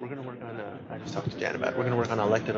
We're gonna work on. I just talked to Dan about it. We're gonna work on elected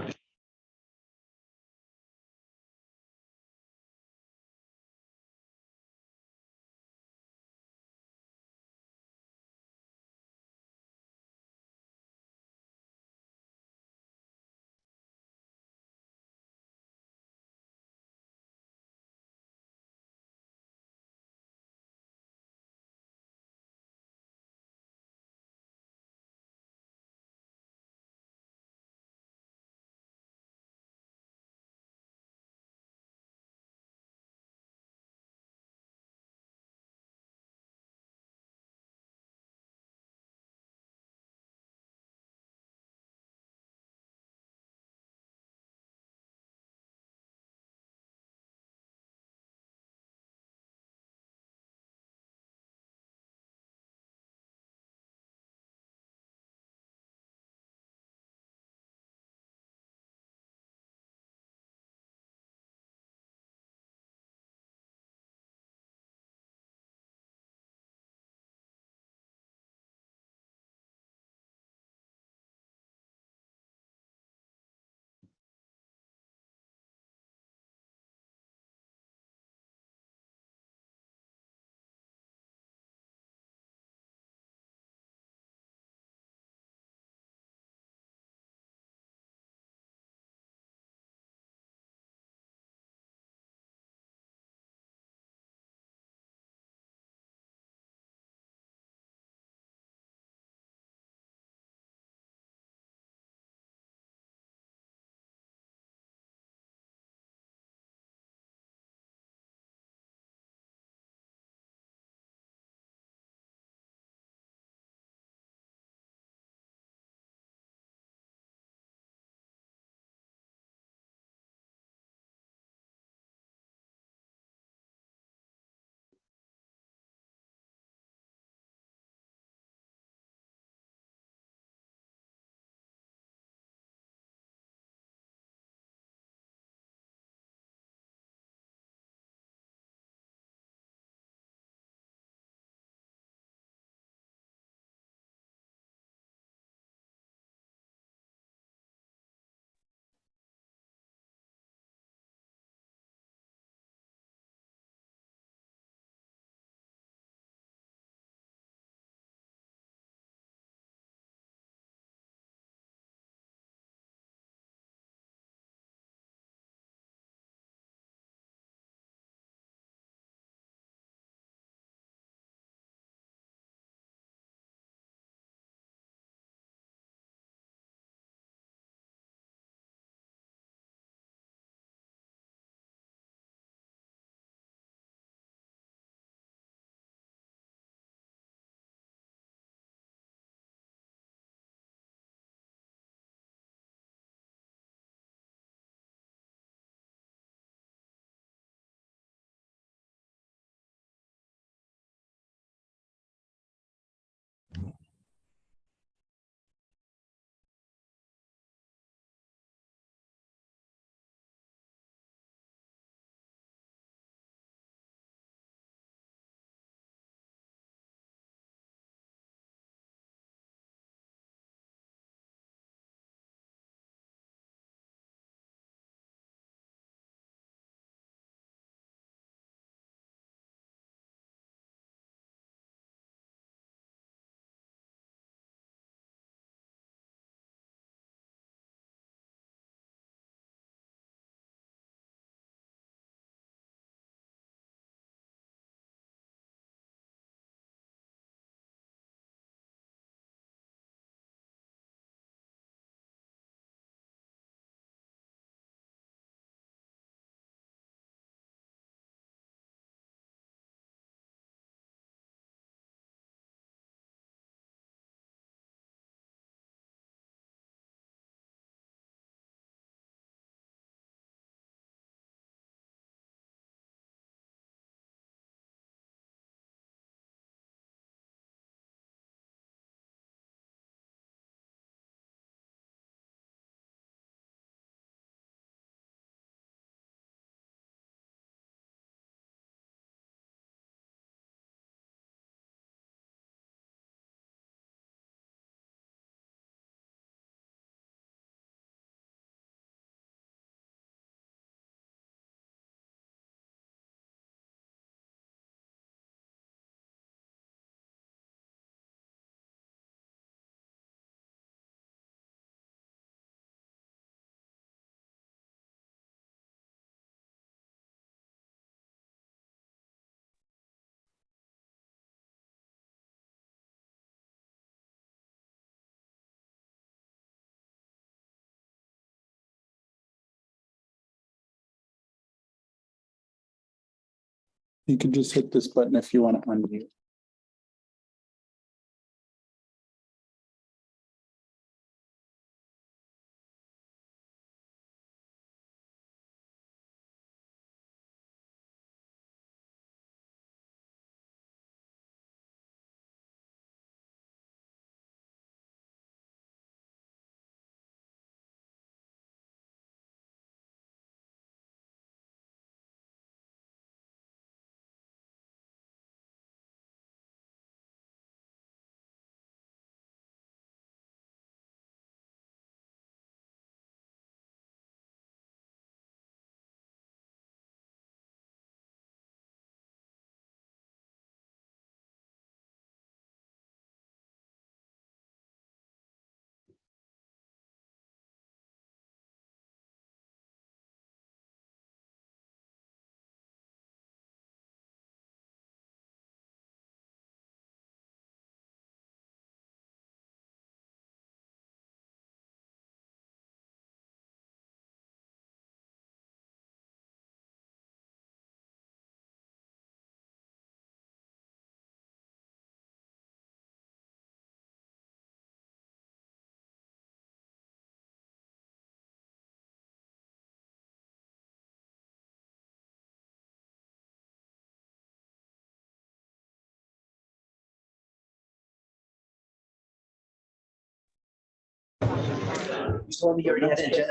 You can just hit this button if you want to unmute.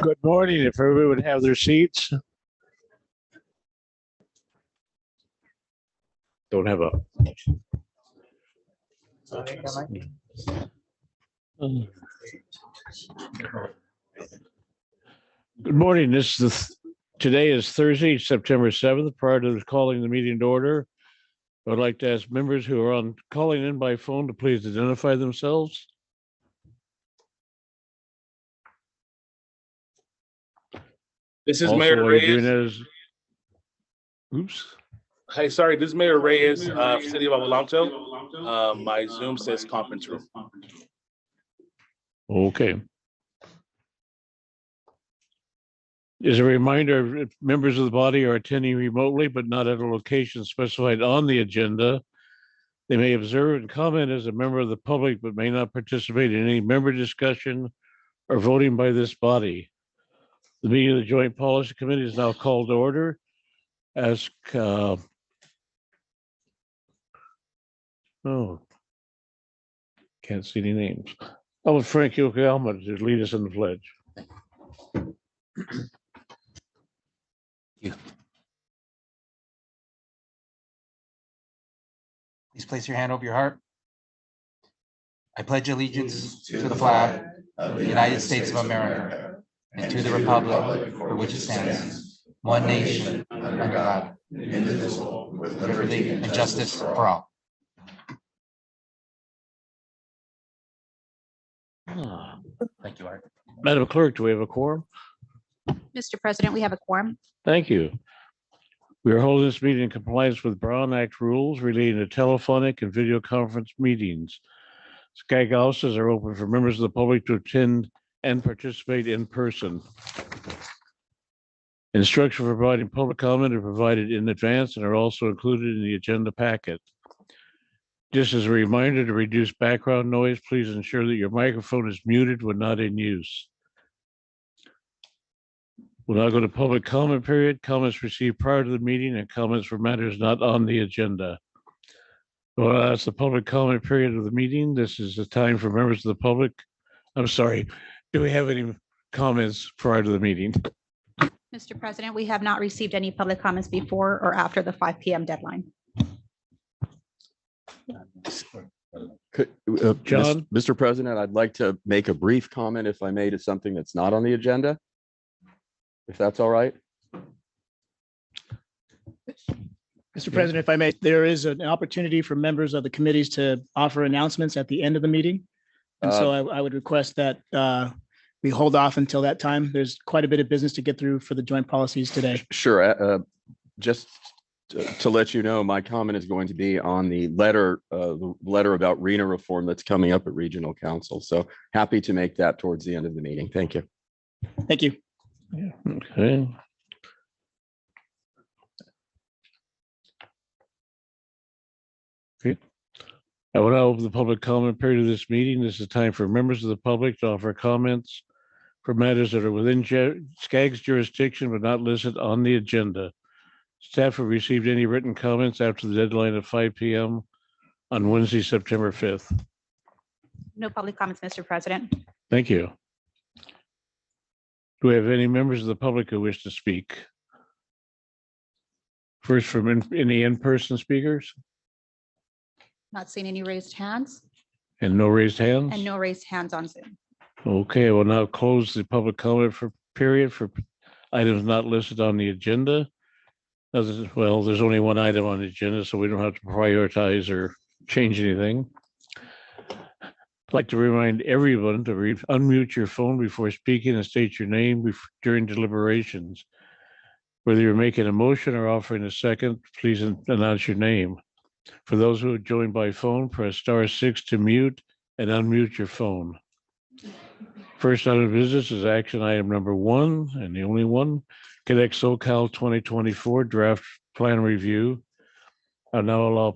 Good morning. If everybody would have their seats. Don't have a. Good morning. Today is Thursday, September 7th. Prior to calling the meeting to order, I would like to ask members who are calling in by phone to please identify themselves. This is Also, Mayor while you're doing Reyes. that oops. Hey, sorry, this is Mayor Reyes, City of Adelanto. My Zoom says conference room. Okay. As a reminder, if members of the body are attending remotely but not at a location specified on the agenda, they may observe and comment as a member of the public but may not participate in any member discussion or voting by this body. The meeting of the Joint Policy Committee is now called to order. Ask, can't see any names. I want Frank Yokoyama to lead us in the pledge. Please place your hand over your heart. I pledge allegiance to the flag of the United States of America and to the republic for which it stands, one nation, under God, indivisible, with liberty and justice for all. Thank you, Art. Madam Clerk, do we have a quorum? Mr. President, we have a quorum. Thank you. We are holding this meeting in compliance with Brown Act rules relating to telephonic and video conference meetings. SCAG offices are open for members of the public to attend and participate in person. Instructions for providing public comment are provided in advance and are also included in the agenda packet. Just as a reminder to reduce background noise, please ensure that your microphone is muted when not in use. We'll now go to public comment period. Comments received prior to the meeting and comments for matters not on the agenda. Well, that's the public comment period of the meeting. This is the time for members of the public. I'm sorry. Do we have any comments prior to the meeting? Mr. President, we have not received any public comments before or after the 5 p.m. deadline. John? Mr. President, I'd like to make a brief comment, if I may, to something that's not on the agenda, if that's all right. Mr. President, if I may, there is an opportunity for members of the committees to offer announcements at the end of the meeting. And so I would request that we hold off until that time. There's quite a bit of business to get through for the joint policies today. Sure. Just to let you know, my comment is going to be on the letter about RENA reform that's coming up at Regional Council. So happy to make that towards the end of the meeting. Thank you. Thank you. Okay. I will now open the public comment period of this meeting. This is time for members of the public to offer comments for matters that are within SCAG's jurisdiction but not listed on the agenda. Staff have received any written comments after the deadline of 5 p.m. on Wednesday, September 5th. No public comments, Mr. President. Thank you. Do we have any members of the public who wish to speak? First, from any in-person speakers, Not seeing any raised hands and no raised hands? and no raised hands on Zoom. Okay, I will now close the public comment period for items not listed on the agenda. Well, there's only one item on the agenda, so we don't have to prioritize or change anything. I'd like to remind everyone to unmute your phone before speaking and state your name during deliberations. Whether you're making a motion or offering a second, please announce your name. For those who have joined by phone, press *6 to mute and unmute your phone. First item of business is action item number 1, and the only one, Connect SoCal 2024 draft plan review. I'll now allow,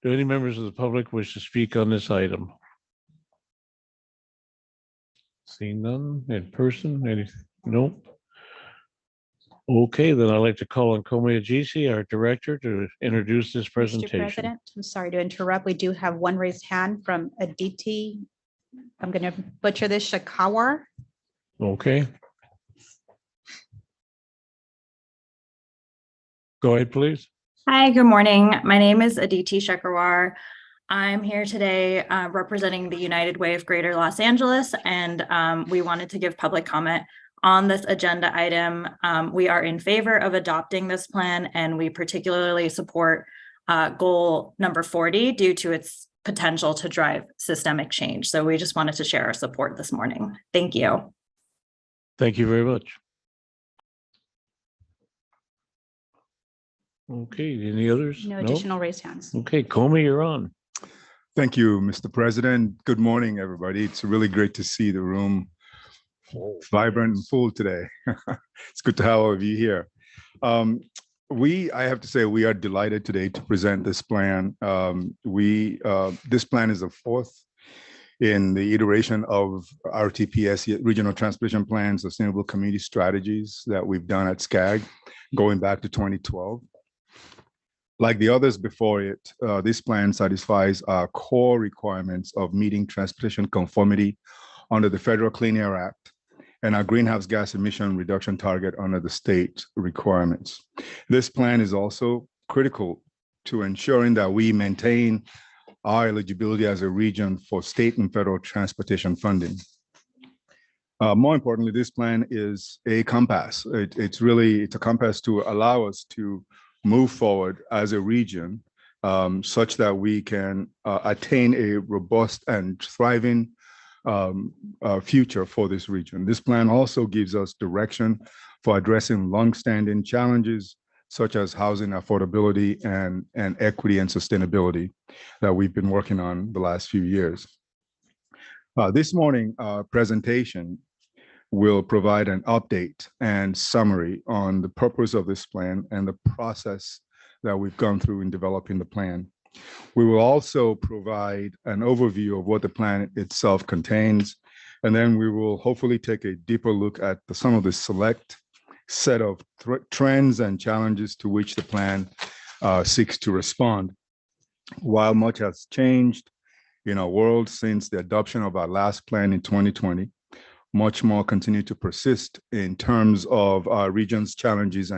do any members of the public wish to speak on this item? Seeing none in person, nope. Okay, then I'd like to call on Komi Ajisi, our director, to introduce this Mr. presentation. President, I'm sorry to interrupt. We do have one raised hand from Aditi. I'm going to butcher this, Shakawar. Okay. Go ahead, please. Hi, good morning. My name is Aditi Shekarwar. I'm here today representing the United Way of Greater Los Angeles, and we wanted to give public comment on this agenda item. We are in favor of adopting this plan, and we particularly support goal number 40 due to its potential to drive systemic change. So we just wanted to share our support this morning. Thank you. Thank you very much. Okay, any others? No additional raised hands. Okay, Komi, you're on. Thank you, Mr. President. Good morning, everybody. It's really great to see the room vibrant and full today. It's good to have all of you here. I have to say, we are delighted today to present this plan. This plan is the 4th in the iteration of RTPS, Regional Transportation Plan, Sustainable Community Strategies that we've done at SCAG, going back to 2012. Like the others before it, this plan satisfies our core requirements of meeting transportation conformity under the Federal Clean Air Act and our greenhouse gas emission reduction target under the state requirements. This plan is also critical to ensuring that we maintain our eligibility as a region for state and federal transportation funding. More importantly, this plan is a compass. It's a compass to allow us to move forward as a region such that we can attain a robust and thriving future for this region. This plan also gives us direction for addressing longstanding challenges such as housing affordability and equity and sustainability that we've been working on the last few years. This morning, our presentation will provide an update and summary on the purpose of this plan and the process that we've gone through in developing the plan. We will also provide an overview of what the plan itself contains, and then we will hopefully take a deeper look at some of the select set of trends and challenges to which the plan seeks to respond. While much has changed in our world since the adoption of our last plan in 2020, much more continue to persist in terms of our region's challenges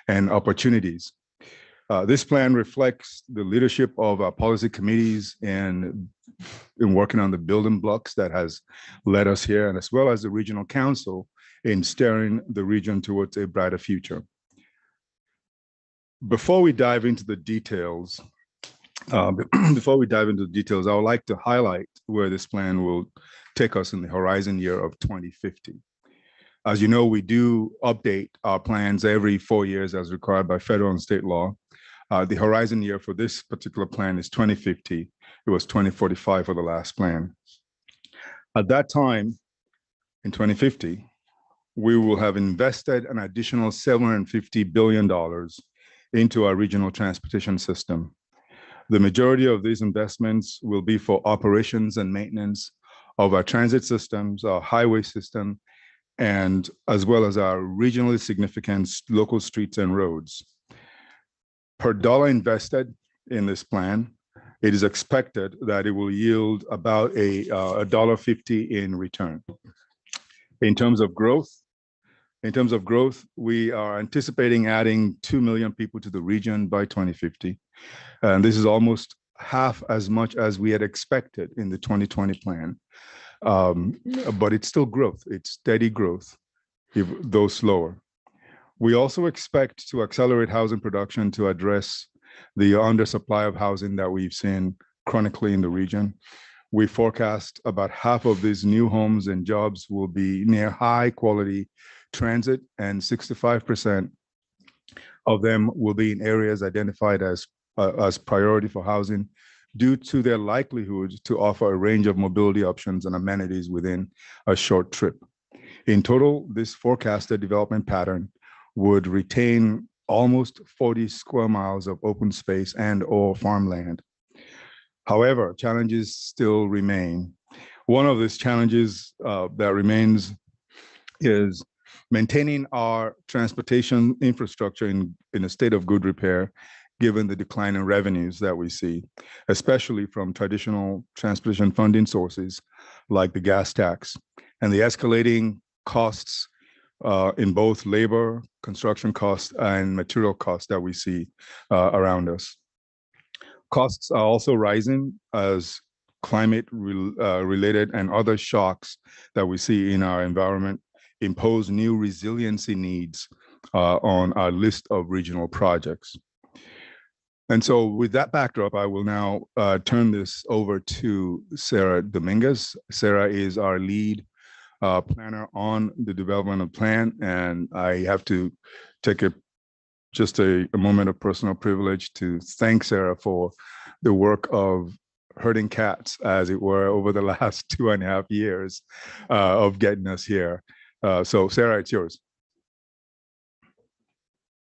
and opportunities. This plan reflects the leadership of our policy committees in working on the building blocks that has led us here, and as well as the regional council in steering the region towards a brighter future. Before we dive into the details, I would like to highlight where this plan will take us in the horizon year of 2050. As you know, we do update our plans every 4 years as required by federal and state law. The horizon year for this particular plan is 2050. It was 2045 for the last plan. At that time, in 2050, we will have invested an additional $750 billion into our regional transportation system. The majority of these investments will be for operations and maintenance of our transit systems, our highway system, and as well as our regionally significant local streets and roads. Per dollar invested in this plan, it is expected that it will yield about $1.50 in return. In terms of growth, we are anticipating adding 2 million people to the region by 2050. And this is almost half as much as we had expected in the 2020 plan. But it's still growth, it's steady growth, though slower. We also expect to accelerate housing production to address the undersupply of housing that we've seen chronically in the region. We forecast about half of these new homes and jobs will be near high quality transit, and 65% of them will be in areas identified as priority for housing due to their likelihood to offer a range of mobility options and amenities within a short trip. In total, this forecasted development pattern would retain almost 40 square miles of open space and or farmland. However, challenges still remain. One of these challenges that remains is maintaining our transportation infrastructure in a state of good repair, given the decline in revenues that we see, especially from traditional transportation funding sources like the gas tax and the escalating costs in both labor, construction costs, and material costs that we see around us. Costs are also rising as climate related and other shocks that we see in our environment impose new resiliency needs on our list of regional projects. And so with that backdrop, I will now turn this over to Sarah Dominguez. Sarah is our lead planner on the development of plan, and I have to take just a moment of personal privilege to thank Sarah for the work of herding cats, as it were, over the last 2.5 years of getting us here. So Sarah, it's yours.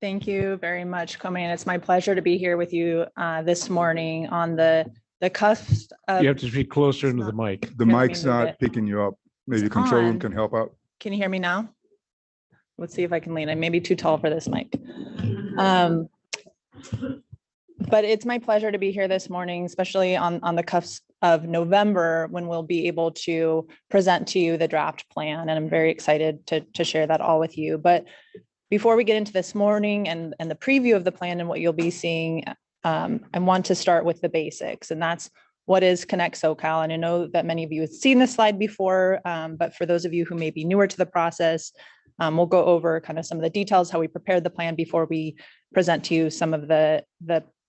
Thank you very much, Comaine. It's my pleasure to be here with you this morning on the cusp of... You have to speak closer into the mic. The mic's not picking you up. Maybe the control room can help out. Can you hear me now? Let's see if I can lean. I may be too tall for this mic. But it's my pleasure to be here this morning, especially on the cusp of November, when we'll be able to present to you the draft plan. And I'm very excited to share that all with you. But before we get into this morning and the preview of the plan and what you'll be seeing, I want to start with the basics, and that's what is Connect SoCal. And I know that many of you have seen this slide before, but for those of you who may be newer to the process, we'll go over kind of some of the details, how we prepared the plan before we present to you some of the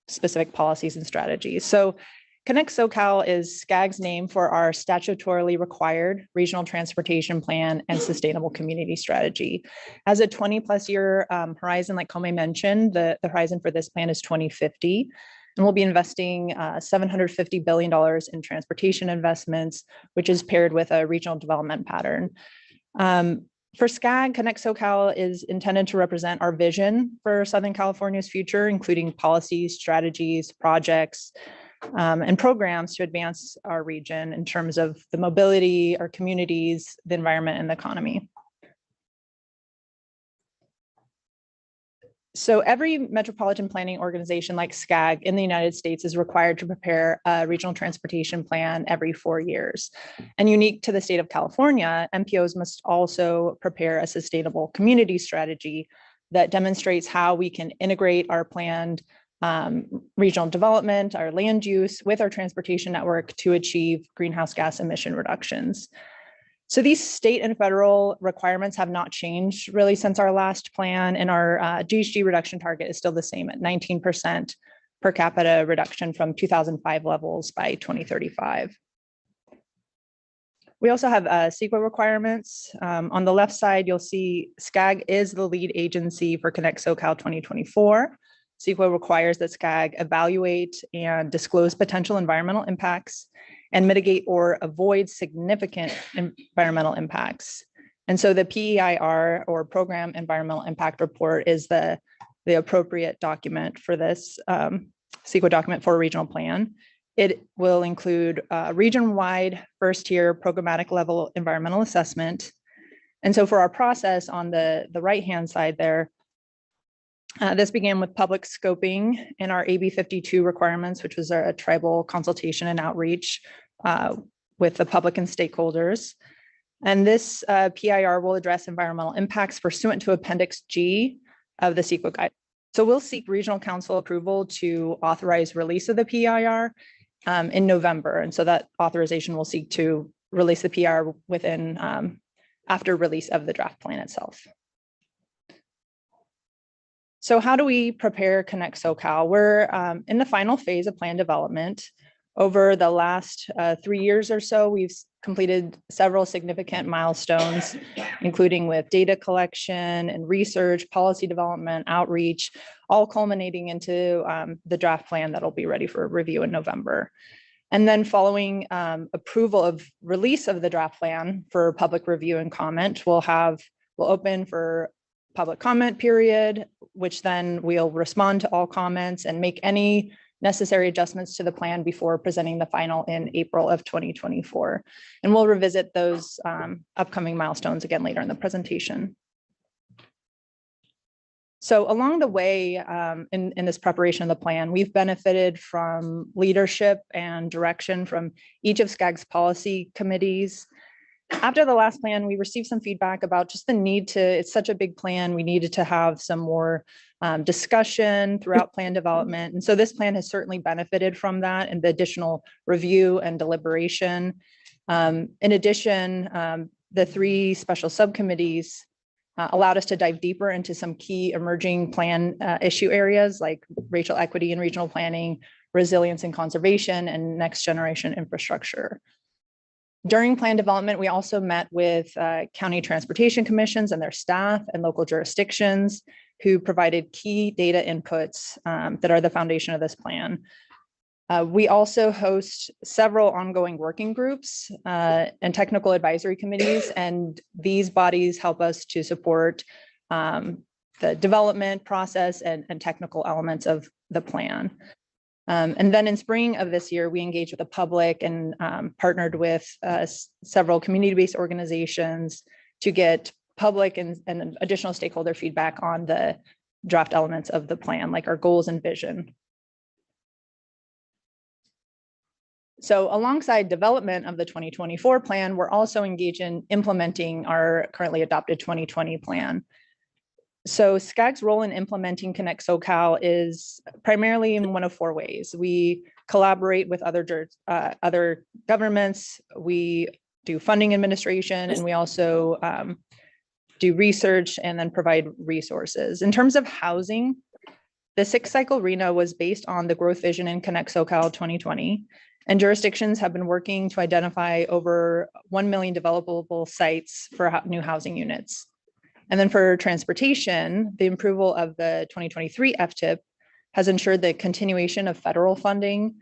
specific policies and strategies. So Connect SoCal is SCAG's name for our statutorily required regional transportation plan and sustainable community strategy. As a 20+ year horizon, like Comaine mentioned, the horizon for this plan is 2050. And we'll be investing $750 billion in transportation investments, which is paired with a regional development pattern. For SCAG, Connect SoCal is intended to represent our vision for Southern California's future, including policies, strategies, projects, and programs to advance our region in terms of the mobility, our communities, the environment, and the economy. So every metropolitan planning organization like SCAG in the United States is required to prepare a regional transportation plan every 4 years. And unique to the state of California, MPOs must also prepare a sustainable community strategy that demonstrates how we can integrate our planned regional development, our land use with our transportation network to achieve greenhouse gas emission reductions. So these state and federal requirements have not changed really since our last plan, and our GHG reduction target is still the same at 19% per capita reduction from 2005 levels by 2035. We also have CEQA requirements. On the left side, you'll see SCAG is the lead agency for Connect SoCal 2024. CEQA requires that SCAG evaluate and disclose potential environmental impacts and mitigate or avoid significant environmental impacts. And so the PEIR, or Program Environmental Impact Report, is the appropriate document for this CEQA document for a regional plan. It will include region-wide first-tier programmatic level environmental assessment. And so for our process on the right-hand side there, this began with public scoping in our AB 52 requirements, which was a tribal consultation and outreach with the public and stakeholders. And this PIR will address environmental impacts pursuant to Appendix G of the CEQA guide. So we'll seek regional council approval to authorize release of the PIR in November. And so that authorization will seek to release the PIR within after release of the draft plan itself. So how do we prepare Connect SoCal? We're in the final phase of plan development. Over the last 3 years or so, we've completed several significant milestones, including with data collection and research, policy development, outreach, all culminating into the draft plan that'll be ready for review in November. And then following approval of release of the draft plan for public review and comment, we'll open for public comment period, which then we'll respond to all comments and make any necessary adjustments to the plan before presenting the final in April of 2024. And we'll revisit those upcoming milestones again later in the presentation. So along the way in this preparation of the plan, we've benefited from leadership and direction from each of SCAG's policy committees. After the last plan, we received some feedback about just the need to, it's such a big plan, we needed to have some more discussion throughout plan development. And so this plan has certainly benefited from that and the additional review and deliberation. In addition, the 3 special subcommittees allowed us to dive deeper into some key emerging plan issue areas like racial equity and regional planning, resilience and conservation, and next generation infrastructure. During plan development, we also met with county transportation commissions and their staff and local jurisdictions who provided key data inputs that are the foundation of this plan. We also host several ongoing working groups and technical advisory committees, and these bodies help us to support the development process and technical elements of the plan. And then in spring of this year, we engaged with the public and partnered with several community-based organizations to get public and additional stakeholder feedback on the draft elements of the plan, like our goals and vision. So alongside development of the 2024 plan, we're also engaged in implementing our currently adopted 2020 plan. So SCAG's role in implementing Connect SoCal is primarily in one of 4 ways. We collaborate with other governments, we do funding administration, and we also do research and then provide resources. In terms of housing, the 6th cycle RENA was based on the growth vision in Connect SoCal 2020, and jurisdictions have been working to identify over 1 million developable sites for new housing units. And then for transportation, the approval of the 2023 FTIP has ensured the continuation of federal funding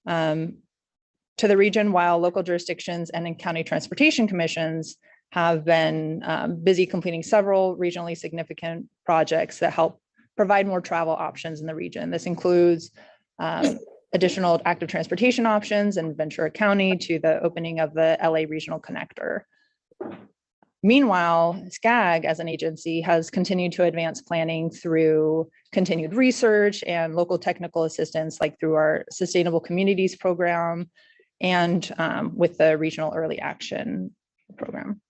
to the region, while local jurisdictions and county transportation commissions have been busy completing several regionally significant projects that help provide more travel options in the region. This includes additional active transportation options in Ventura County to the opening of the LA Regional Connector. Meanwhile, SCAG as an agency has continued to advance planning through continued research and local technical assistance, like through our Sustainable Communities program and with the Regional Early Action program.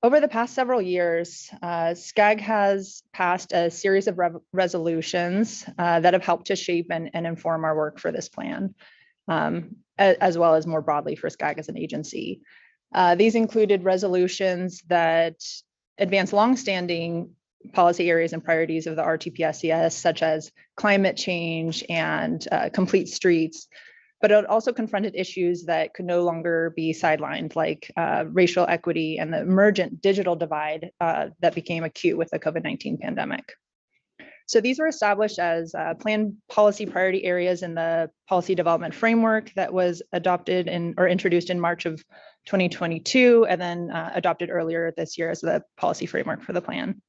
Over the past several years, SCAG has passed a series of resolutions that have helped to shape and inform our work for this plan, as well as more broadly for SCAG as an agency. These included resolutions that advance longstanding policy areas and priorities of the RTPSCS, such as climate change and complete streets, but it also confronted issues that could no longer be sidelined, like racial equity and the emergent digital divide that became acute with the COVID-19 pandemic. So these were established as planned policy priority areas in the policy development framework that was adopted or introduced in March of 2022, and then adopted earlier this year as the policy framework for the plan.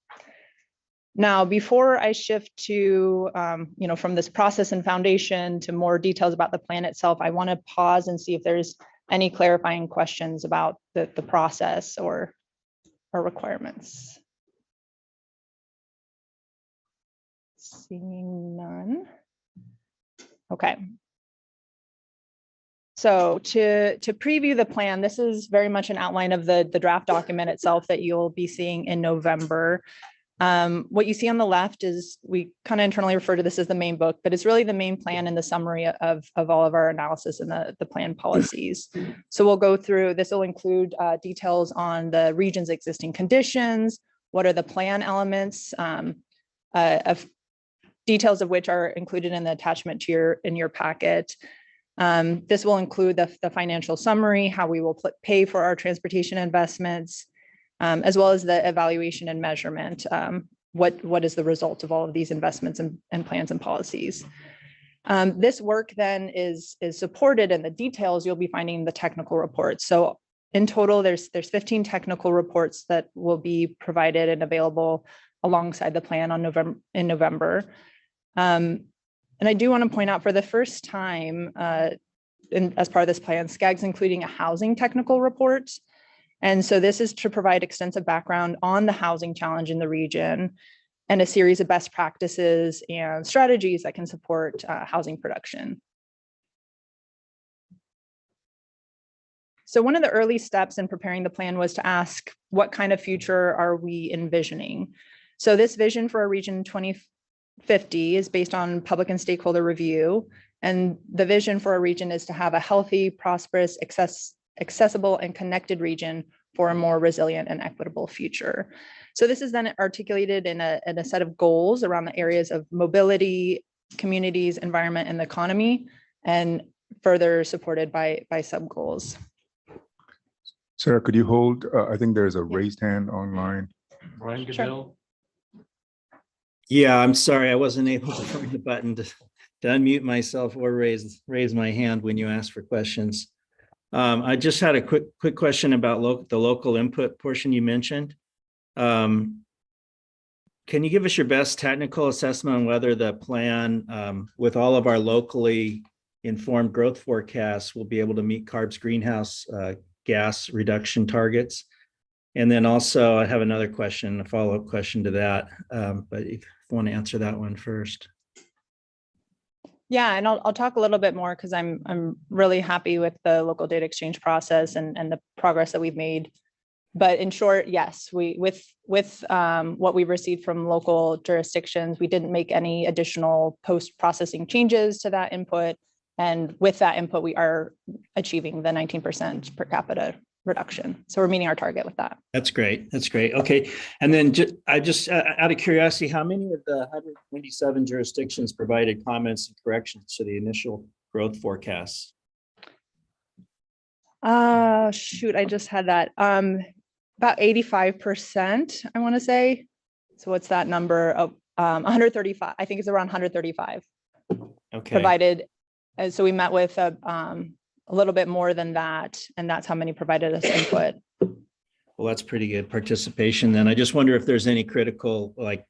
Now, before I shift to, from this process and foundation to more details about the plan itself, I want to pause and see if there's any clarifying questions about the process or requirements. Seeing none. Okay. So to preview the plan, this is very much an outline of the draft document itself that you'll be seeing in November. What you see on the left is, we kind of internally refer to this as the main book, but it's really the main plan and the summary of all of our analysis and the plan policies. So we'll go through, this will include details on the region's existing conditions, what are the plan elements, of details of which are included in the attachment to your packet. This will include the financial summary, how we will pay for our transportation investments, as well as the evaluation and measurement. What is the result of all of these investments and plans and policies? This work then is supported in the details. You'll be finding the technical reports. So in total, there's 15 technical reports that will be provided and available alongside the plan in November. And I do want to point out, for the first time, as part of this plan, SCAG's including a housing technical report. And so this is to provide extensive background on the housing challenge in the region and a series of best practices and strategies that can support housing production. So one of the early steps in preparing the plan was to ask, what kind of future are we envisioning? So this vision for a region 2050 is based on public and stakeholder review. And the vision for a region is to have a healthy, prosperous, accessible, and connected region for a more resilient and equitable future. So this is then articulated in a set of goals around the areas of mobility, communities, environment, and the economy, and further supported by sub-goals. Sarah, could you hold, I think there's a raised hand online. Brian Sure. Goodell. Yeah, I'm sorry, I wasn't able to find the button to unmute myself or raise my hand when you ask for questions. I just had a quick question about the local input portion you mentioned. Can you give us your best technical assessment on whether the plan, with all of our locally informed growth forecasts, will be able to meet CARB's greenhouse gas reduction targets? And then also, I have another question, a follow-up question to that, but if you want to answer that one first. Yeah, and I'll talk a little bit more, because I'm really happy with the local data exchange process and the progress that we've made. But in short, yes, with what we've received from local jurisdictions, we didn't make any additional post-processing changes to that input. And with that input, we are achieving the 19% per capita reduction. So we're meeting our target with that. That's great. That's great. Okay. And then I just out of curiosity, how many of the 127 jurisdictions provided comments and corrections to the initial growth forecasts? Shoot, I just had that. About 85%, I want to say. So what's that number of 135? I think it's around 135. Okay. Provided. So we met with a little bit more than that, and that's how many provided us input. Well, that's pretty good participation then. I just wonder if there's any critical, like,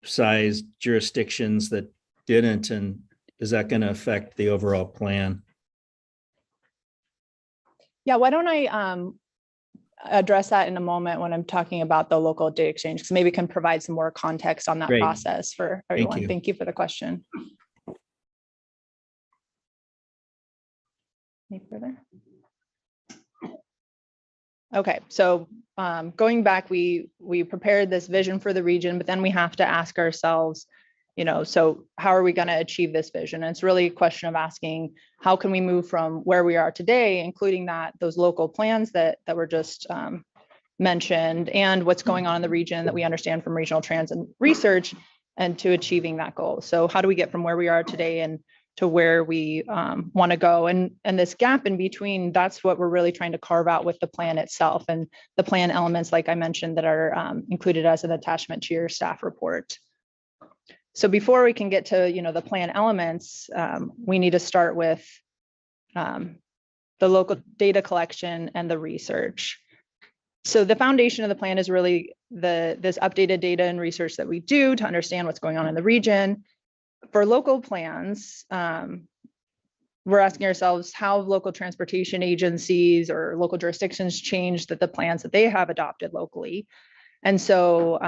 size jurisdictions that didn't, and is that going to affect the overall plan? Yeah, why don't I address that in a moment when I'm talking about the local data exchange, because maybe we can provide some more context on that Great. process for everyone. you. Thank you for the question. Any further? Okay, so going back, we prepared this vision for the region, but then we have to ask ourselves, so how are we going to achieve this vision? And it's really a question of asking, how can we move from where we are today, including those local plans that were just mentioned, and what's going on in the region that we understand from regional transit research, and to achieving that goal. So how do we get from where we are today and to where we want to go? And this gap in between, that's what we're really trying to carve out with the plan itself, and the plan elements, like I mentioned, that are included as an attachment to your staff report. So before we can get to the plan elements, we need to start with the local data collection and the research. So the foundation of the plan is really this updated data and research that we do to understand what's going on in the region. For local plans, we're asking ourselves how local transportation agencies or local jurisdictions changed the plans that they have adopted locally. And so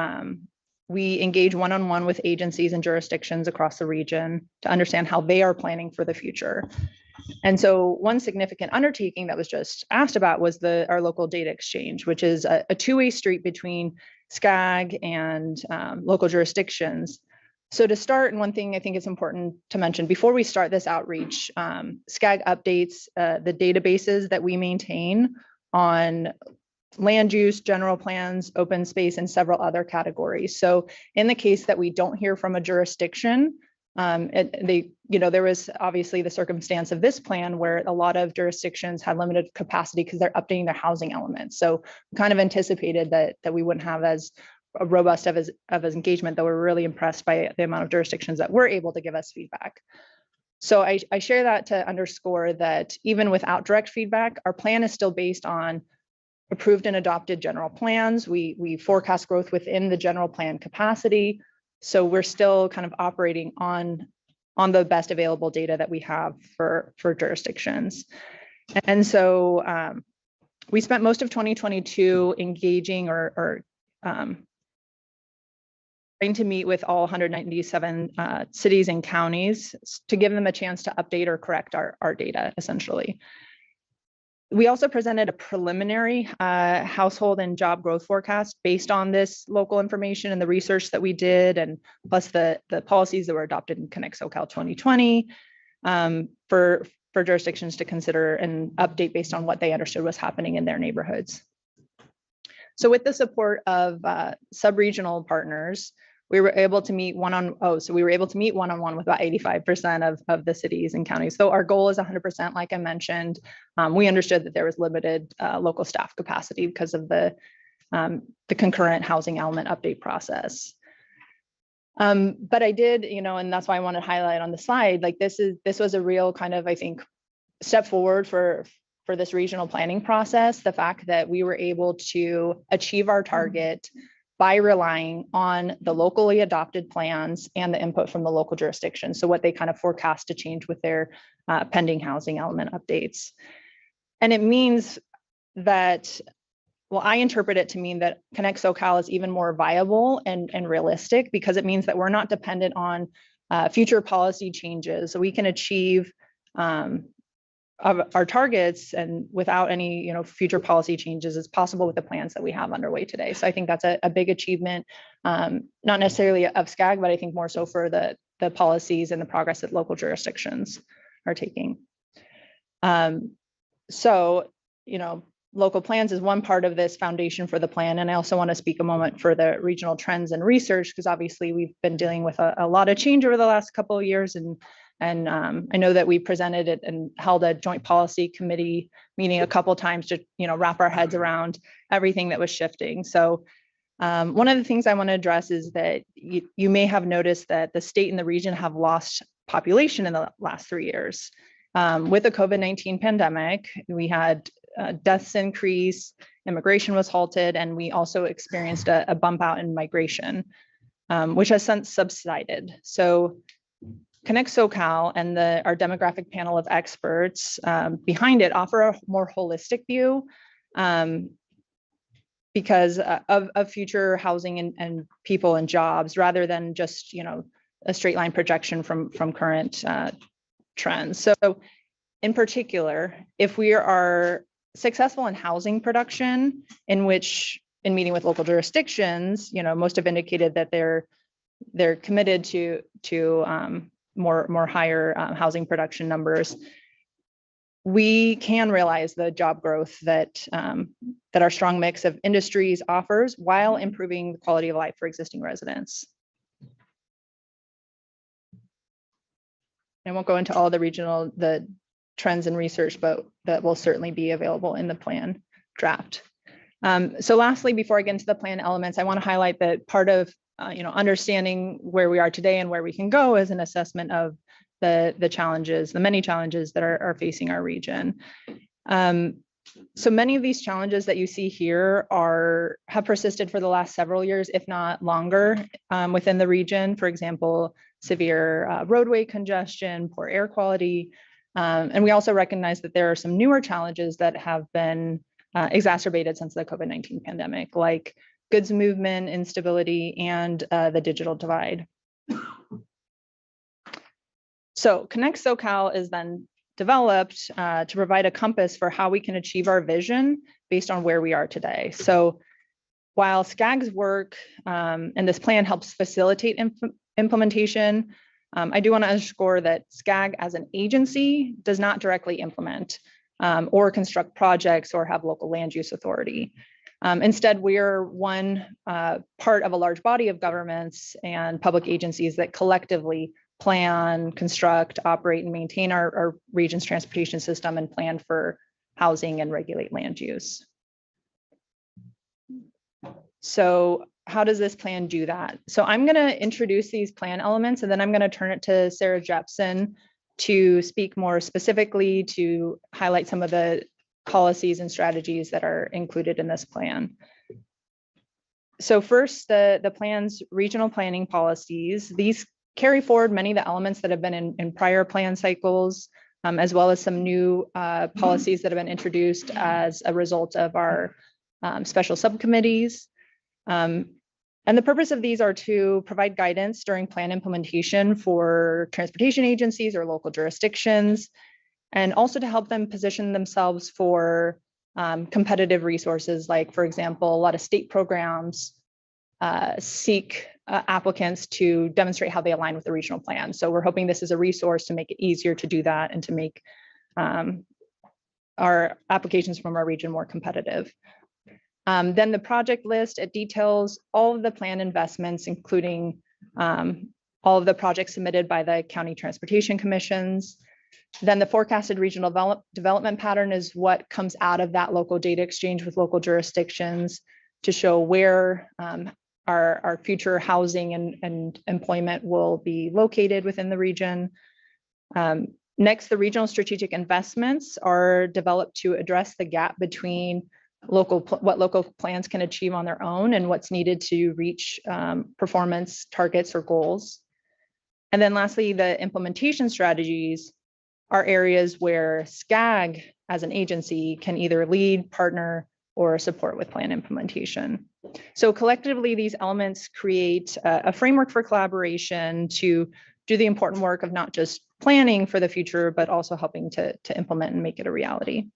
we engage one-on-one with agencies and jurisdictions across the region to understand how they are planning for the future. And so one significant undertaking that was just asked about was our local data exchange, which is a two-way street between SCAG and local jurisdictions. So to start, and one thing I think it's important to mention before we start this outreach, SCAG updates the databases that we maintain on land use, general plans, open space, and several other categories. So in the case that we don't hear from a jurisdiction, there was obviously the circumstance of this plan where a lot of jurisdictions had limited capacity because they're updating their housing elements. So we kind of anticipated that we wouldn't have as a robust of engagement, though we're really impressed by the amount of jurisdictions that were able to give us feedback. So I share that to underscore that even without direct feedback, our plan is still based on approved and adopted general plans. We forecast growth within the general plan capacity. So we're still kind of operating on the best available data that we have for jurisdictions. And so we spent most of 2022 engaging or trying to meet with all 197 cities and counties to give them a chance to update or correct our data, essentially. We also presented a preliminary household and job growth forecast based on this local information and the research that we did, and plus the policies that were adopted in Connect SoCal 2020 for jurisdictions to consider and update based on what they understood was happening in their neighborhoods. So with the support of sub-regional partners, we were able to meet one-on-one with about 85% of the cities and counties. So our goal is 100%, like I mentioned. We understood that there was limited local staff capacity because of the concurrent housing element update process. But I did, and that's why I wanted to highlight on the slide, like this was a real kind of, I think, step forward for this regional planning process. The fact that we were able to achieve our target by relying on the locally adopted plans and the input from the local jurisdiction. So what they kind of forecast to change with their pending housing element updates. And it means that, well, I interpret it to mean that Connect SoCal is even more viable and realistic, because it means that we're not dependent on future policy changes. So we can achieve of our targets and without any future policy changes is possible with the plans that we have underway today. So I think that's a big achievement, not necessarily of SCAG, but I think more so for the policies and the progress that local jurisdictions are taking. So local plans is one part of this foundation for the plan. And I also want to speak a moment for the regional trends and research, because obviously we've been dealing with a lot of change over the last couple of years. And I know that we presented it and held a joint policy committee meeting a couple of times to wrap our heads around everything that was shifting. So one of the things I want to address is that you may have noticed that the state and the region have lost population in the last 3 years. With the COVID-19 pandemic, we had deaths increase, immigration was halted, and we also experienced a bump out in migration, which has since subsided. So Connect SoCal and our demographic panel of experts behind it offer a more holistic view because of future housing and people and jobs, rather than just a straight line projection from current trends. So in particular, if we are successful in housing production, in meeting with local jurisdictions, most have indicated that they're committed to more higher housing production numbers. We can realize the job growth that our strong mix of industries offers while improving the quality of life for existing residents. I won't go into all the trends and research, but that will certainly be available in the plan draft. So lastly, before I get into the plan elements, I want to highlight that part of understanding where we are today and where we can go is an assessment of the challenges, the many challenges that are facing our region. So many of these challenges that you see here have persisted for the last several years, if not longer, within the region. For example, severe roadway congestion, poor air quality. And we also recognize that there are some newer challenges that have been exacerbated since the COVID-19 pandemic, like goods movement instability and the digital divide. So Connect SoCal is then developed to provide a compass for how we can achieve our vision based on where we are today. So while SCAG's work and this plan helps facilitate implementation, I do want to underscore that SCAG as an agency does not directly implement or construct projects or have local land use authority. Instead, we are one part of a large body of governments and public agencies that collectively plan, construct, operate, and maintain our region's transportation system and plan for housing and regulate land use. So how does this plan do that? So I'm going to introduce these plan elements, and then I'm going to turn it to Sarah Jepson to speak more specifically to highlight some of the policies and strategies that are included in this plan. So first, the plan's regional planning policies. These carry forward many of the elements that have been in prior plan cycles, as well as some new policies that have been introduced as a result of our special subcommittees. And the purpose of these are to provide guidance during plan implementation for transportation agencies or local jurisdictions, and also to help them position themselves for competitive resources, like, for example, a lot of state programs seek applicants to demonstrate how they align with the regional plan. So we're hoping this is a resource to make it easier to do that and to make our applications from our region more competitive. Then the project list, it details all of the plan investments, including all of the projects submitted by the county transportation commissions. Then the forecasted regional development pattern is what comes out of that local data exchange with local jurisdictions to show where our future housing and employment will be located within the region. Next, the regional strategic investments are developed to address the gap between what local plans can achieve on their own and what's needed to reach performance targets or goals. And then lastly, the implementation strategies are areas where SCAG as an agency can either lead, partner, or support with plan implementation. So collectively, these elements create a framework for collaboration to do the important work of not just planning for the future, but also helping to implement and make it a reality.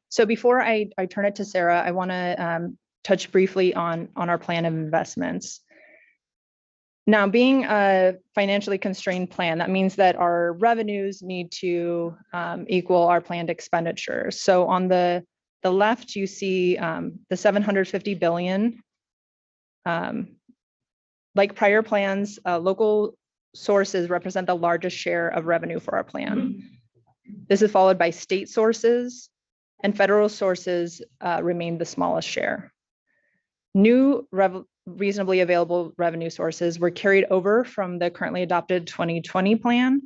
So before I turn it to Sarah, I want to touch briefly on our plan of investments. Now, being a financially constrained plan, that means that our revenues need to equal our planned expenditures. So on the left, you see the 750 billion. Like prior plans, local sources represent the largest share of revenue for our plan. This is followed by state sources, and federal sources remain the smallest share. New reasonably available revenue sources were carried over from the currently adopted 2020 plan,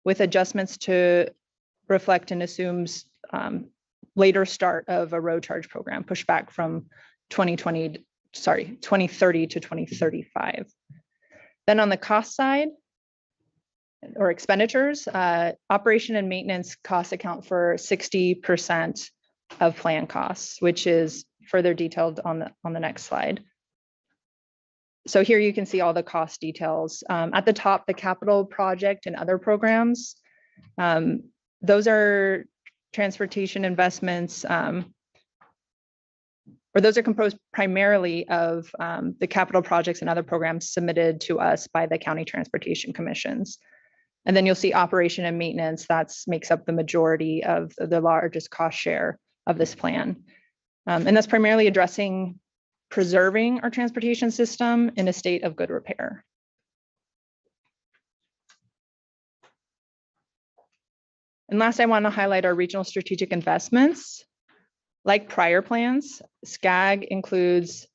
with adjustments to reflect and assumes later start of a road charge program, pushed back from 2030 to 2035. Then on the cost side, or expenditures, operation and maintenance costs account for 60% of plan costs, which is further detailed on the next slide. So here you can see all the cost details. At the top, the capital project and other programs. Those are transportation investments, or those are composed primarily of the capital projects and other programs submitted to us by the county transportation commissions. And then you'll see operation and maintenance, that makes up the majority of the largest cost share of this plan. And that's primarily addressing preserving our transportation system in a state of good repair. And last, I want to highlight our regional strategic investments. Like prior plans, SCAG includes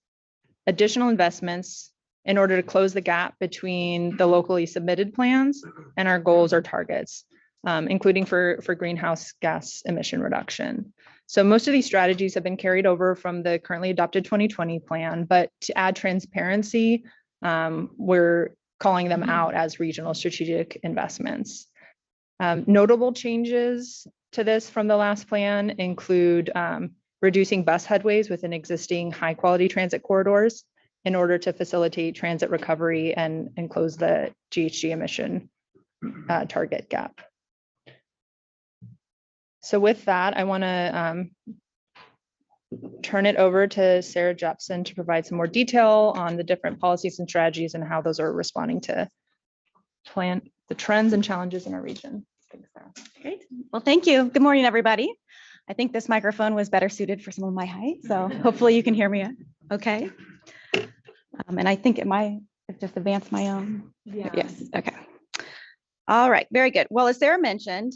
additional investments in order to close the gap between the locally submitted plans and our goals or targets, including for greenhouse gas emission reduction. So most of these strategies have been carried over from the currently adopted 2020 plan, but to add transparency, we're calling them out as regional strategic investments. Notable changes to this from the last plan include reducing bus headways within existing high quality transit corridors in order to facilitate transit recovery and close the GHG emission target gap. So with that, I want to turn it over to Sarah Jepson to provide some more detail on the different policies and strategies and how those are responding to the trends and challenges in our region. Thanks, Sarah. Great. Well, thank you. Good morning, everybody. I think this microphone was better suited for some of my height, so hopefully you can hear me okay. And I think it might just advance my own. Yeah. Yes. Okay. All right. Very good. Well, as Sarah mentioned,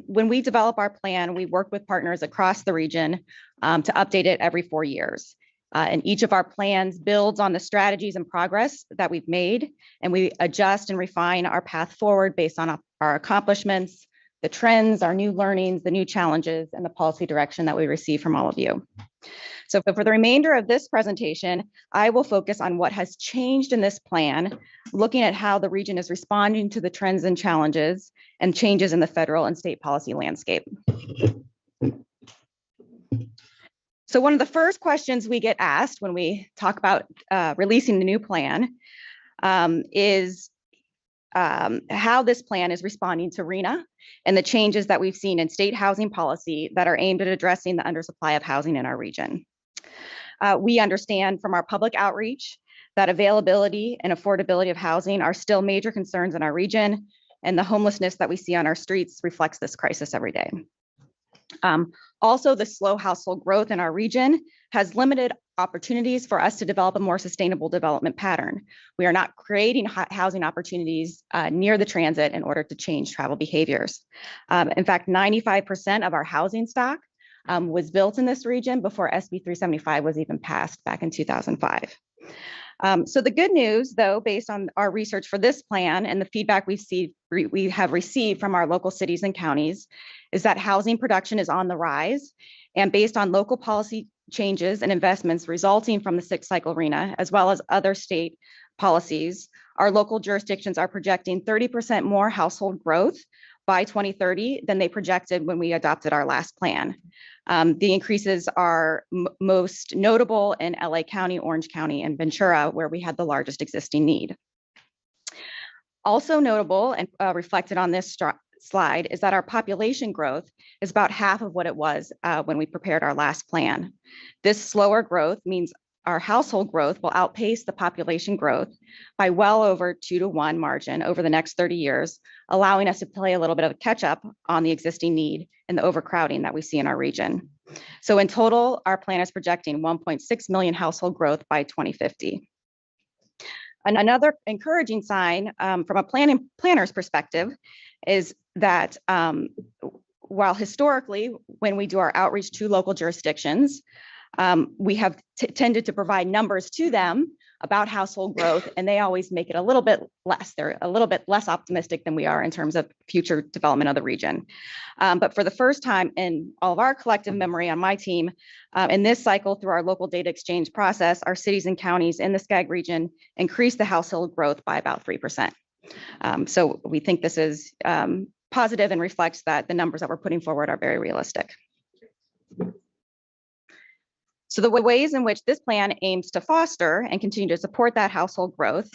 when we develop our plan, we work with partners across the region to update it every 4 years. And each of our plans builds on the strategies and progress that we've made, and we adjust and refine our path forward based on our accomplishments, the trends, our new learnings, the new challenges, and the policy direction that we receive from all of you. So for the remainder of this presentation, I will focus on what has changed in this plan, looking at how the region is responding to the trends and challenges and changes in the federal and state policy landscape. So one of the first questions we get asked when we talk about releasing the new plan is how this plan is responding to RHNA and the changes that we've seen in state housing policy that are aimed at addressing the undersupply of housing in our region. We understand from our public outreach that availability and affordability of housing are still major concerns in our region, and the homelessness that we see on our streets reflects this crisis every day. Also, the slow household growth in our region has limited opportunities for us to develop a more sustainable development pattern. We are not creating housing opportunities near the transit in order to change travel behaviors. In fact, 95% of our housing stock was built in this region before SB 375 was even passed back in 2005. So the good news, though, based on our research for this plan and the feedback we have received from our local cities and counties, is that housing production is on the rise. And based on local policy changes and investments resulting from the sixth cycle RHNA, as well as other state policies, our local jurisdictions are projecting 30% more household growth by 2030 than they projected when we adopted our last plan. The increases are most notable in LA County, Orange County, and Ventura, where we had the largest existing need. Also notable and reflected on this slide is that our population growth is about half of what it was when we prepared our last plan. This slower growth means our household growth will outpace the population growth by well over 2-to-1 margin over the next 30 years, allowing us to play a little bit of catch up on the existing need and the overcrowding that we see in our region. So in total, our plan is projecting 1.6 million household growth by 2050. And another encouraging sign from a planner's perspective is that while historically, when we do our outreach to local jurisdictions, we have tended to provide numbers to them about household growth, and they always make it a little bit less. They're a little bit less optimistic than we are in terms of future development of the region. But for the first time in all of our collective memory on my team, in this cycle through our local data exchange process, our cities and counties in the SCAG region increased the household growth by about 3%. So we think this is positive and reflects that the numbers that we're putting forward are very realistic. So the ways in which this plan aims to foster and continue to support that household growth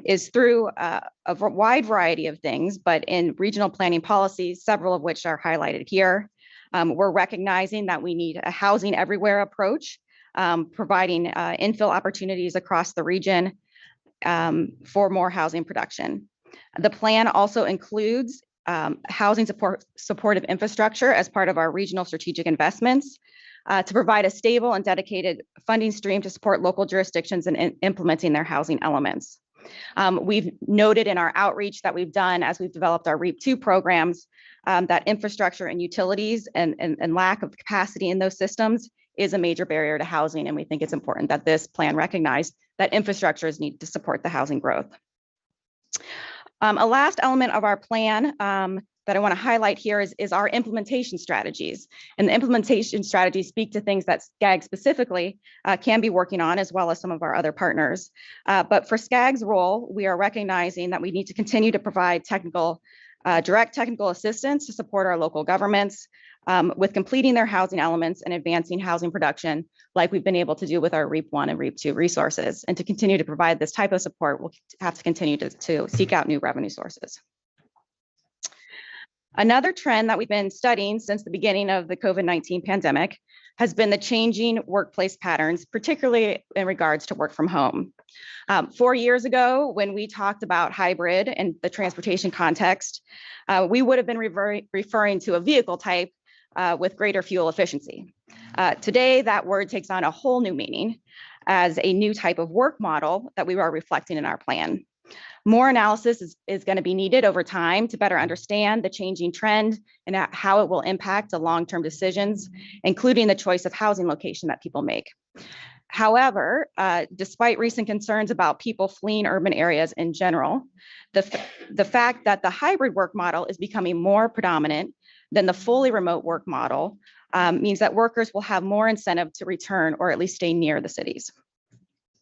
is through a wide variety of things, but in regional planning policies, several of which are highlighted here. We're recognizing that we need a housing everywhere approach, providing infill opportunities across the region for more housing production. The plan also includes housing supportive infrastructure as part of our regional strategic investments, to provide a stable and dedicated funding stream to support local jurisdictions in implementing their housing elements. We've noted in our outreach that we've done as we've developed our REAP2 programs that infrastructure and utilities and lack of capacity in those systems is a major barrier to housing. And we think it's important that this plan recognize that infrastructure is needed to support the housing growth. A last element of our plan that I want to highlight here is our implementation strategies. And the implementation strategies speak to things that SCAG specifically can be working on, as well as some of our other partners. But for SCAG's role, we are recognizing that we need to continue to provide direct technical assistance to support our local governments with completing their housing elements and advancing housing production, like we've been able to do with our REAP 1 and REAP 2 resources. And to continue to provide this type of support, we'll have to continue to seek out new revenue sources. Another trend that we've been studying since the beginning of the COVID-19 pandemic has been the changing workplace patterns, particularly in regards to work from home. 4 years ago, when we talked about hybrid and the transportation context, we would have been referring to a vehicle type with greater fuel efficiency. Today, that word takes on a whole new meaning as a new type of work model that we are reflecting in our plan. More analysis is going to be needed over time to better understand the changing trend and how it will impact the long-term decisions, including the choice of housing location that people make. However, despite recent concerns about people fleeing urban areas in general, the fact that the hybrid work model is becoming more predominant than the fully remote work model means that workers will have more incentive to return or at least stay near the cities.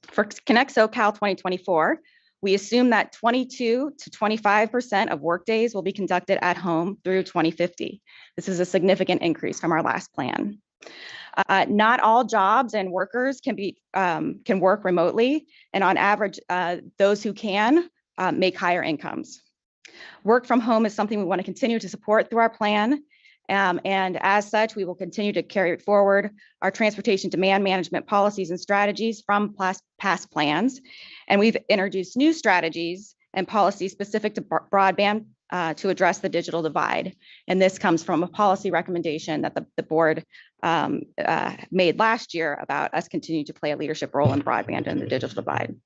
For Connect SoCal 2024, we assume that 22 to 25% of workdays will be conducted at home through 2050. This is a significant increase from our last plan. Not all jobs and workers can work remotely, and on average, those who can make higher incomes. Work from home is something we want to continue to support through our plan, and as such, we will continue to carry forward our transportation demand management policies and strategies from past plans, and we've introduced new strategies and policies specific to broadband to address the digital divide. And this comes from a policy recommendation that the board made last year about us continuing to play a leadership role in broadband and the digital divide.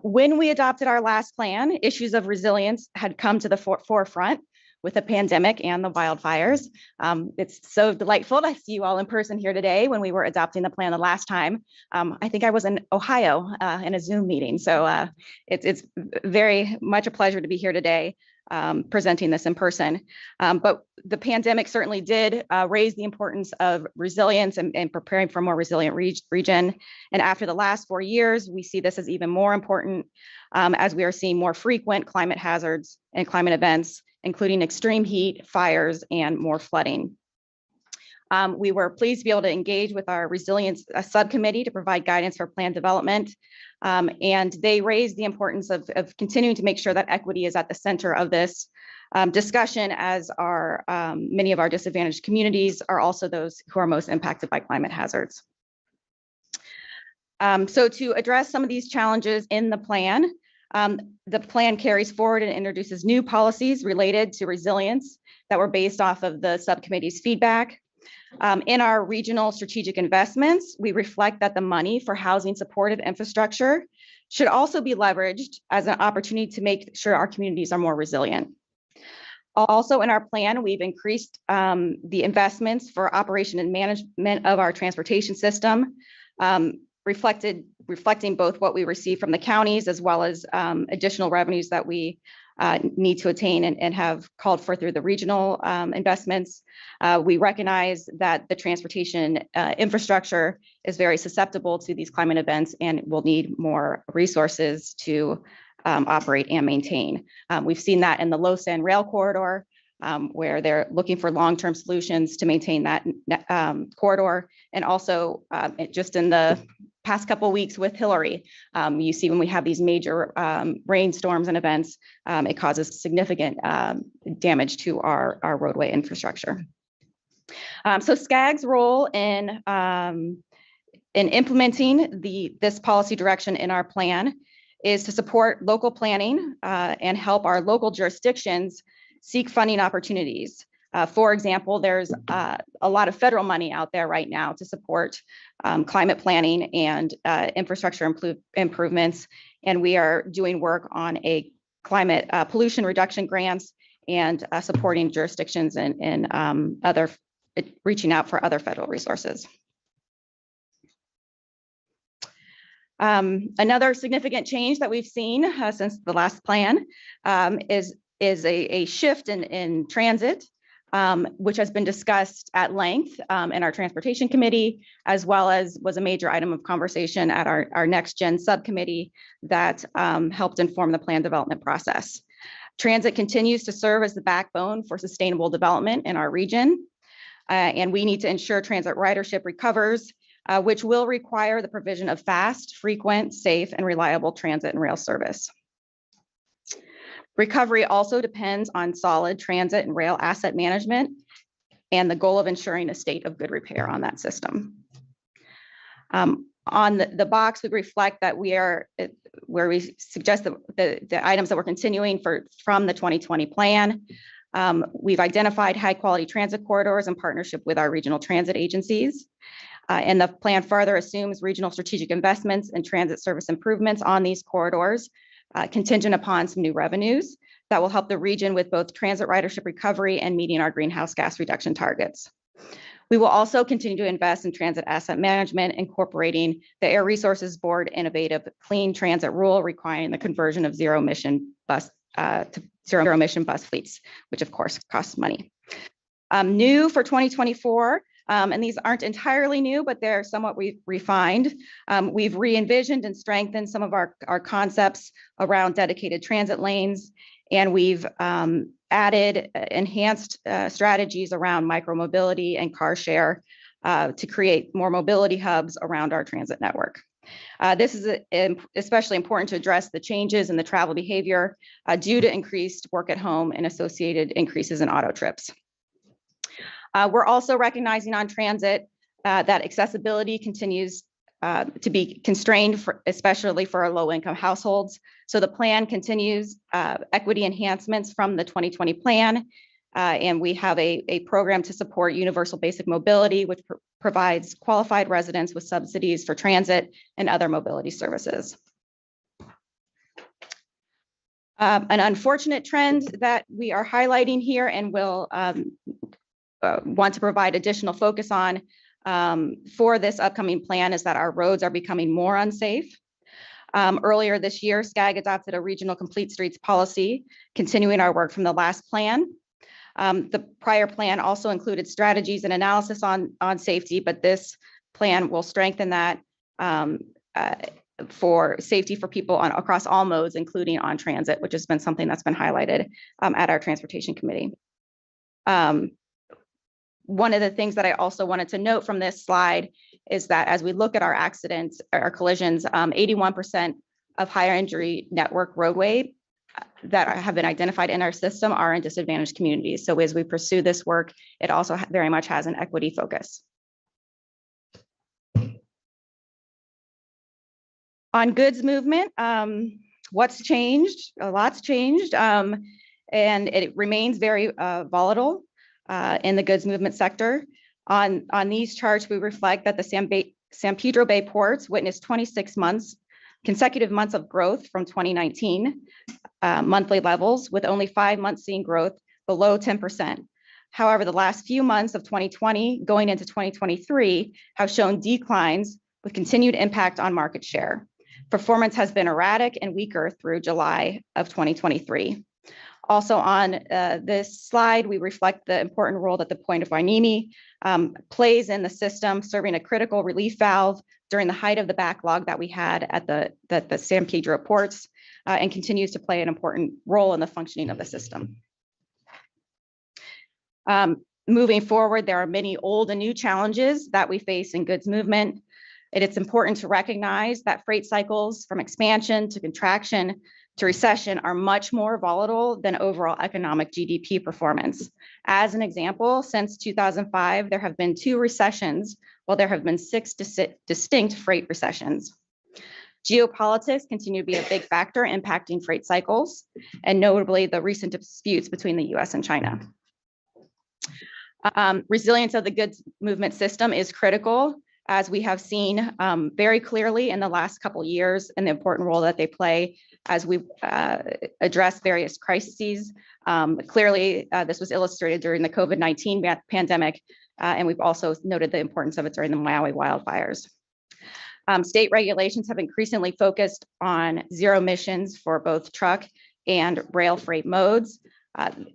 When we adopted our last plan, issues of resilience had come to the forefront with the pandemic and the wildfires. It's so delightful to see you all in person here today. When we were adopting the plan the last time, I think I was in Ohio in a Zoom meeting. So it's very much a pleasure to be here today presenting this in person. But the pandemic certainly did raise the importance of resilience and preparing for a more resilient region. And after the last 4 years, we see this as even more important as we are seeing more frequent climate hazards and climate events, including extreme heat, fires, and more flooding. We were pleased to be able to engage with our resilience subcommittee to provide guidance for plan development. And they raised the importance of continuing to make sure that equity is at the center of this discussion, as our many of our disadvantaged communities are also those who are most impacted by climate hazards. So to address some of these challenges in the plan carries forward and introduces new policies related to resilience that were based off of the subcommittee's feedback. In our regional strategic investments, we reflect that the money for housing supportive infrastructure should also be leveraged as an opportunity to make sure our communities are more resilient. Also in our plan, we've increased the investments for operation and management of our transportation system, reflecting both what we receive from the counties as well as additional revenues that we need to attain and have called for through the regional investments. We recognize that the transportation infrastructure is very susceptible to these climate events and will need more resources to operate and maintain. We've seen that in the Low Sand Rail Corridor, where they're looking for long-term solutions to maintain that corridor. And also just in the past couple of weeks with Hillary, you see when we have these major rainstorms and events, it causes significant damage to our roadway infrastructure. So SCAG's role in implementing this policy direction in our plan is to support local planning and help our local jurisdictions seek funding opportunities. For example, there's a lot of federal money out there right now to support climate planning and infrastructure improvements. And we are doing work on a climate pollution reduction grants and supporting jurisdictions and reaching out for other federal resources. Another significant change that we've seen since the last plan is is a shift in transit, which has been discussed at length in our transportation committee, as well as was a major item of conversation at our next gen subcommittee that helped inform the plan development process. Transit continues to serve as the backbone for sustainable development in our region. And we need to ensure transit ridership recovers, which will require the provision of fast, frequent, safe, and reliable transit and rail service. Recovery also depends on solid transit and rail asset management and the goal of ensuring a state of good repair on that system. On the box, we reflect that we are where we suggest the items that we're continuing from the 2020 plan. We've identified high quality transit corridors in partnership with our regional transit agencies. And the plan further assumes regional strategic investments and transit service improvements on these corridors, contingent upon some new revenues that will help the region with both transit ridership recovery and meeting our greenhouse gas reduction targets. We will also continue to invest in transit asset management, incorporating the Air Resources Board innovative clean transit rule requiring the conversion of zero emission bus fleets, which of course costs money. New for 2024, and these aren't entirely new, but they're somewhat refined. We've re-envisioned and strengthened some of our concepts around dedicated transit lanes, and we've added enhanced strategies around micromobility and car share to create more mobility hubs around our transit network. This is especially important to address the changes in the travel behavior due to increased work at home and associated increases in auto trips. We're also recognizing on transit that accessibility continues to be constrained, especially for our low-income households. So the plan continues equity enhancements from the 2020 plan, and we have a program to support universal basic mobility, which provides qualified residents with subsidies for transit and other mobility services. An unfortunate trend that we are highlighting here and will want to provide additional focus on for this upcoming plan is that our roads are becoming more unsafe. Earlier this year, SCAG adopted a regional complete streets policy, continuing our work from the last plan. The prior plan also included strategies and analysis on safety, but this plan will strengthen that for safety for people across all modes, including on transit, which has been something that's been highlighted at our transportation committee. One of the things that I also wanted to note from this slide is that as we look at our accidents, our collisions, 81% of higher injury network roadway that have been identified in our system are in disadvantaged communities. So as we pursue this work, it also very much has an equity focus. On goods movement, what's changed? A lot's changed, and it remains very volatile in the goods movement sector. On these charts, we reflect that the San Pedro Bay ports witnessed 26 consecutive months of growth from 2019 monthly levels, with only 5 months seeing growth below 10%. However, the last few months of 2020 going into 2023 have shown declines with continued impact on market share. Performance has been erratic and weaker through July of 2023. Also on this slide, we reflect the important role that the Point of Hueneme plays in the system, serving a critical relief valve during the height of the backlog that we had at the San Pedro ports, and continues to play an important role in the functioning of the system. Moving forward, there are many old and new challenges that we face in goods movement. It's important to recognize that freight cycles from expansion to contraction to recession are much more volatile than overall economic GDP performance. As an example, since 2005, there have been 2 recessions, while there have been 6 distinct freight recessions. Geopolitics continue to be a big factor impacting freight cycles, and notably the recent disputes between the US and China. Resilience of the goods movement system is critical, as we have seen very clearly in the last couple of years, and the important role that they play as we address various crises. Clearly, this was illustrated during the COVID-19 pandemic, and we've also noted the importance of it during the Maui wildfires. State regulations have increasingly focused on zero emissions for both truck and rail freight modes.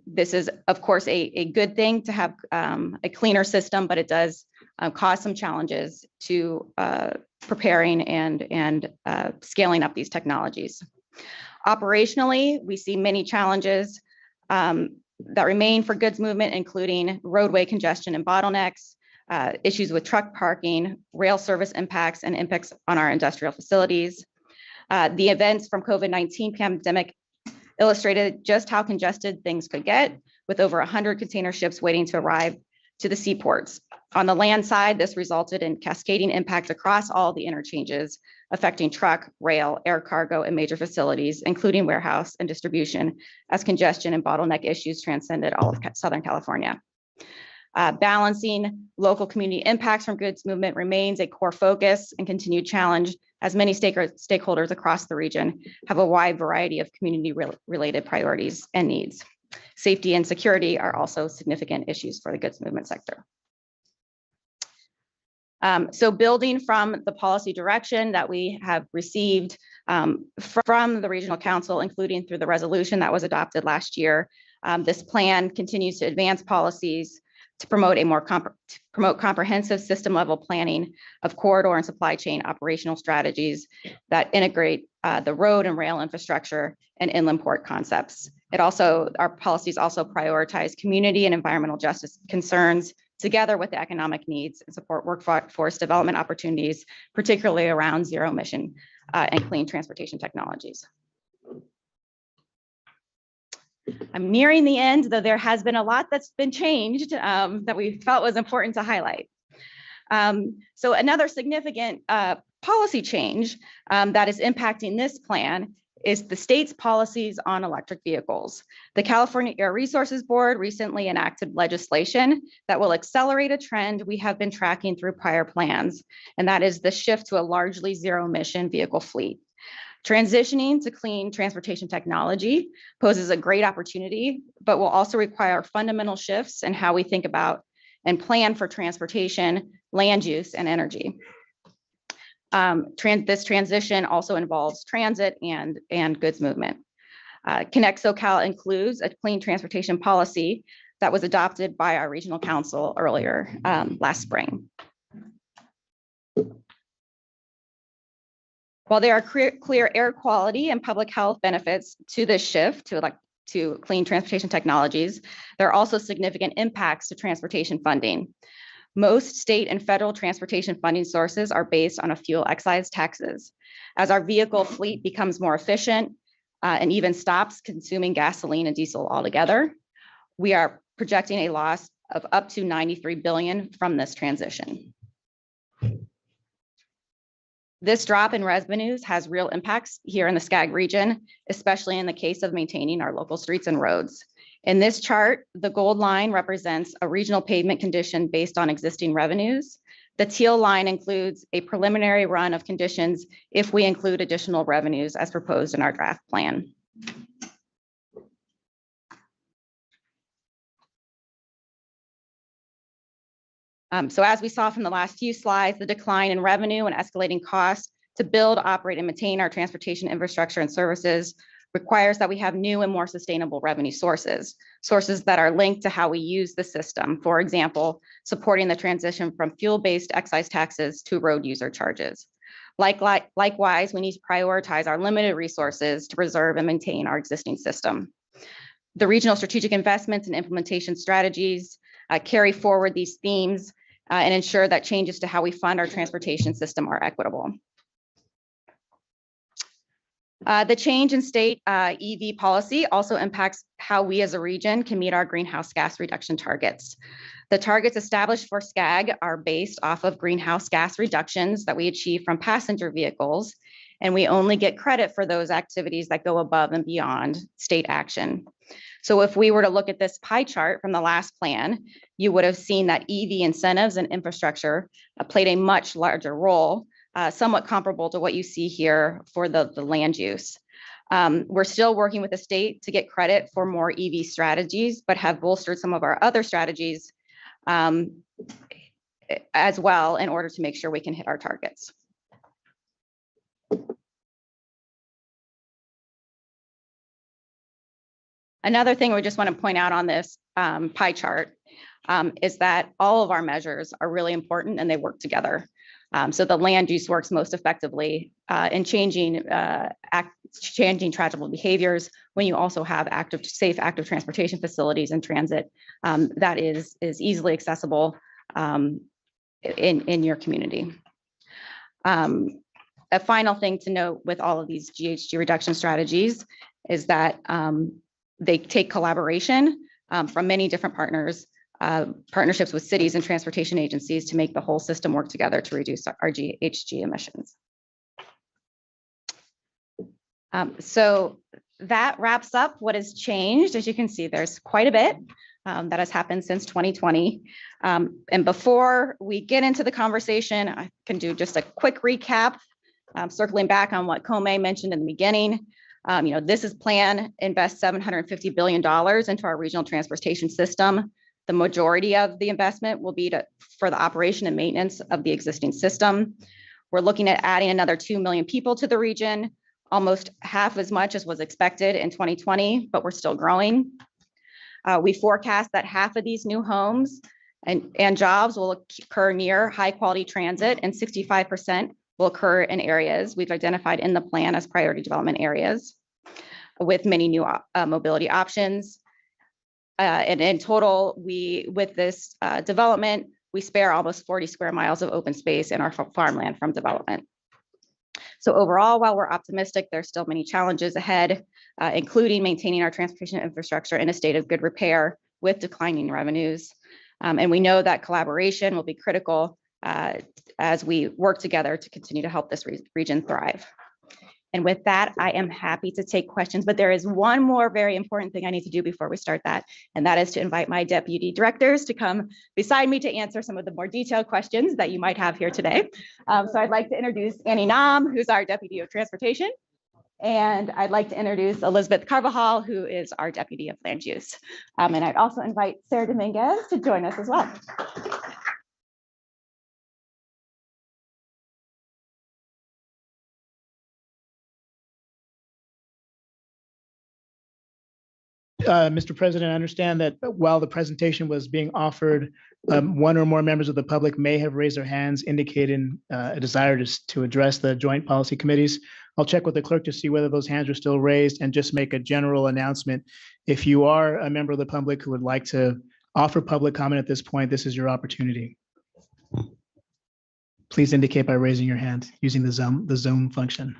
This is, of course, a good thing to have a cleaner system, but it does cause some challenges to preparing and scaling up these technologies. Operationally, we see many challenges that remain for goods movement, including roadway congestion and bottlenecks, issues with truck parking, rail service impacts, and impacts on our industrial facilities. The events from COVID-19 pandemic illustrated just how congested things could get, with over 100 container ships waiting to arrive to the seaports. On the land side, this resulted in cascading impacts across all the interchanges, affecting truck, rail, air cargo, and major facilities, including warehouse and distribution, as congestion and bottleneck issues transcended all of Southern California. Balancing local community impacts from goods movement remains a core focus and continued challenge, as many stakeholders across the region have a wide variety of community-related priorities and needs. Safety and security are also significant issues for the goods movement sector. So building from the policy direction that we have received from the Regional Council, including through the resolution that was adopted last year, this plan continues to advance policies to promote comprehensive system level planning of corridor and supply chain operational strategies that integrate the road and rail infrastructure and inland port concepts. Our policies also prioritize community and environmental justice concerns together with the economic needs and support workforce development opportunities, particularly around zero emission and clean transportation technologies. I'm nearing the end, though there has been a lot that's been changed that we felt was important to highlight. So another significant policy change that is impacting this plan is the state's policies on electric vehicles. The California Air Resources Board recently enacted legislation that will accelerate a trend we have been tracking through prior plans, and that is the shift to a largely zero emission vehicle fleet. Transitioning to clean transportation technology poses a great opportunity, but will also require fundamental shifts in how we think about and plan for transportation, land use, and energy. This transition also involves transit and goods movement. Connect SoCal includes a clean transportation policy that was adopted by our regional council earlier last spring. While there are clear air quality and public health benefits to this shift to clean transportation technologies, there are also significant impacts to transportation funding. Most state and federal transportation funding sources are based on a fuel excise taxes. As our vehicle fleet becomes more efficient and even stops consuming gasoline and diesel altogether, we are projecting a loss of up to $93 billion from this transition. This drop in revenues has real impacts here in the SCAG region, especially in the case of maintaining our local streets and roads. In this chart, the gold line represents a regional pavement condition based on existing revenues. The teal line includes a preliminary run of conditions if we include additional revenues as proposed in our draft plan. So as we saw from the last few slides, the decline in revenue and escalating costs to build, operate, and maintain our transportation infrastructure and services requires that we have new and more sustainable revenue sources that are linked to how we use the system. For example, supporting the transition from fuel-based excise taxes to road user charges. Likewise, we need to prioritize our limited resources to preserve and maintain our existing system. The regional strategic investments and implementation strategies carry forward these themes and ensure that changes to how we fund our transportation system are equitable. The change in state EV policy also impacts how we as a region can meet our greenhouse gas reduction targets. The targets established for SCAG are based off of greenhouse gas reductions that we achieve from passenger vehicles, and we only get credit for those activities that go above and beyond state action. So if we were to look at this pie chart from the last plan, you would have seen that EV incentives and infrastructure played a much larger role, somewhat comparable to what you see here for the land use. We're still working with the state to get credit for more EV strategies, but have bolstered some of our other strategies as well in order to make sure we can hit our targets. Another thing we just want to point out on this pie chart is that all of our measures are really important and they work together. So the land use works most effectively in changing tractable behaviors when you also have safe active transportation facilities and transit that is easily accessible in your community. A final thing to note with all of these GHG reduction strategies is that they take collaboration from many different partners, partnerships with cities and transportation agencies to make the whole system work together to reduce our GHG emissions. So that wraps up what has changed. As you can see, there's quite a bit that has happened since 2020. And before we get into the conversation, I can do just a quick recap, circling back on what Kome mentioned in the beginning. This plan invests $750 billion into our regional transportation system. The majority of the investment will be for the operation and maintenance of the existing system. We're looking at adding another 2 million people to the region, almost half as much as was expected in 2020, but we're still growing. We forecast that half of these new homes and jobs will occur near high quality transit, and 65% will occur in areas we've identified in the plan as priority development areas with many new mobility options. And in total, with this development, we spare almost 40 square miles of open space in our farmland from development. So overall, while we're optimistic, there's still many challenges ahead, including maintaining our transportation infrastructure in a state of good repair with declining revenues. And we know that collaboration will be critical as we work together to continue to help this region thrive. And with that, I am happy to take questions, but there is one more very important thing I need to do before we start that, and that is to invite my deputy directors to come beside me to answer some of the more detailed questions that you might have here today. So I'd like to introduce Annie Nam, who's our Deputy of Transportation, and I'd like to introduce Elizabeth Carvajal, who is our Deputy of Land Use. And I'd also invite Sarah Dominguez to join us as well. Mr. President, I understand that while the presentation was being offered, one or more members of the public may have raised their hands indicating a desire to address the joint policy committees. I'll check with the clerk to see whether those hands are still raised and just make a general announcement. If you are a member of the public who would like to offer public comment at this point, this is your opportunity. Please indicate by raising your hand using the Zoom function.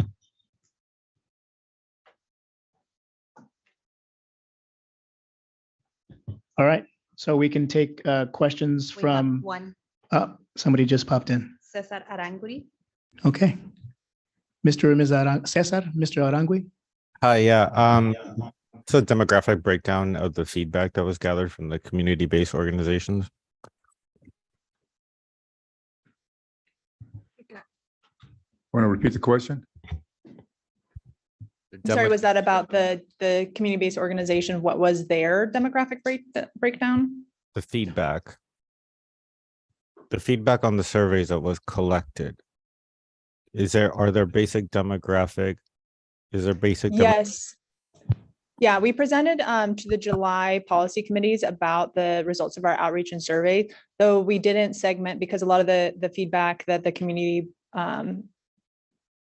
All right, so we can take questions from one. Somebody just popped in. Cesar Aranguri. Okay. Mr. or Ms. Cesar, Mr. Arangui. Hi, yeah. It's a demographic breakdown of the feedback that was gathered from the community-based organizations. Want to repeat the question? I'm sorry, was that about the community-based organization? What was their demographic breakdown? The feedback on the surveys that was collected. Are there basic demographic? Is there basic? Yes. Yeah, we presented to the July policy committees about the results of our outreach and survey, though we didn't segment because a lot of the feedback that the community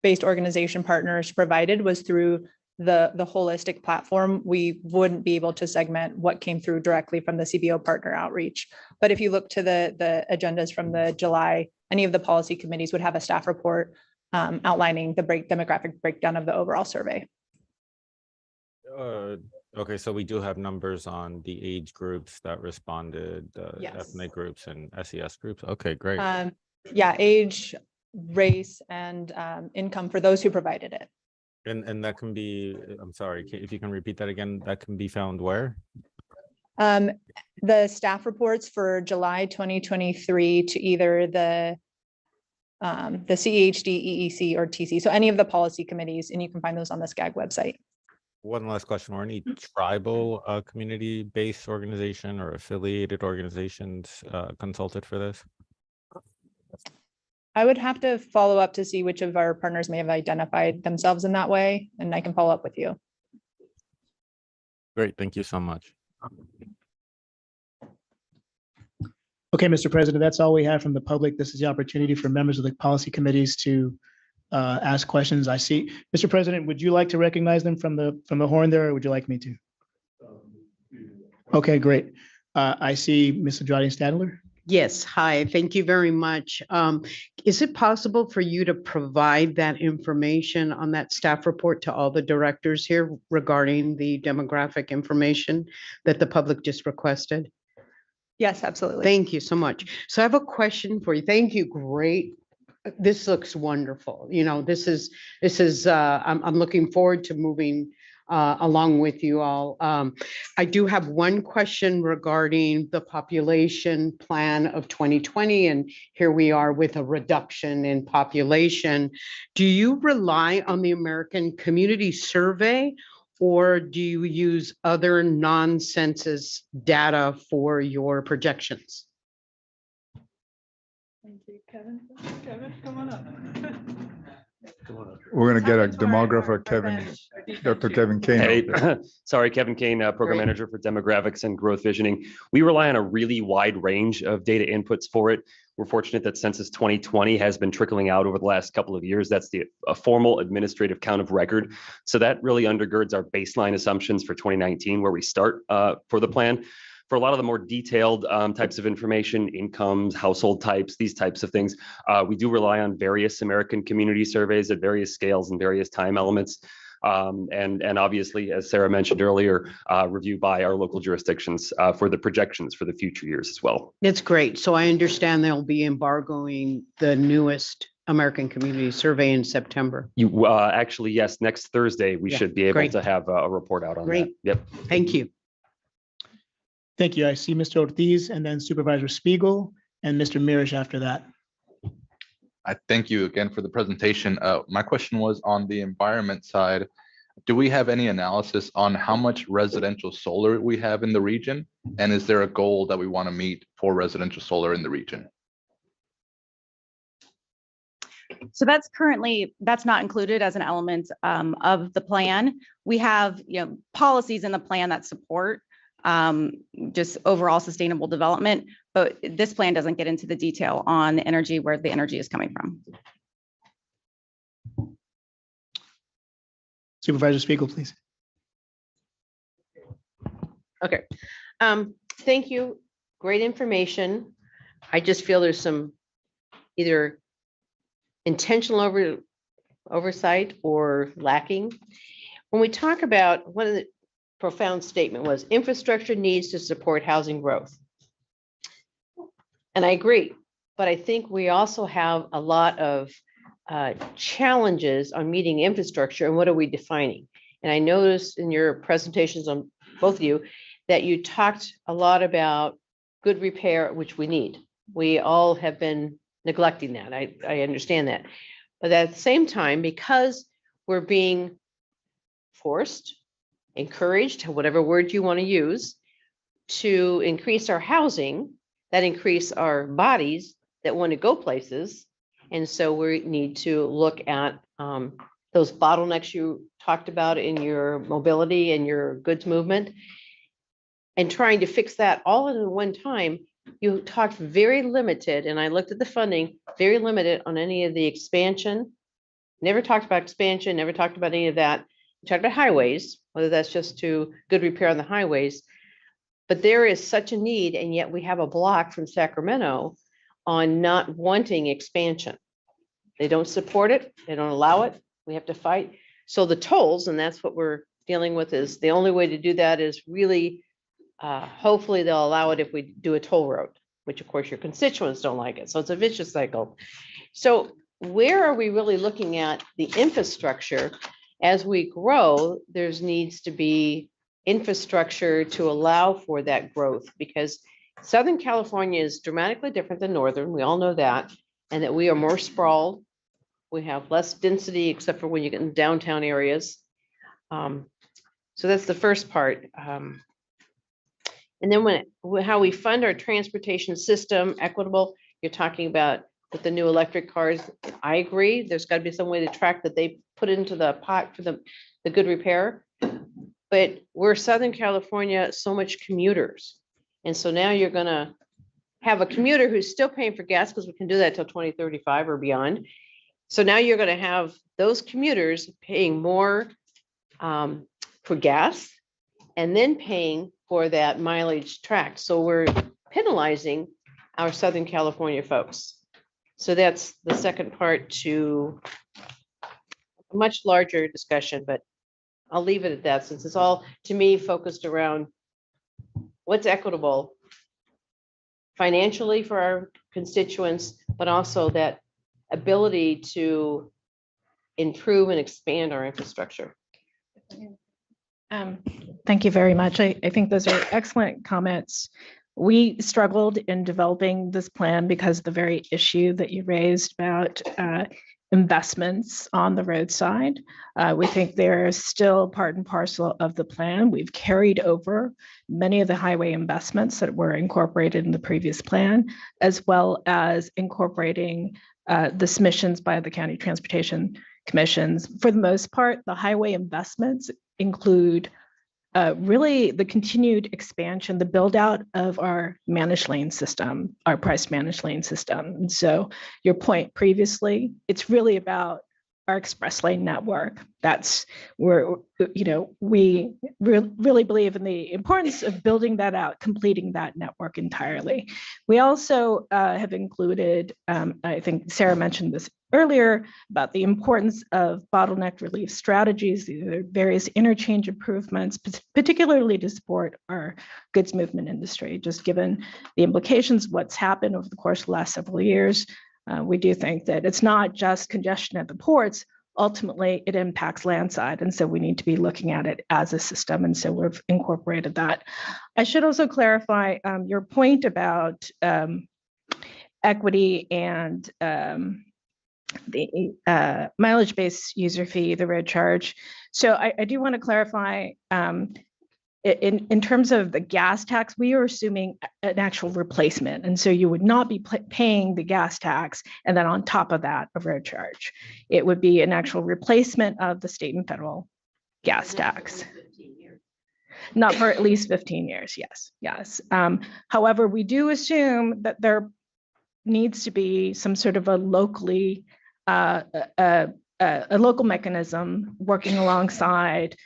based organization partners provided was through the holistic platform. We wouldn't be able to segment what came through directly from the CBO partner outreach. But if you look to the agendas from the July, any of the policy committees would have a staff report outlining the demographic breakdown of the overall survey. Okay, so we do have numbers on the age groups that responded, Yes. ethnic groups and SES groups. Okay, great. Yeah, age, race, and income for those who provided it. And that can be, I'm sorry, if you can repeat that again, that can be found where? The staff reports for July 2023 to either the CHD, EEC, or TC. So any of the policy committees, and you can find those on the SCAG website. One last question. Were any tribal community-based organization or affiliated organizations consulted for this? I would have to follow up to see which of our partners may have identified themselves in that way, and I can follow up with you. Great, thank you so much. Okay, Mr. President, that's all we have from the public. This is the opportunity for members of the policy committees to ask questions. I see, Mr. President, would you like to recognize them from the horn there, or would you like me to? Okay, great. I see Ms. Andrade Stadler. Yes, hi, thank you very much. Is it possible for you to provide that information on that staff report to all the directors here regarding the demographic information that the public just requested? Yes, absolutely. Thank you so much. So I have a question for you. Thank you. Great. This looks wonderful. You know, I'm looking forward to moving along with you all. I do have one question regarding the population plan of 2020, and here we are with a reduction in population. Do you rely on the American Community Survey, or do you use other non-census data for your projections? Thank you, Kevin. Kevin, come on up. We're going to get a demographer, Kevin, Dr. Kevin Kane. Hey, sorry, Kevin Kane, Program Manager for Demographics and Growth Visioning. We rely on a really wide range of data inputs for it. We're fortunate that Census 2020 has been trickling out over the last couple of years. That's a formal administrative count of record. So that really undergirds our baseline assumptions for 2019, where we start for the plan. For a lot of the more detailed types of information, incomes, household types, these types of things, we do rely on various American community surveys at various scales and various time elements. And obviously, as Sarah mentioned earlier, reviewed by our local jurisdictions for the projections for the future years as well. That's great. So I understand they'll be embargoing the newest American Community Survey in September. You actually, yes, next Thursday, we should be able to have a report out on that. Yep. Thank you. Thank you. I see Mr. Ortiz and then Supervisor Spiegel and Mr. Mirish after that. I thank you again for the presentation. My question was on the environment side. Do we have any analysis on how much residential solar we have in the region? And is there a goal that we want to meet for residential solar in the region? So that's not included as an element of the plan. We have, policies in the plan that support just overall sustainable development, but this plan doesn't get into the detail on the energy, where the energy is coming from. Supervisor Spiegel, please. Okay. Thank you. Great information. I just feel there's some either intentional oversight or lacking. When we talk about one of the profound statement was infrastructure needs to support housing growth. And I agree, but I think we also have a lot of challenges on meeting infrastructure and what are we defining? And I noticed in your presentations on both of you that you talked a lot about good repair, which we need. We all have been neglecting that. I understand that. But at the same time, because we're being forced, encouraged, whatever word you want to use, to increase our housing, that increase our bodies that want to go places. And so we need to look at those bottlenecks you talked about in your mobility and your goods movement, and trying to fix that all in one time. You talked very limited, and I looked at the funding, very limited on any of the expansion. Never talked about expansion, never talked about any of that. You talked about highways, whether that's just to good repair on the highways. But there is such a need, and yet we have a block from Sacramento on not wanting expansion. They don't support it, they don't allow it, we have to fight. So the tolls, and that's what we're dealing with, is the only way to do that is really, hopefully they'll allow it if we do a toll road, which of course your constituents don't like it. So it's a vicious cycle. So where are we really looking at the infrastructure? As we grow, there's needs to be infrastructure to allow for that growth, because Southern California is dramatically different than Northern. We all know that, and that we are more sprawled. We have less density, except for when you get in downtown areas. So that's the first part. And then how we fund our transportation system equitable, you're talking about with the new electric cars. I agree, there's got to be some way to track that they put into the pot for the good repair. but we're Southern California, so much commuters. And so now you're gonna have a commuter who's still paying for gas because we can do that till 2035 or beyond. So now you're gonna have those commuters paying more for gas and then paying for that mileage tracked. So we're penalizing our Southern California folks. So that's the second part to a much larger discussion, but I'll leave it at that since it's all, to me, focused around what's equitable financially for our constituents, but also that ability to improve and expand our infrastructure. Thank you very much. I think those are excellent comments. We struggled in developing this plan because of the very issue that you raised about investments on the roadside. We think they're still part and parcel of the plan. We've carried over many of the highway investments that were incorporated in the previous plan, as well as incorporating the submissions by the county transportation commissions. For the most part, the highway investments include really the continued expansion, the build out of our managed lane system, our price managed lane system. And so your point previously, it's really about our express lane network. That's where, we really believe in the importance of building that out, completing that network entirely. We also have included, I think Sarah mentioned this earlier, about the importance of bottleneck relief strategies. These are various interchange improvements, particularly to support our goods movement industry, just given the implications of what's happened over the course of the last several years. We do think that it's not just congestion at the ports. Ultimately, it impacts landside. And so we need to be looking at it as a system. And so we've incorporated that. I should also clarify your point about equity and the mileage-based user fee, the road charge. So I do want to clarify, in terms of the gas tax, we are assuming an actual replacement. And so you would not be paying the gas tax and then on top of that, a road charge. It would be an actual replacement of the state and federal gas tax. Not for at least 15 years, yes. However, we do assume that there needs to be some sort of a locally, a local mechanism working alongside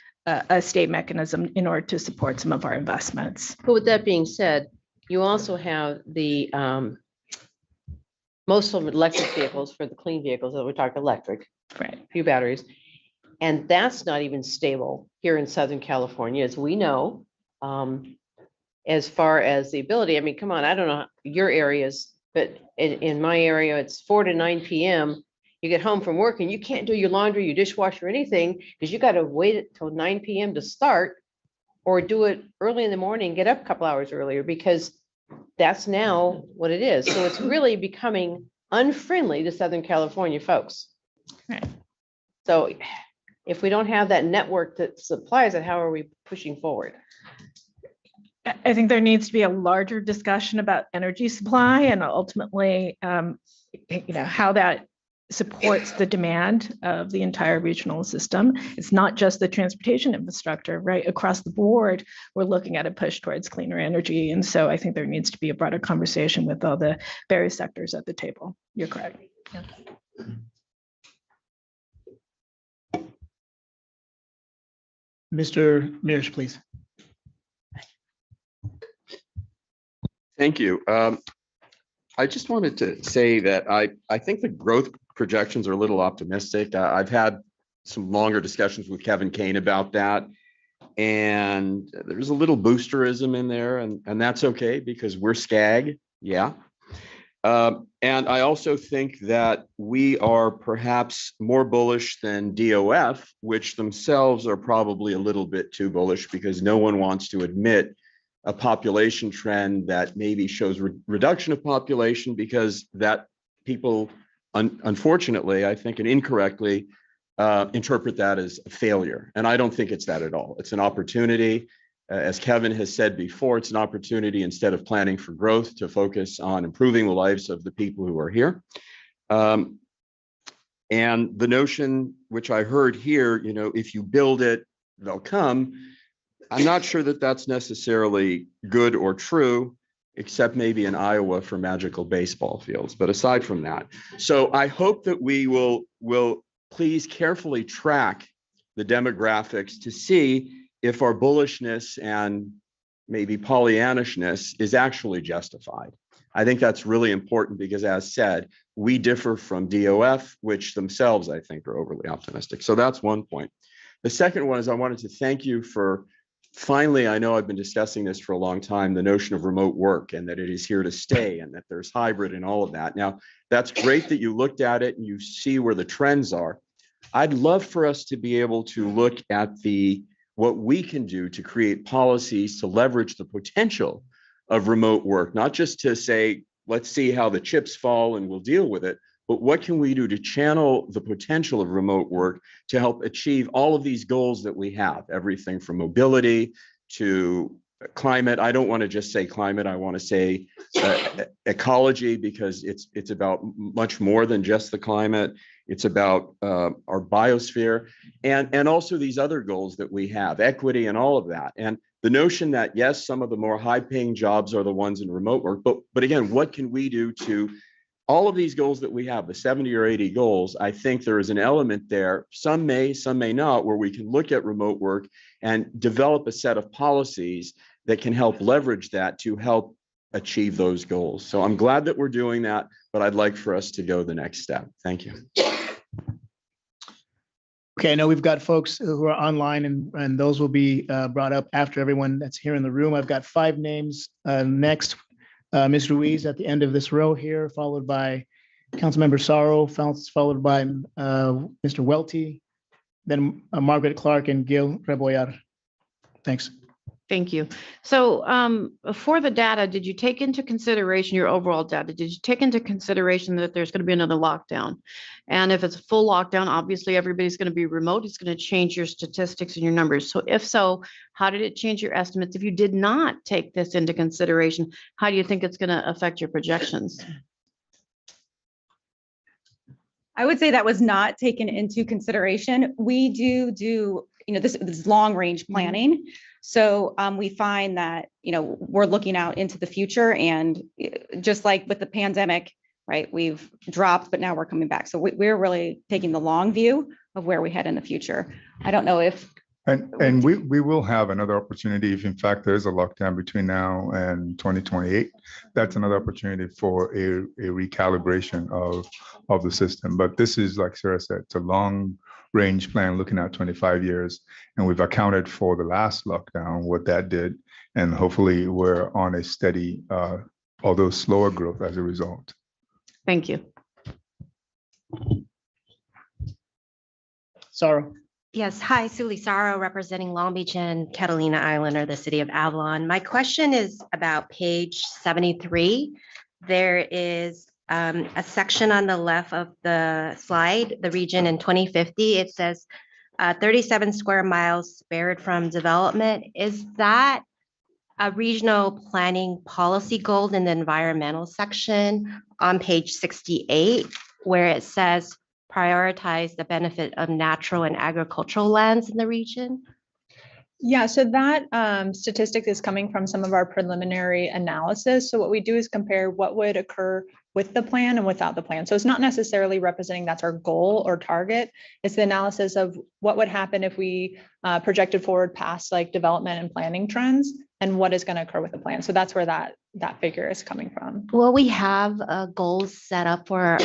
a state mechanism in order to support some of our investments. But with that being said, you also have the most of them electric vehicles for the clean vehicles that we talk electric, right? A few batteries, and that's not even stable here in Southern California, as we know. As far as the ability, I mean, come on, I don't know your areas, but in my area, it's 4 to 9 p.m. You get home from work and you can't do your laundry, your dishwasher, or anything because you got to wait until 9 p.m. to start or do it early in the morning, get up a couple hours earlier because that's now what it is. So it's really becoming unfriendly to Southern California folks. Right. So if we don't have that network that supplies it, how are we pushing forward? I think there needs to be a larger discussion about energy supply and ultimately, how that supports the demand of the entire regional system. It's not just the transportation infrastructure, right? Across the board, we're looking at a push towards cleaner energy. And so I think there needs to be a broader conversation with all the various sectors at the table. You're correct. Yeah. Mr. Mears, please. Thank you. I just wanted to say that I think the growth projections are a little optimistic. I've had some longer discussions with Kevin Kane about that. And there's a little boosterism in there, and that's okay because we're SCAG, yeah. And I also think that we are perhaps more bullish than DOF, which themselves are probably a little bit too bullish because no one wants to admit a population trend that maybe shows reduction of population because that people, unfortunately, I think, and incorrectly interpret that as a failure. And I don't think it's that at all. It's an opportunity. As Kevin has said before, it's an opportunity instead of planning for growth to focus on improving the lives of the people who are here. And the notion, which I heard here, if you build it, they'll come. I'm not sure that that's necessarily good or true, except maybe in Iowa for magical baseball fields. But aside from that, so I hope that we will please carefully track the demographics to see if our bullishness and maybe Pollyannishness is actually justified. I think that's really important because, as said, we differ from DOF, which themselves I think are overly optimistic. So that's one point. The second one is I wanted to thank you for finally, I know I've been discussing this for a long time, the notion of remote work and that it is here to stay and that there's hybrid and all of that. Now, that's great that you looked at it and you see where the trends are. I'd love for us to be able to look at what we can do to create policies to leverage the potential of remote work, not just to say, let's see how the chips fall and we'll deal with it, but what can we do to channel the potential of remote work to help achieve all of these goals that we have, everything from mobility to climate. I don't want to just say climate. I want to say ecology, because it's about much more than just the climate. It's about our biosphere and also these other goals that we have, equity and all of that. And the notion that, yes, some of the more high paying jobs are the ones in remote work, but again, what can we do to all of these goals that we have, the 70 or 80 goals? I think there is an element there, some may not, where we can look at remote work and develop a set of policies that can help leverage that to help achieve those goals. So I'm glad that we're doing that, but I'd like for us to go the next step. Thank you. Okay, I know we've got folks who are online and those will be brought up after everyone that's here in the room. I've got 5 names next. Ms. Ruiz at the end of this row here, followed by Councilmember Sorrow, followed by Mr. Welty, then Margaret Clark and Gil Rebollar. Thanks. Thank you. So for the data, did you take into consideration your overall data? Did you take into consideration that there's going to be another lockdown? And if it's a full lockdown, obviously everybody's going to be remote. It's going to change your statistics and your numbers. So if so, how did it change your estimates? If you did not take this into consideration, how do you think it's going to affect your projections? I would say that was not taken into consideration. We do this long range planning. So we find that, we're looking out into the future, and just like with the pandemic, right, we've dropped, but now we're coming back. So we're really taking the long view of where we head in the future. I don't know if. And we will have another opportunity if in fact there is a lockdown between now and 2028. That's another opportunity for a recalibration of the system. But this is, like Sarah said, it's a long range plan looking at 25 years. And we've accounted for the last lockdown, what that did. And hopefully we're on a steady, although slower growth as a result. Thank you. Sorrow. Yes, hi, Suli Saro, representing Long Beach and Catalina Island, or the city of Avalon. My question is about page 73. There is a section on the left of the slide, the region in 2050. It says 37 square miles spared from development. Is that a regional planning policy goal in the environmental section on page 68, where it says prioritize the benefit of natural and agricultural lands in the region? Yeah, so that statistic is coming from some of our preliminary analysis. So what we do is compare what would occur with the plan and without the plan. So it's not necessarily representing that's our goal or target. It's the analysis of what would happen if we projected forward past like development and planning trends and what is going to occur with the plan. So that's where that figure is coming from. Well, we have goals set up for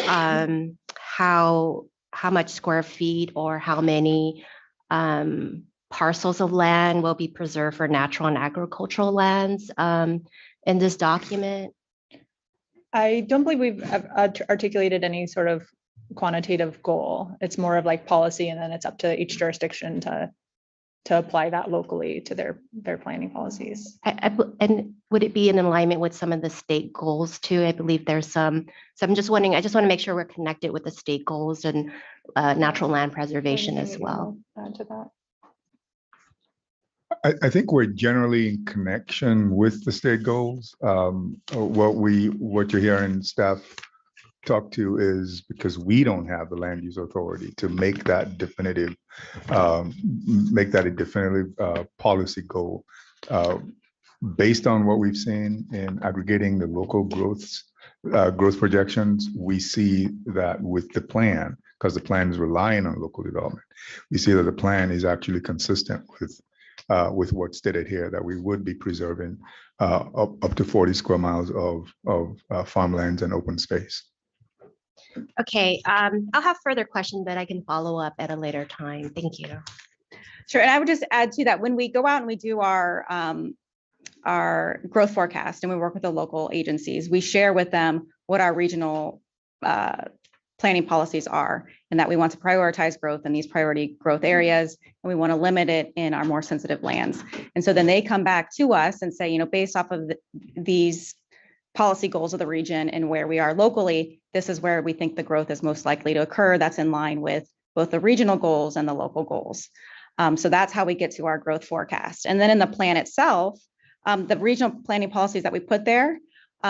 how much square feet or how many parcels of land will be preserved for natural and agricultural lands in this document? I don't believe we've articulated any sort of quantitative goal. It's more of like policy, and then it's up to each jurisdiction to apply that locally to their planning policies. And would it be in alignment with some of the state goals too? I believe there's some. So I'm just wondering, I just want to make sure we're connected with the state goals and natural land preservation as well. Add to that. I think we're generally in connection with the state goals. What you're hearing staff talk to is because we don't have the land use authority to make that definitive, make that a definitive policy goal. Based on what we've seen in aggregating the local growth projections, we see that with the plan, because the plan is relying on local development, we see that the plan is actually consistent with what's stated here, that we would be preserving up to 40 square miles of farmlands and open space. Okay, I'll have further questions, but I can follow up at a later time. Thank you. Sure, and I would just add to that, when we go out and we do our growth forecast and we work with the local agencies, we share with them what our regional planning policies are, and that we want to prioritize growth in these priority growth areas, and we want to limit it in our more sensitive lands. And so then they come back to us and say, you know, based off of these policy goals of the region and where we are locally, this is where we think the growth is most likely to occur. That's in line with both the regional goals and the local goals. So that's how we get to our growth forecast. And then in the plan itself, the regional planning policies that we put there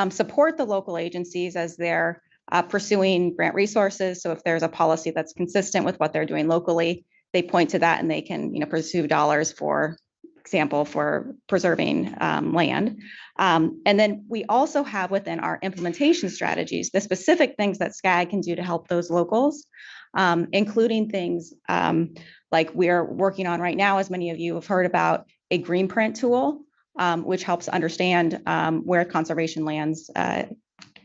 support the local agencies as they're pursuing grant resources. So if there's a policy that's consistent with what they're doing locally, they point to that and they can, you know, pursue dollars, for example, for preserving land. And then we also have within our implementation strategies, the specific things that SCAG can do to help those locals, including things like we're working on right now, as many of you have heard about, a green print tool, which helps understand where conservation lands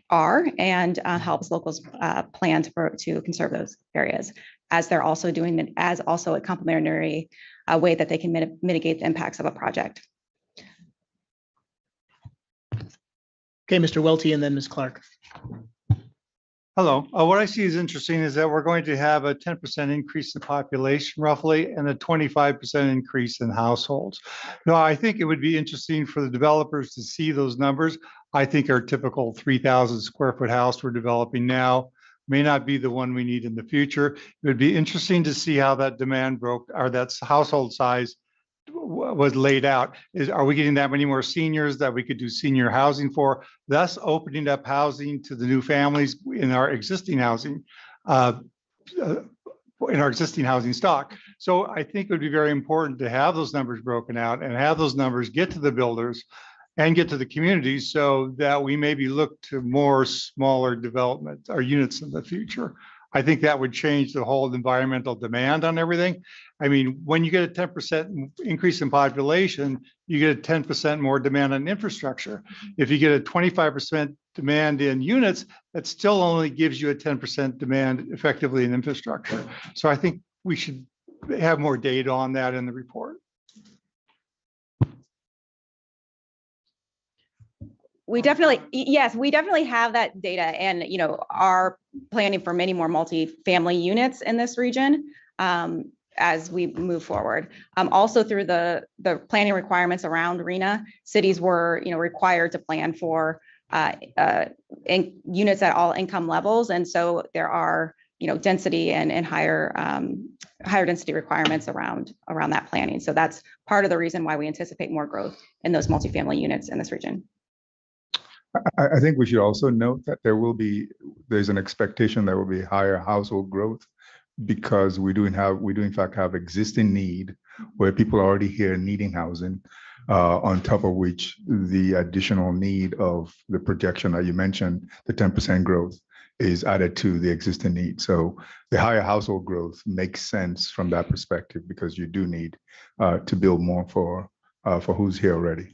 are and helps locals plan to conserve those areas, as they're also doing it as also a complementary way that they can mitigate the impacts of a project. Okay, Mr. Welty and then Ms. Clark. Hello. What I see is interesting is that we're going to have a 10% increase in population roughly and a 25% increase in households. Now, I think it would be interesting for the developers to see those numbers. I think our typical 3,000 square foot house we're developing now may not be the one we need in the future. It would be interesting to see how that demand broke, or that household size was laid out. Are we getting that many more seniors that we could do senior housing for, thus opening up housing to the new families in our existing housing, stock? So I think it would be very important to have those numbers broken out and have those numbers get to the builders and get to the communities, so that we maybe look to more smaller development or units in the future. I think that would change the whole environmental demand on everything. I mean, when you get a 10% increase in population, you get a 10% more demand on infrastructure. If you get a 25% demand in units, that still only gives you a 10% demand effectively in infrastructure. So I think we should have more data on that in the report. We definitely, yes, we definitely have that data, and, you know, are planning for many more multifamily units in this region as we move forward. Also through the planning requirements around RENA, cities were, you know, required to plan for units at all income levels. And so there are, you know, density and higher density requirements around that planning. So that's part of the reason why we anticipate more growth in those multifamily units in this region. I think we should also note that there's an expectation there will be higher household growth, because we do in fact have existing need where people are already here needing housing, on top of which the additional need of the projection that you mentioned, the 10% growth, is added to the existing need. So the higher household growth makes sense from that perspective, because you do need to build more for who's here already.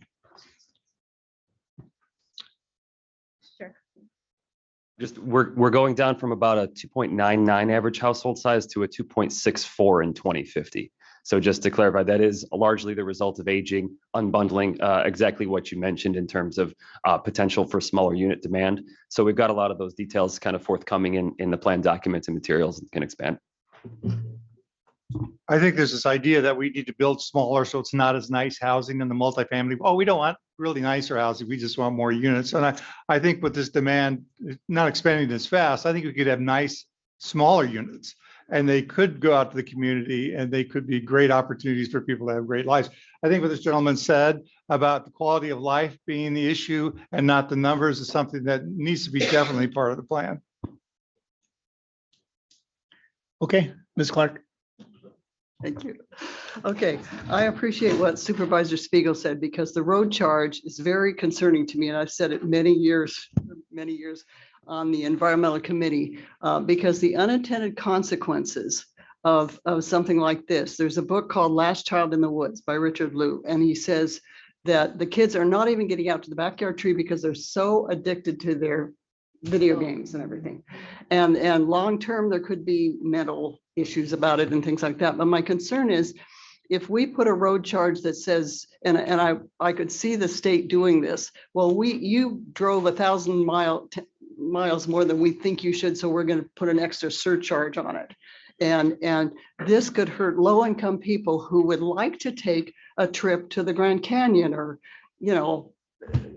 Just we're going down from about a 2.99 average household size to a 2.64 in 2050. So just to clarify, that is largely the result of aging, unbundling, exactly what you mentioned in terms of potential for smaller unit demand. So we've got a lot of those details kind of forthcoming in the plan documents and materials and can expand. I think there's this idea that we need to build smaller so it's not as nice housing in the multifamily. Oh, we don't want really nicer housing. We just want more units. And I think with this demand not expanding this fast, I think we could have nice smaller units, and they could go out to the community and they could be great opportunities for people to have great lives. I think what this gentleman said about the quality of life being the issue and not the numbers is something that needs to be definitely part of the plan. Okay, Ms. Clark. Thank you. Okay, I appreciate what Supervisor Spiegel said because the road charge is very concerning to me. And I've said it many years on the environmental committee, because the unintended consequences of something like this. There's a book called Last Child in the Woods by Richard Liu, and he says that the kids are not even getting out to the backyard tree because they're so addicted to their video games and everything. And long-term, there could be mental issues about it and things like that. But my concern is if we put a road charge that says, and I could see the state doing this, well, you drove 1,000 miles more than we think you should, so we're going to put an extra surcharge on it. And this could hurt low-income people who would like to take a trip to the Grand Canyon or,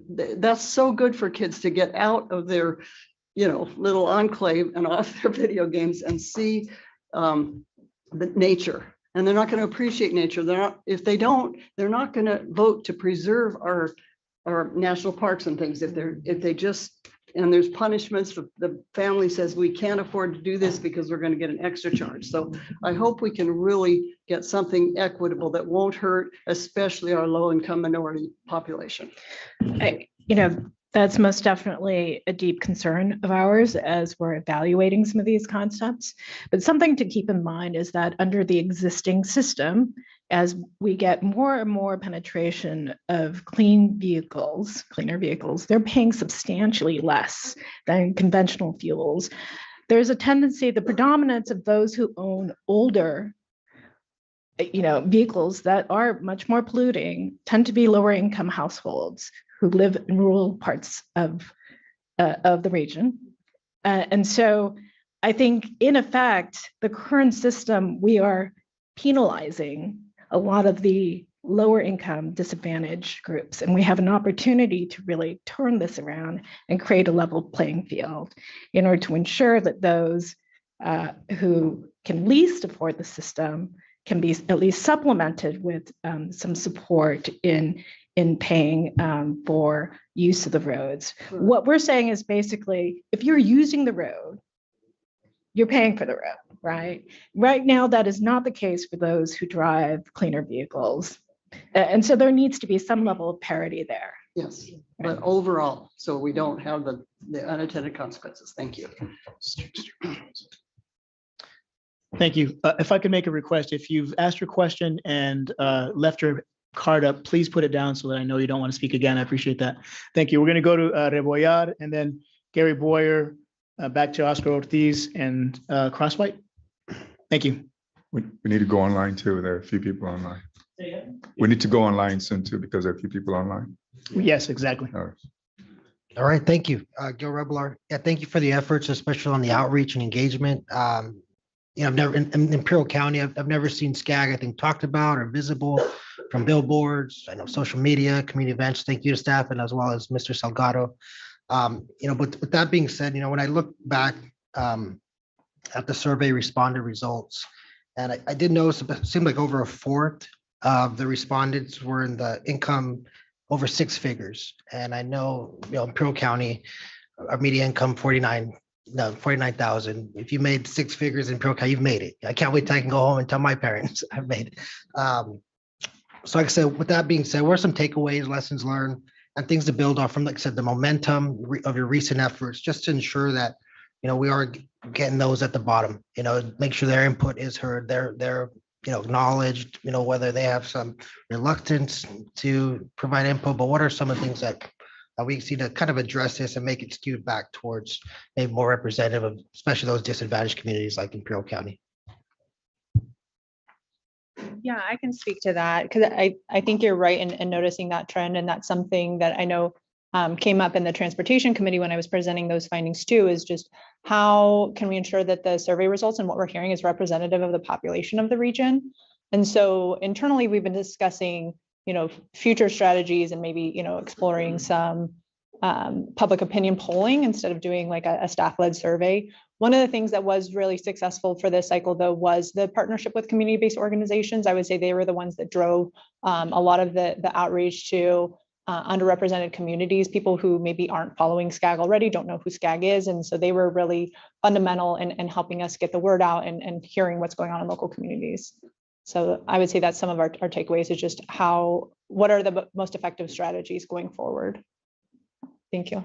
that's so good for kids to get out of their, little enclave and off their video games and see the nature. And they're not going to appreciate nature. If they don't, they're not going to vote to preserve our national parks and things. And there's punishments. The family says we can't afford to do this because we're going to get an extra charge. So I hope we can really get something equitable that won't hurt, especially our low-income minority population. That's most definitely a deep concern of ours as we're evaluating some of these concepts. But something to keep in mind is that under the existing system, as we get more and more penetration of cleaner vehicles, they're paying substantially less than conventional fuels. There's a tendency, the predominance of those who own older vehicles that are much more polluting tend to be lower income households who live in rural parts of the region. And so I think in effect, the current system, we are penalizing a lot of the lower income disadvantaged groups. And we have an opportunity to really turn this around and create a level playing field in order to ensure that those who can least afford the system can be at least supplemented with some support in paying for use of the roads. What we're saying is basically, if you're using the road, you're paying for the road, right? Right now, that is not the case for those who drive cleaner vehicles. And so there needs to be some level of parity there. Yes, but overall, so we don't have the unintended consequences. Thank you. Thank you. If I could make a request, if you've asked your question and left your card up, please put it down so that I know you don't want to speak again. I appreciate that. Thank you. We're going to go to Rebollar and then Gary Boyer, back to Oscar Ortiz and Crosswhite. Thank you. We need to go online too. There are a few people online. We need to go online soon too because there are a few people online. Yes, exactly. All right, thank you, Gil Rebollar. Yeah, thank you for the efforts, especially on the outreach and engagement. I've never in Imperial County, I've never seen SCAG, I think, talked about or visible from billboards, I know social media, community events. Thank you to staff and as well as Mr. Salgado. But with that being said, when I look back at the survey responder results, and I did notice it seemed like over a fourth of the respondents were in the income over six figures. And I know, Imperial County, our median income 49,000. If you made six figures in Imperial County, you've made it. I can't wait till I can go home and tell my parents I've made it. So like I said, with that being said, what are some takeaways, lessons learned, and things to build off from, like I said, the momentum of your recent efforts, just to ensure that, we are getting those at the bottom, make sure their input is heard, they're acknowledged, whether they have some reluctance to provide input, but what are some of the things that we see to kind of address this and make it skewed back towards maybe more representative of, especially those disadvantaged communities like Imperial County? Yeah, I can speak to that because I think you're right in noticing that trend. And that's something that I know came up in the transportation committee when I was presenting those findings too, is just how can we ensure that the survey results and what we're hearing is representative of the population of the region. And so internally, we've been discussing, future strategies and maybe, exploring some public opinion polling instead of doing like a staff-led survey. One of the things that was really successful for this cycle, though, was the partnership with community-based organizations. I would say they were the ones that drove a lot of the outreach to underrepresented communities, people who maybe aren't following SCAG already, don't know who SCAG is. And so they were really fundamental in helping us get the word out and hearing what's going on in local communities. So I would say that's some of our takeaways is just what are the most effective strategies going forward? Thank you.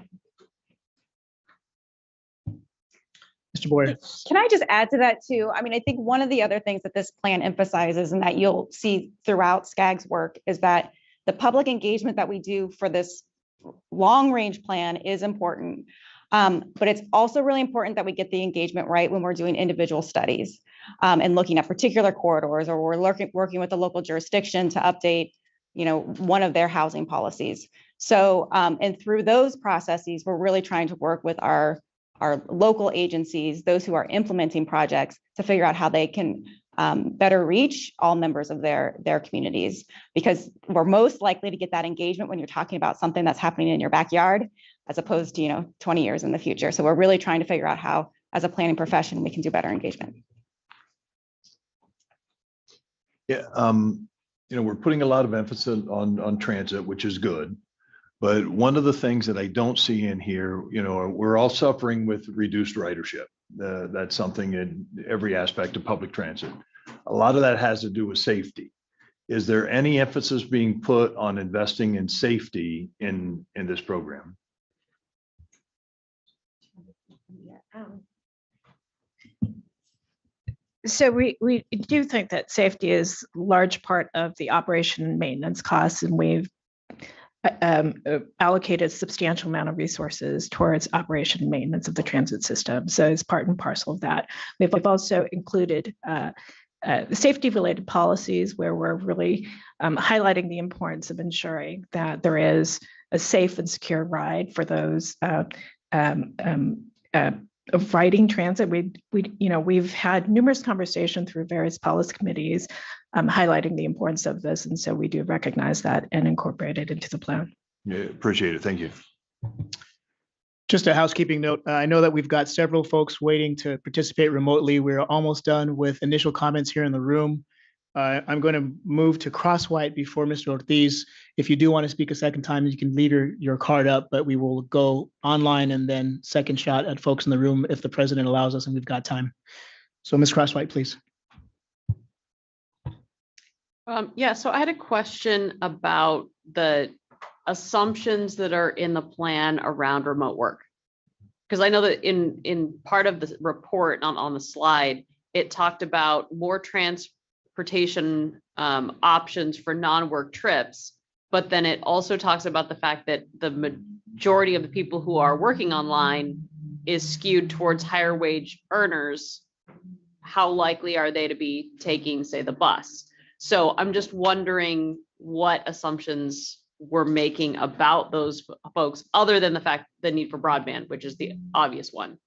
Mr. Boyer. Can I just add to that too? I mean, I think one of the other things that this plan emphasizes and that you'll see throughout SCAG's work is that the public engagement that we do for this long range plan is important. But it's also really important that we get the engagement right when we're doing individual studies and looking at particular corridors, or we're working with the local jurisdiction to update, one of their housing policies. So, and through those processes, we're really trying to work with our local agencies, those who are implementing projects, to figure out how they can better reach all members of their communities, because we're most likely to get that engagement when you're talking about something that's happening in your backyard, as opposed to 20 years in the future. So we're really trying to figure out how, as a planning profession, we can do better engagement. Yeah, we're putting a lot of emphasis on transit, which is good. But one of the things that I don't see in here, we're all suffering with reduced ridership. That's something in every aspect of public transit. A lot of that has to do with safety. Is there any emphasis being put on investing in safety in this program? So we do think that safety is a large part of the operation and maintenance costs, and we've allocated a substantial amount of resources towards operation and maintenance of the transit system. So it's part and parcel of that. We've also included safety-related policies where we're really highlighting the importance of ensuring that there is a safe and secure ride for those riding transit. We've had numerous conversations through various policy committees highlighting the importance of this, and so we do recognize that and incorporate it into the plan. Yeah, appreciate it. Thank you. Just a housekeeping note. I know that we've got several folks waiting to participate remotely. We're almost done with initial comments here in the room. I'm going to move to Crosswhite before Mr. Ortiz. If you do want to speak a second time, you can leave your card up, but we will go online and then second shot at folks in the room if the president allows us and we've got time. So Ms. Crosswhite, please. Yeah, so I had a question about the assumptions that are in the plan around remote work. Because I know that in part of the report on the slide, it talked about more transportation options for non-work trips, but then it also talks about the fact that the majority of the people who are working online is skewed towards higher wage earners. How likely are they to be taking, say, the bus? So I'm just wondering what assumptions we're making about those folks, other than the need for broadband, which is the obvious one.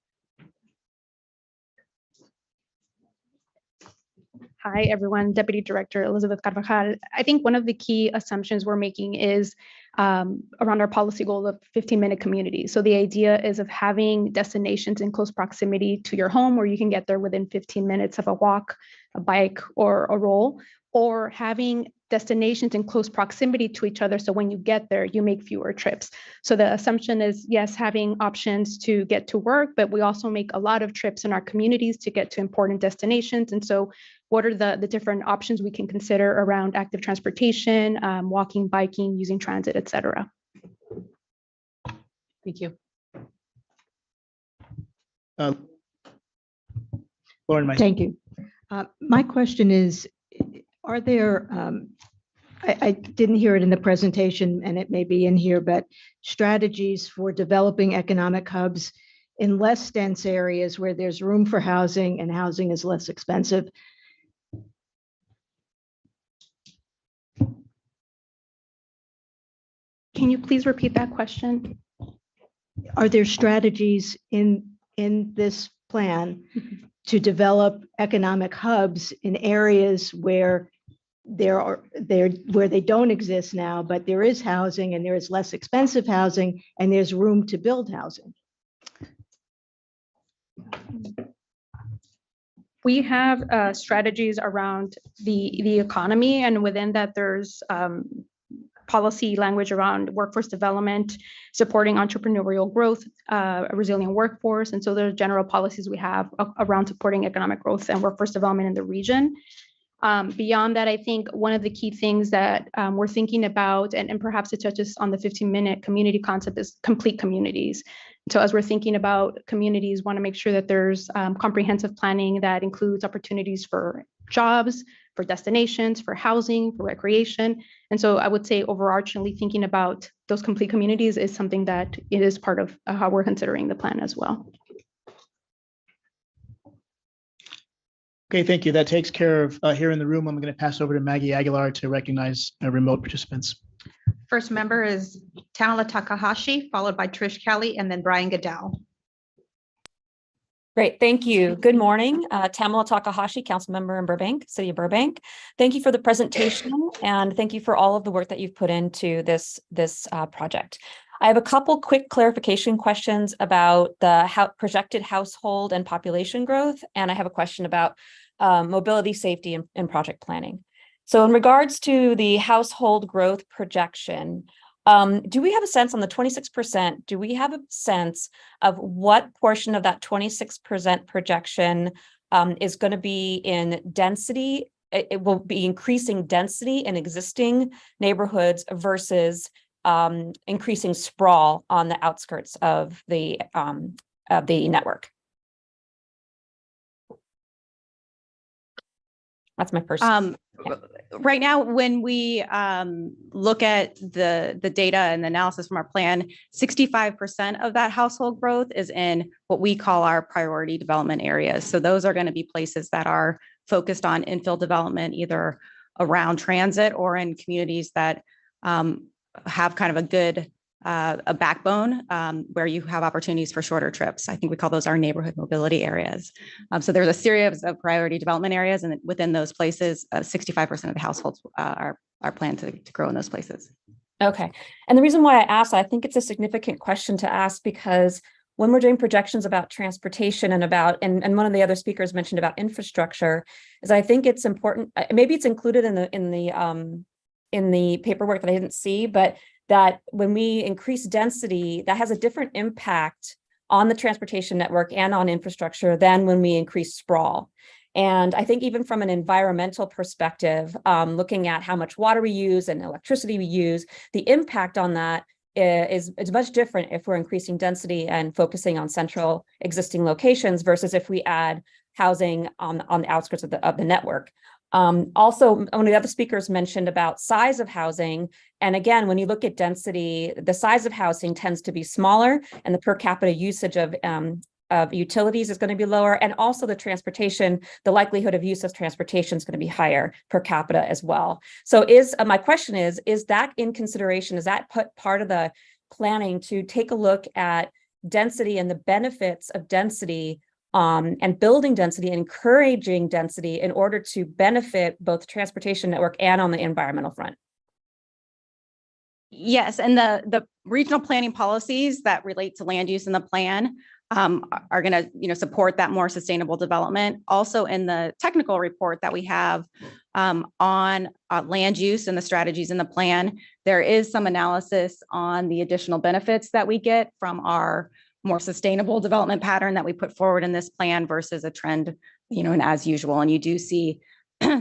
Hi, everyone. Deputy Director Elizabeth Carvajal. I think one of the key assumptions we're making is around our policy goal of 15-minute communities. So the idea is of having destinations in close proximity to your home where you can get there within 15 minutes of a walk, a bike, or a roll, or having destinations in close proximity to each other. So when you get there, you make fewer trips. So the assumption is, yes, having options to get to work, but we also make a lot of trips in our communities to get to important destinations. And so what are the different options we can consider around active transportation, walking, biking, using transit, et cetera? Thank you. Lauren, thank you. My question is, are there, I didn't hear it in the presentation and it may be in here, but strategies for developing economic hubs in less dense areas where there's room for housing and housing is less expensive? Can you please repeat that question? Are there strategies in this plan to develop economic hubs in areas where where they don't exist now, but there is housing and there is less expensive housing and there's room to build housing? We have strategies around the economy, and within that there's policy language around workforce development, supporting entrepreneurial growth, a resilient workforce. And so there are general policies we have around supporting economic growth and workforce development in the region. Beyond that, I think one of the key things that we're thinking about, and perhaps it touches on the 15-minute community concept, is complete communities. So as we're thinking about communities, want to make sure that there's comprehensive planning that includes opportunities for jobs, for destinations, for housing, for recreation. And so I would say overarchingly thinking about those complete communities is something that it is part of how we're considering the plan as well. Okay, thank you. That takes care of here in the room. I'm going to pass over to Maggie Aguilar to recognize remote participants. First member is Tamala Takahashi, followed by Trish Kelly, and then Brian Goodell. Great, thank you. Good morning, Tamala Takahashi, council member in Burbank, City of Burbank. Thank you for the presentation, and thank you for all of the work that you've put into this project. I have a couple quick clarification questions about the projected household and population growth, and I have a question about mobility, safety, and project planning. So in regards to the household growth projection, do we have a sense on the 26%? Do we have a sense of what portion of that 26% projection is going to be in density? It will be increasing density in existing neighborhoods versus increasing sprawl on the outskirts of the network. That's my first. Right now, when we look at the data and the analysis from our plan, 65% of that household growth is in what we call our priority development areas. So those are going to be places that are focused on infill development, either around transit or in communities that have kind of a good a backbone where you have opportunities for shorter trips. I think we call those our neighborhood mobility areas. So there's a series of priority development areas, and within those places, 65% of the households are planned to grow in those places. Okay. And the reason why I asked, I think it's a significant question to ask, because when we're doing projections about transportation and about, and one of the other speakers mentioned about infrastructure, is I think it's important, maybe it's included in the paperwork that I didn't see, but that when we increase density, that has a different impact on the transportation network and on infrastructure than when we increase sprawl. And I think even from an environmental perspective, looking at how much water we use and electricity we use, the impact on that is much different if we're increasing density and focusing on central existing locations versus if we add housing on the outskirts of the network. Also, one of the other speakers mentioned about size of housing. And again, when you look at density, the size of housing tends to be smaller, and the per capita usage of utilities is going to be lower. And also the transportation, the likelihood of use of transportation is going to be higher per capita as well. So my question is that in consideration, is that part of the planning to take a look at density and the benefits of density and building density and encouraging density in order to benefit both the transportation network and on the environmental front? Yes, and the regional planning policies that relate to land use in the plan are going to support that more sustainable development. Also in the technical report that we have on land use and the strategies in the plan, there is some analysis on the additional benefits that we get from our more sustainable development pattern that we put forward in this plan versus a trend, and as usual. And you do see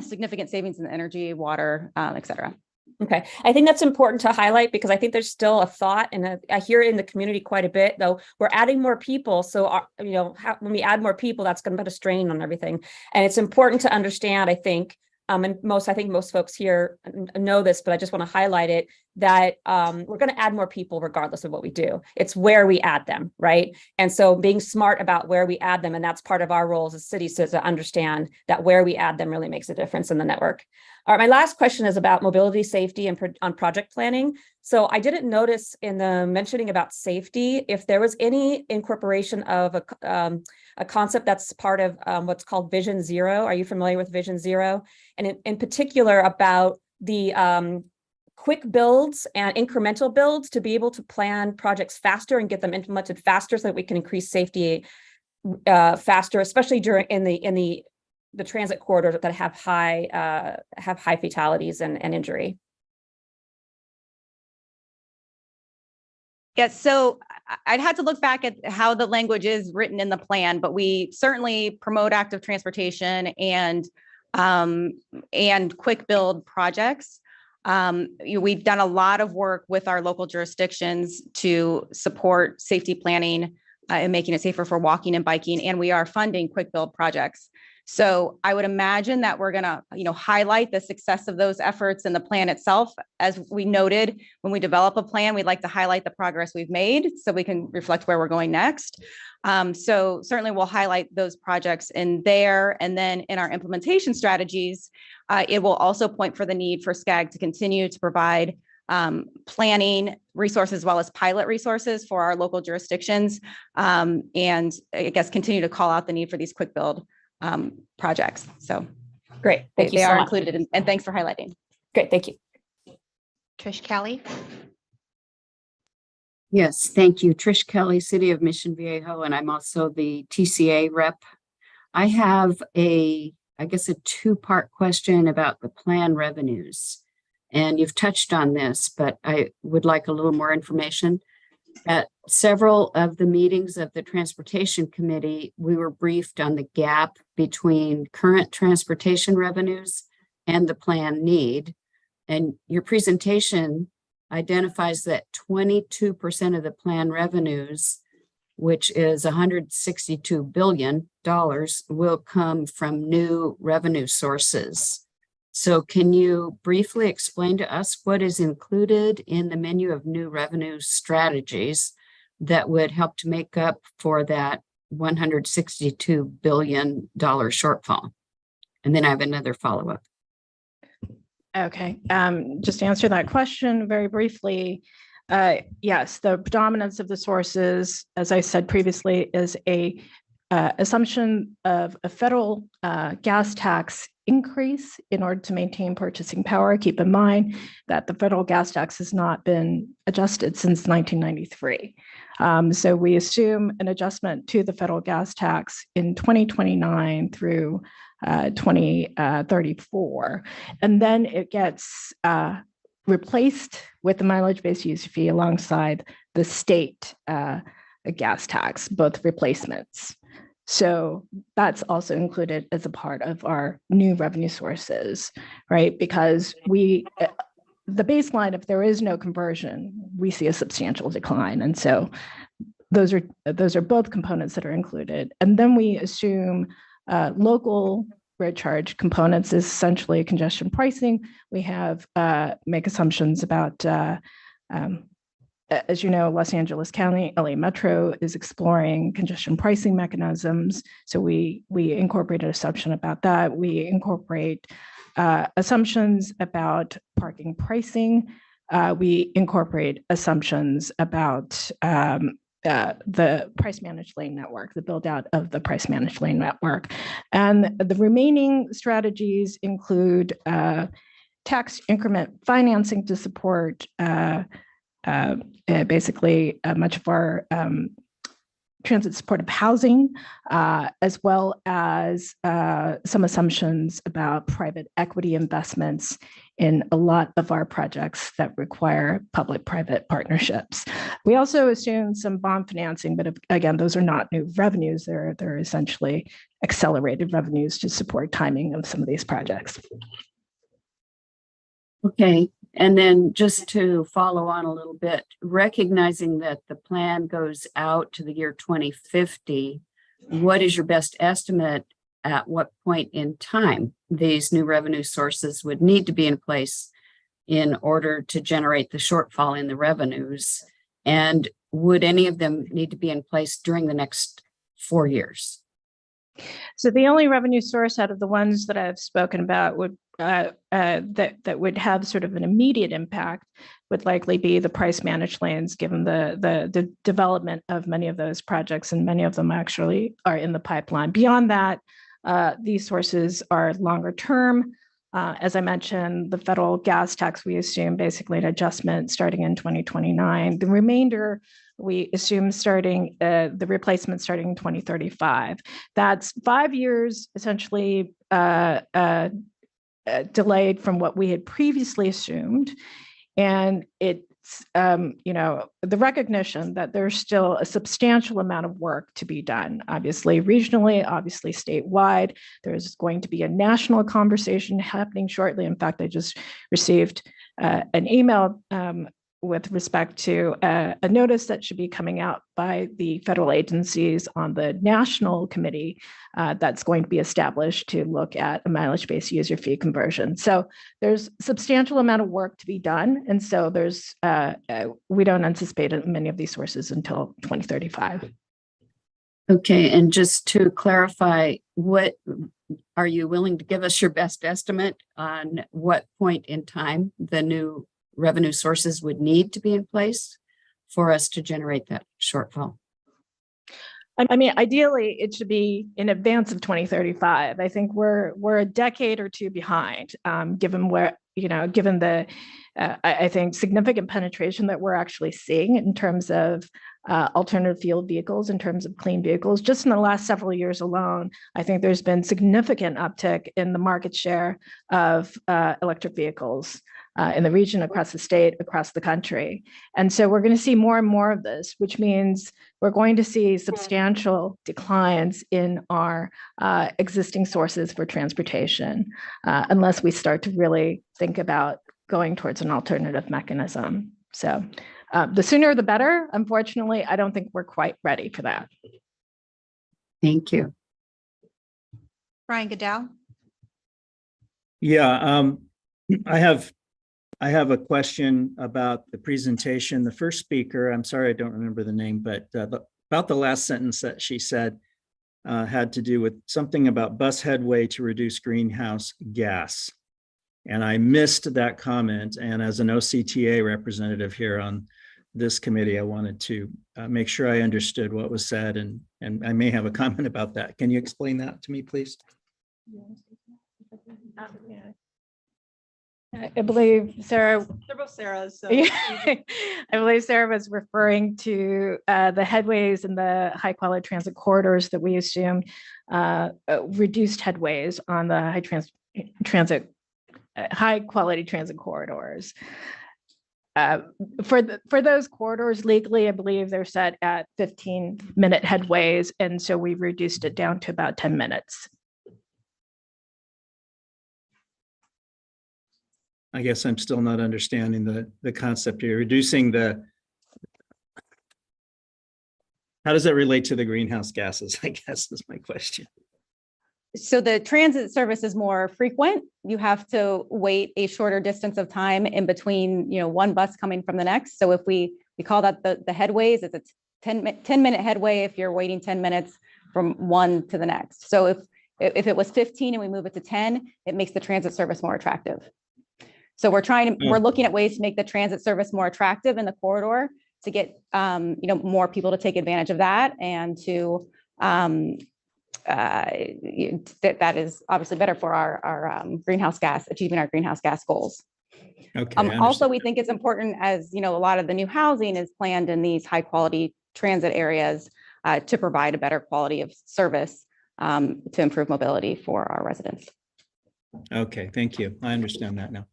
significant savings in energy, water, et cetera. Okay, I think that's important to highlight because I think there's still a thought, and I hear it in the community quite a bit, though we're adding more people. So, when we add more people, that's going to put a strain on everything. And it's important to understand, I think, and I think most folks here know this, but I just want to highlight it, that we're going to add more people regardless of what we do. It's where we add them, right? And so being smart about where we add them, and that's part of our role as a city, so to understand that where we add them really makes a difference in the network. All right, my last question is about mobility, safety, and on project planning. So I didn't notice in the mentioning about safety, if there was any incorporation of a concept that's part of what's called Vision Zero. Are you familiar with Vision Zero? And in particular about the quick builds and incremental builds to be able to plan projects faster and get them implemented faster so that we can increase safety faster, especially in the transit corridors that have high fatalities and injury. Yes, so I'd had to look back at how the language is written in the plan, but we certainly promote active transportation and quick build projects. We've done a lot of work with our local jurisdictions to support safety planning and making it safer for walking and biking, and we are funding quick build projects. So I would imagine that we're gonna, highlight the success of those efforts in the plan itself. As we noted, when we develop a plan, we'd like to highlight the progress we've made so we can reflect where we're going next. So certainly we'll highlight those projects in there. And then in our implementation strategies, it will also point for the need for SCAG to continue to provide planning resources as well as pilot resources for our local jurisdictions. And I guess continue to call out the need for these quick build projects. So great. Thank you they so are much. included and thanks for highlighting. Great. Thank you. Trish Kelly. Yes, thank you. Trish Kelly, City of Mission Viejo, and I'm also the TCA rep. I have I guess a two-part question about the plan revenues. And you've touched on this, but I would like a little more information. At several of the meetings of the Transportation Committee, we were briefed on the gap between current transportation revenues and the plan need. And your presentation identifies that 22% of the plan revenues, which is $162 billion, will come from new revenue sources. So can you briefly explain to us what is included in the menu of new revenue strategies that would help to make up for that $162 billion shortfall? And then I have another follow-up. Okay, just to answer that question very briefly, yes, the predominance of the sources, as I said previously, is a assumption of a federal gas tax increase in order to maintain purchasing power. Keep in mind that the federal gas tax has not been adjusted since 1993. So we assume an adjustment to the federal gas tax in 2029 through 2034. And then it gets replaced with the mileage-based use fee alongside the state gas tax, both replacements. So that's also included as a part of our new revenue sources, right? Because the baseline, if there is no conversion, we see a substantial decline. And so those are both components that are included. And then we assume local road charge components is essentially congestion pricing. We have make assumptions about as you know, Los Angeles County, LA Metro is exploring congestion pricing mechanisms. So we incorporate an assumption about that. We incorporate assumptions about parking pricing. We incorporate assumptions about the price managed lane network, the build out of the price managed lane network. And the remaining strategies include tax increment financing to support basically much of our transit supportive housing, as well as some assumptions about private equity investments in a lot of our projects that require public-private partnerships. We also assume some bond financing, but again, those are not new revenues. They're essentially accelerated revenues to support timing of some of these projects. Okay. And then just to follow on a little bit, recognizing that the plan goes out to the year 2050, what is your best estimate at what point in time these new revenue sources would need to be in place in order to generate the shortfall in the revenues? And would any of them need to be in place during the next 4 years? So the only revenue source out of the ones that I've spoken about would that would have sort of an immediate impact would likely be the price managed lanes, given the development of many of those projects, and many of them actually are in the pipeline. Beyond that, these sources are longer term. As I mentioned, the federal gas tax, we assume basically an adjustment starting in 2029. The remainder, we assume starting the replacement starting in 2035. That's 5 years essentially delayed from what we had previously assumed. And it the recognition that there's still a substantial amount of work to be done, obviously regionally, obviously statewide. There's going to be a national conversation happening shortly. In fact, I just received an email with respect to a notice that should be coming out by the federal agencies on the national committee that's going to be established to look at a mileage-based user fee conversion. So there's substantial amount of work to be done. And so there's we don't anticipate many of these sources until 2035. Okay, and just to clarify, what are you willing to give us your best estimate on what point in time the new revenue sources would need to be in place for us to generate that shortfall? I mean, ideally, it should be in advance of 2035. I think we're a decade or two behind, given the I think significant penetration that we're actually seeing in terms of alternative fuel vehicles, in terms of clean vehicles. Just in the last several years alone, I think there's been significant uptick in the market share of electric vehicles in the region, across the state, across the country. And so we're going to see more and more of this, which means we're going to see substantial declines in our existing sources for transportation, unless we start to really think about going towards an alternative mechanism. So the sooner the better. Unfortunately, I don't think we're quite ready for that. Thank you. Brian Goodell. Yeah, I have a question about the presentation. The first speaker, I'm sorry, I don't remember the name, but about the last sentence that she said had to do with something about bus headway to reduce greenhouse gas. And I missed that comment. And as an OCTA representative here on this committee, I wanted to make sure I understood what was said, and I may have a comment about that. Can you explain that to me, please? I believe Sarah. They're both Sarah's. So. I believe Sarah was referring to the headways and the high quality transit corridors that we assumed reduced headways on the high quality transit corridors. For those corridors legally, I believe they're set at 15-minute headways, and so we've reduced it down to about 10 minutes. I guess I'm still not understanding the concept here. Reducing how does that relate to the greenhouse gases? I guess is my question. So the transit service is more frequent. You have to wait a shorter distance of time in between, one bus coming from the next. So if we call that the headways, it's a 10-minute headway if you're waiting 10 minutes from one to the next. So if it was 15 and we move it to 10, it makes the transit service more attractive. So we're looking at ways to make the transit service more attractive in the corridor to get, more people to take advantage of that, and to that is obviously better for our achieving our greenhouse gas goals. Okay. Also, we think it's important, as a lot of the new housing is planned in these high quality transit areas to provide a better quality of service to improve mobility for our residents. Okay, thank you. I understand that now.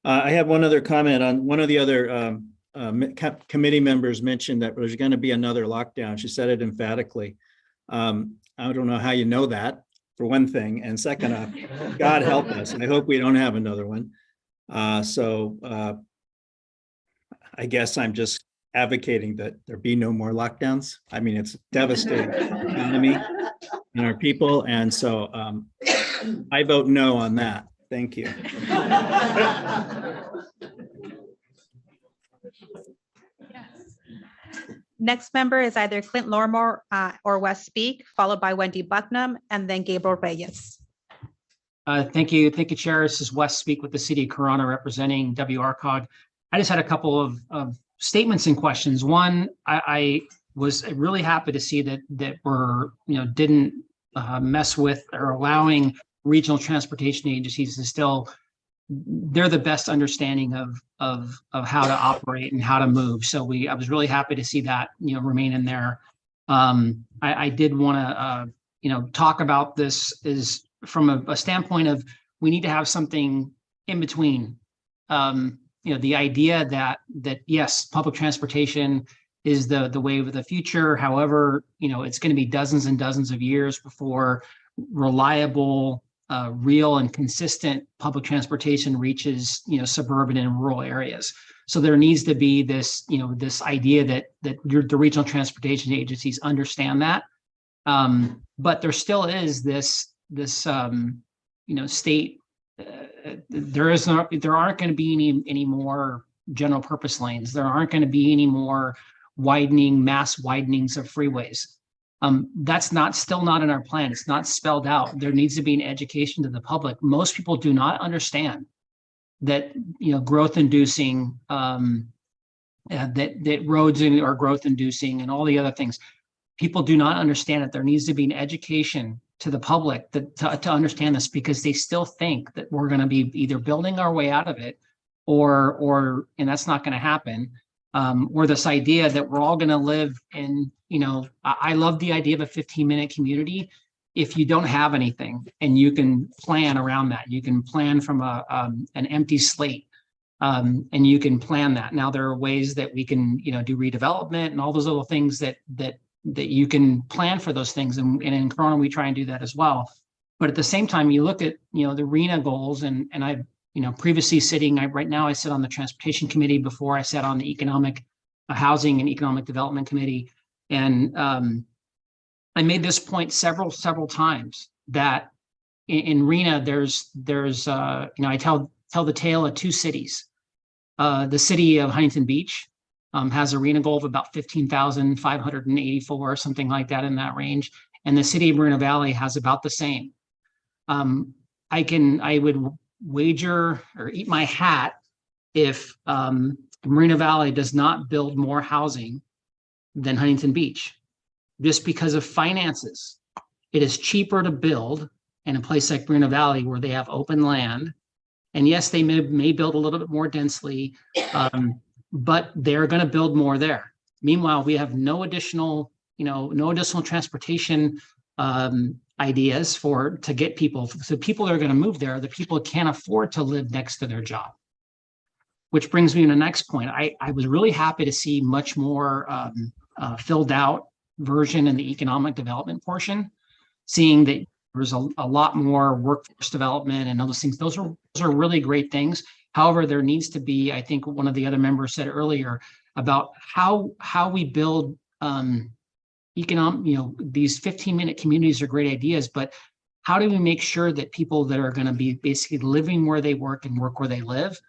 I have one other comment on one of the other committee members mentioned that there's going to be another lockdown. She said it emphatically. I don't know how you know that, for one thing. And second off, God help us. I hope we don't have another one. So I guess I'm just advocating that there be no more lockdowns. I mean, it's devastating for the economy and our people. And so I vote no on that. Thank you. Next member is either Clint Lormore or Wes Speak, followed by Wendy Bucknam, and then Gabriel Reyes. Thank you, Chair. This is Wes Speak with the City of Corona, representing WRCOG. I just had a couple of statements and questions. One, I was really happy to see that we're didn't mess with or allowing regional transportation agencies to still, they're the best understanding of how to operate and how to move. So I was really happy to see that remain in there. I did want to talk about this from a standpoint of we need to have something in between. the idea that yes, public transportation is the wave of the future. However, it's going to be dozens and dozens of years before reliable, real and consistent public transportation reaches, suburban and rural areas. So there needs to be this, this idea that the regional transportation agencies understand that. But there still is this state. There aren't going to be any more general purpose lanes. There aren't going to be any more mass widenings of freeways. That's still not in our plan. It's not spelled out. There needs to be an education to the public. Most people do not understand that, growth inducing, that roads are growth inducing and all the other things. People do not understand that there needs to be an education to the public to understand this, because they still think that we're going to be either building our way out of it or and that's not going to happen. Or this idea that we're all going to live in, I love the idea of a 15-minute community. If you don't have anything and you can plan around that, you can plan from an empty slate, and you can plan that. Now there are ways that we can, do redevelopment and all those little things that you can plan for those things. And in Corona, we try and do that as well. But at the same time, you look at, the RENA goals, and I, previously right now I sit on the transportation committee. Before I sat on the economic housing and economic development committee. And I made this point several times that in RENA, there's I tell the tale of two cities. The city of Huntington Beach has a RENA goal of about 15,584, something like that, in that range. And the city of Moreno Valley has about the same. I would wager or eat my hat if Moreno Valley does not build more housing than Huntington Beach, just because of finances. It is cheaper to build in a place like Moreno Valley where they have open land. And yes, they may build a little bit more densely, but they're going to build more there. Meanwhile, we have no additional transportation ideas to get people. So people that are going to move there, the people can't afford to live next to their job. Which brings me to the next point. I was really happy to see much more filled out version in the economic development portion, seeing that there's a lot more workforce development and those things. Those are really great things. However, there needs to be, I think one of the other members said earlier about how we build economic, these 15-minute communities are great ideas, but how do we make sure that people that are going to be basically living where they work and work where they live?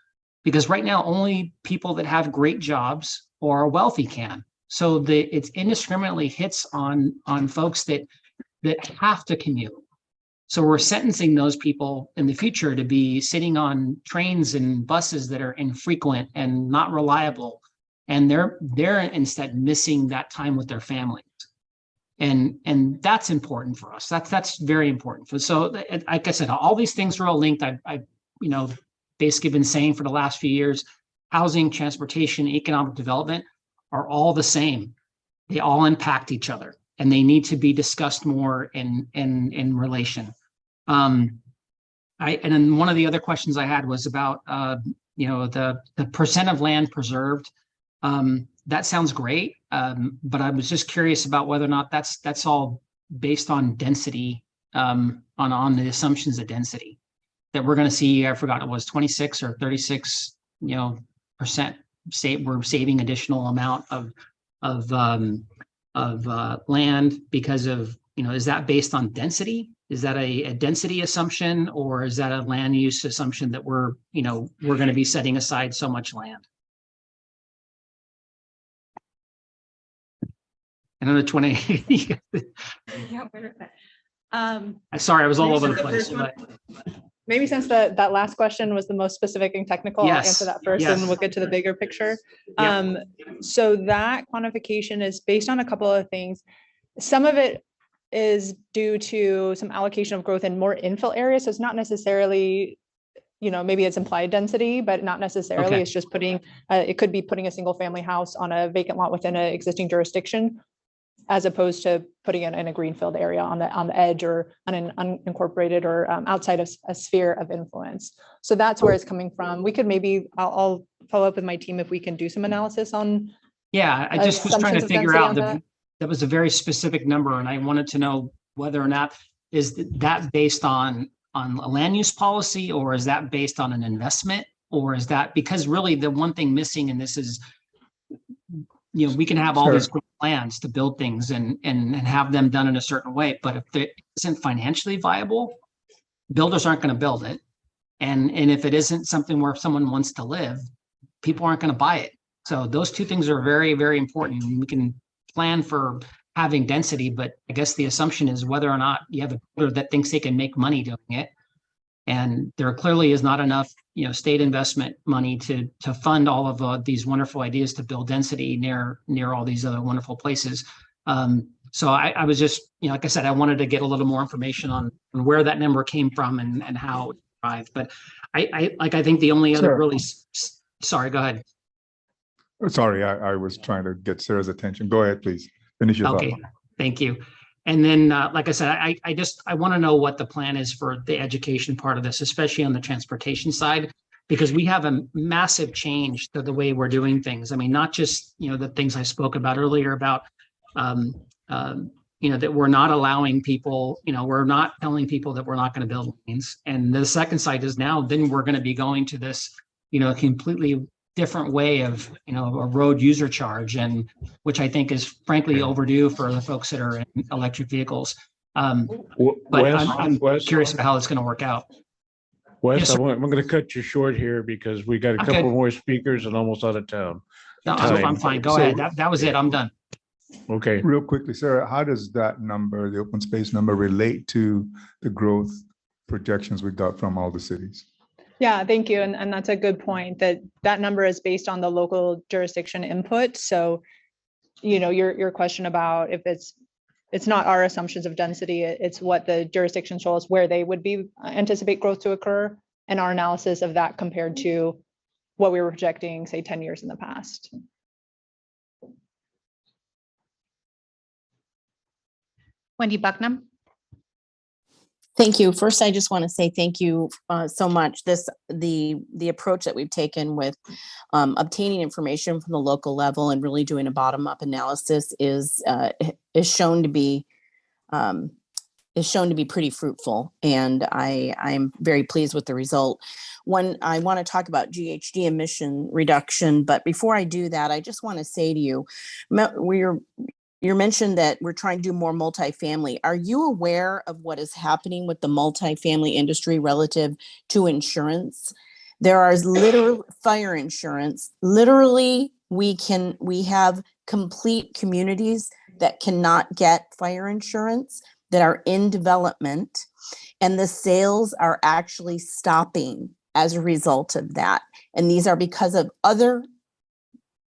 Because right now, only people that have great jobs or are wealthy can. So it's indiscriminately hits on folks that have to commute. So we're sentencing those people in the future to be sitting on trains and buses that are infrequent and not reliable. And they're instead missing that time with their families. And that's important for us. That's very important. So like I said, all these things are all linked. I basically been saying for the last few years, housing, transportation, economic development are all the same. They all impact each other, and they need to be discussed more in relation. And then one of the other questions I had was about the percent of land preserved. That sounds great, but I was just curious about whether or not that's all based on density, on the assumptions of density that we're going to see. I forgot, it was 26 or 36 percent. We're saving additional amount of land because of, is that based on density? Is that a density assumption, or is that a land use assumption that we're going to be setting aside so much land? Another 20. Sorry, I was all over the place. Maybe since that last question was the most specific and technical, I'll answer that first, and we'll get to the bigger picture. So that quantification is based on a couple of things. Some of it is due to some allocation of growth in more infill areas. So it's not necessarily, maybe it's implied density, but not necessarily. Okay. It's just it could be putting a single family house on a vacant lot within an existing jurisdiction. as opposed to putting it in a greenfield area on the edge or on an unincorporated or outside of a sphere of influence. So that's where it's coming from. We could maybe, I'll follow up with my team if we can do some analysis on. Yeah, I just was trying to assumptions of figure density out on that. that was a very specific number, and I wanted to know whether or not is that based on a land use policy, or is that based on an investment, or is that because really the one thing missing in this is, you know, we can have all these great plans to build things and have them done in a certain way, but if it isn't financially viable, builders aren't going to build it, and if it isn't something where someone wants to live, people aren't going to buy it. So those two things are very, very important. We can plan for having density, but I guess the assumption is whether or not you have a builder that thinks they can make money doing it. And there clearly is not enough, you know, state investment money to fund all of these wonderful ideas to build density near all these other wonderful places. So I was just, you know, like I said, I wanted to get a little more information on where that number came from and how it arrived. But I think the only other really, sorry, go ahead. Sorry, I was trying to get Sarah's attention. Go ahead, please. Finish your Okay, thought. thank you. And then, like I said, I want to know what the plan is for the education part of this, especially on the transportation side, because we have a massive change to the way we're doing things. I mean, not just, you know, the things I spoke about earlier about, you know, that we're not allowing people, you know, we're not telling people that we're not going to build lanes. And the second side is now, then we're going to be going to this, you know, completely different way of, you know, a road user charge, and which I think is frankly overdue for the folks that are in electric vehicles. But I'm curious about how it's going to work out. Wes, Yes, sir. I'm going to cut you short here because we got a Okay. couple more speakers and almost out of town. No, Time. I'm fine. Go ahead. That was it. I'm done. Okay. Real quickly, Sarah, how does that number, the open space number, relate to the growth projections we got from all the cities? Yeah, thank you. And that's a good point, that number is based on the local jurisdiction input. So, you know, your question about if it's not our assumptions of density, it's what the jurisdictions show us where they would be anticipate growth to occur, and our analysis of that compared to what we were projecting, say, 10 years in the past. Wendy Bucknam. Thank you. First, I just want to say thank you so much. The approach that we've taken with obtaining information from the local level and really doing a bottom-up analysis is shown to be pretty fruitful, and I'm very pleased with the result. I want to talk about GHG emission reduction, but before I do that, I just want to say to you, you mentioned that we're trying to do more multifamily. Are you aware of what is happening with the multifamily industry relative to insurance? There are literal fire insurance. Literally, we have complete communities that cannot get fire insurance that are in development, and the sales are actually stopping as a result of that. And these are because of other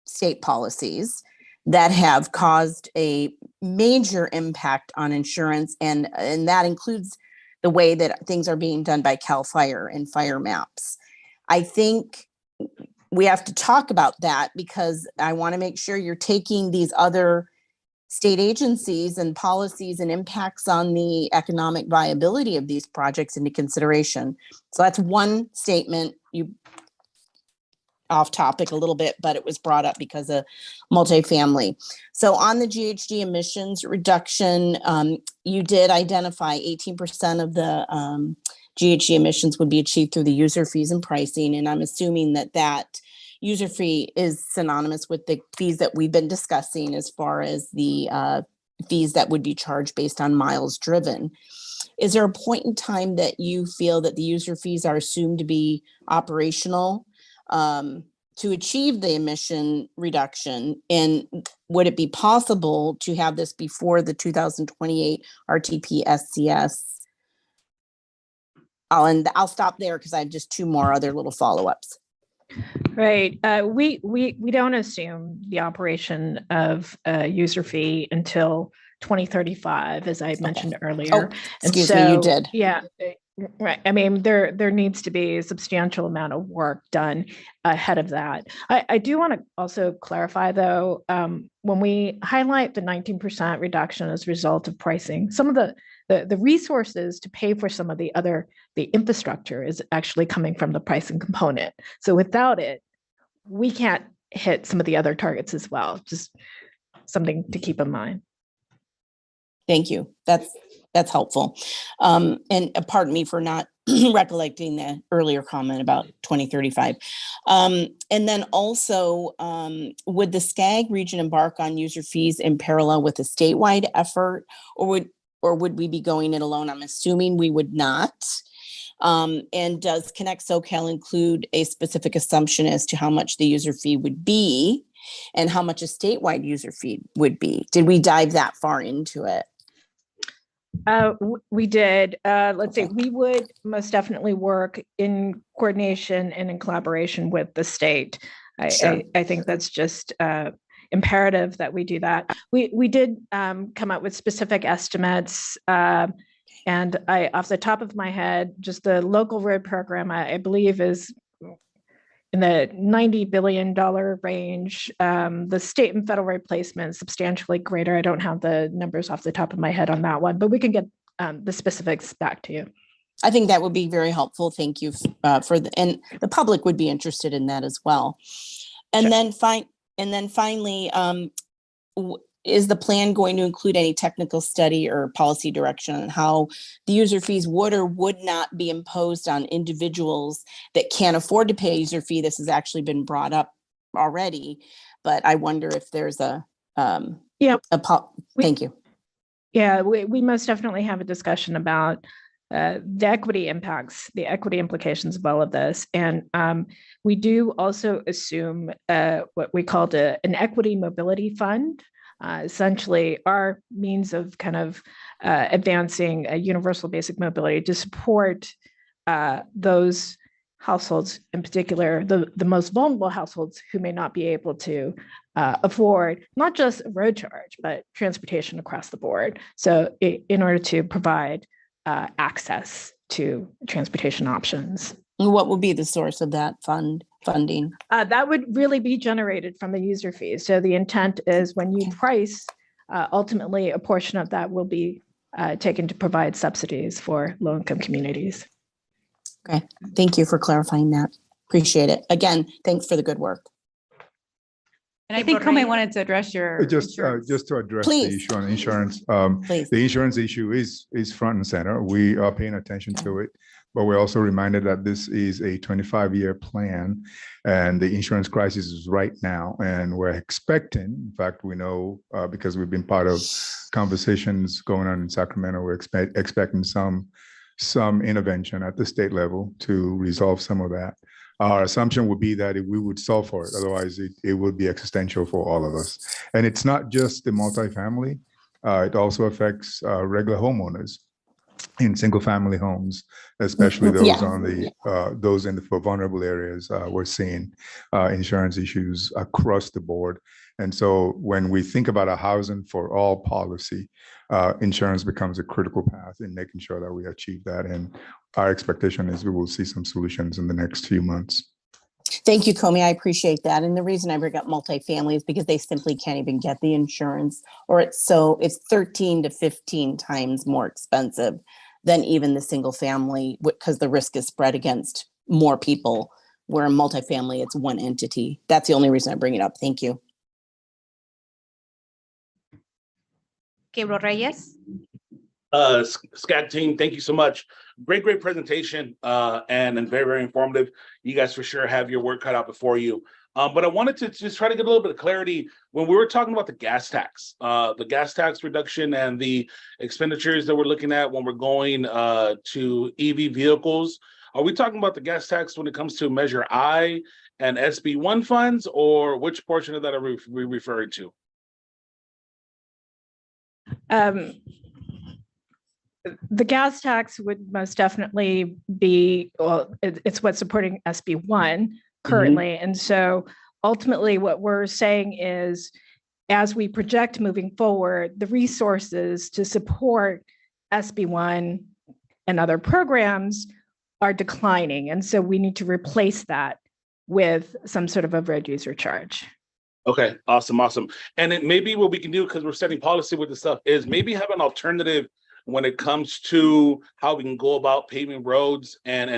state policies that have caused a major impact on insurance, and that includes the way that things are being done by CAL FIRE and fire maps. I think we have to talk about that because I want to make sure you're taking these other state agencies and policies and impacts on the economic viability of these projects into consideration. So that's one statement. You off topic a little bit, but it was brought up because of multifamily. So on the GHG emissions reduction, you did identify 18% of the GHG emissions would be achieved through the user fees and pricing. And I'm assuming that user fee is synonymous with the fees that we've been discussing as far as the fees that would be charged based on miles driven. Is there a point in time that you feel that the user fees are assumed to be operational to achieve the emission reduction? And would it be possible to have this before the 2028 RTP SCS? I'll stop there because I have just two more other little follow-ups. Right. We don't assume the operation of a user fee until 2035, as I mentioned earlier. Excuse me, you did. Yeah. Right. I mean, there needs to be a substantial amount of work done ahead of that. I do want to also clarify, though, when we highlight the 19% reduction as a result of pricing, some of the resources to pay for some of the infrastructure is actually coming from the pricing component. So without it, we can't hit some of the other targets as well. Just something to keep in mind. Thank you. That's helpful. And pardon me for not recollecting the earlier comment about 2035. And then also, would the SCAG region embark on user fees in parallel with a statewide effort, or would we be going it alone? I'm assuming we would not. And does Connect SoCal include a specific assumption as to how much the user fee would be and how much a statewide user fee would be? Did we dive that far into it? We did. Let's say we would most definitely work in coordination and in collaboration with the state. I think that's just imperative that we do that. We did come up with specific estimates. And off the top of my head, just the local road program, I believe is in the $90 billion range. The state and federal replacement is substantially greater. I don't have the numbers off the top of my head on that one, but we can get the specifics back to you. I think that would be very helpful. Thank you and the public would be interested in that as well. And then finally, is the plan going to include any technical study or policy direction on how the user fees would or would not be imposed on individuals that can't afford to pay a user fee? This has actually been brought up already, but I wonder if there's thank you. Yeah, we most definitely have a discussion about the equity impacts, the equity implications of all of this. And we do also assume what we called an equity mobility fund. Essentially our means of kind of advancing a universal basic mobility to support those households, in particular, the most vulnerable households who may not be able to afford not just a road charge, but transportation across the board. So in order to provide access to transportation options. What will be the source of that funding? That would really be generated from the user fees. So the intent is when you price, ultimately a portion of that will be taken to provide subsidies for low-income communities. Okay, thank you for clarifying that. Appreciate it. Again, thanks for the good work. And I think Comey wanted to address your Just to address the issue on insurance. The insurance issue is front and center. We are paying attention to it, but we're also reminded that this is a 25-year plan and the insurance crisis is right now. And we're expecting, in fact, we know because we've been part of conversations going on in Sacramento, we're expecting some intervention at the state level to resolve some of that. Our assumption would be that we would solve for it. Otherwise, it would be existential for all of us. And it's not just the multifamily. It also affects regular homeowners in single family homes, especially those on the those in the vulnerable areas. We're seeing insurance issues across the board. And so when we think about a housing for all policy, insurance becomes a critical path in making sure that we achieve that. And our expectation is we will see some solutions in the next few months. Thank you, Comey. I appreciate that. And the reason I bring up multifamily is because they simply can't even get the insurance, or it's 13 to 15 times more expensive than even the single family, because the risk is spread against more people, where in multifamily, it's one entity. That's the only reason I bring it up. Thank you. Gabriel Reyes. SCAG team, thank you so much. Great presentation and very, very informative. You guys for sure have your work cut out before you. But I wanted to just try to get a little bit of clarity when we were talking about the gas tax reduction and the expenditures that we're looking at when we're going to EV vehicles. Are we talking about the gas tax when it comes to Measure I and SB1 funds, or which portion of that are we referring to? The gas tax would most definitely be, well, it's what's supporting SB1 currently. Mm-hmm. And so ultimately what we're saying is, as we project moving forward, the resources to support SB1 and other programs are declining. And so we need to replace that with some sort of a road user charge. Okay, awesome. And then maybe what we can do, because we're setting policy with this stuff, is maybe have an alternative when it comes to how we can go about paving roads and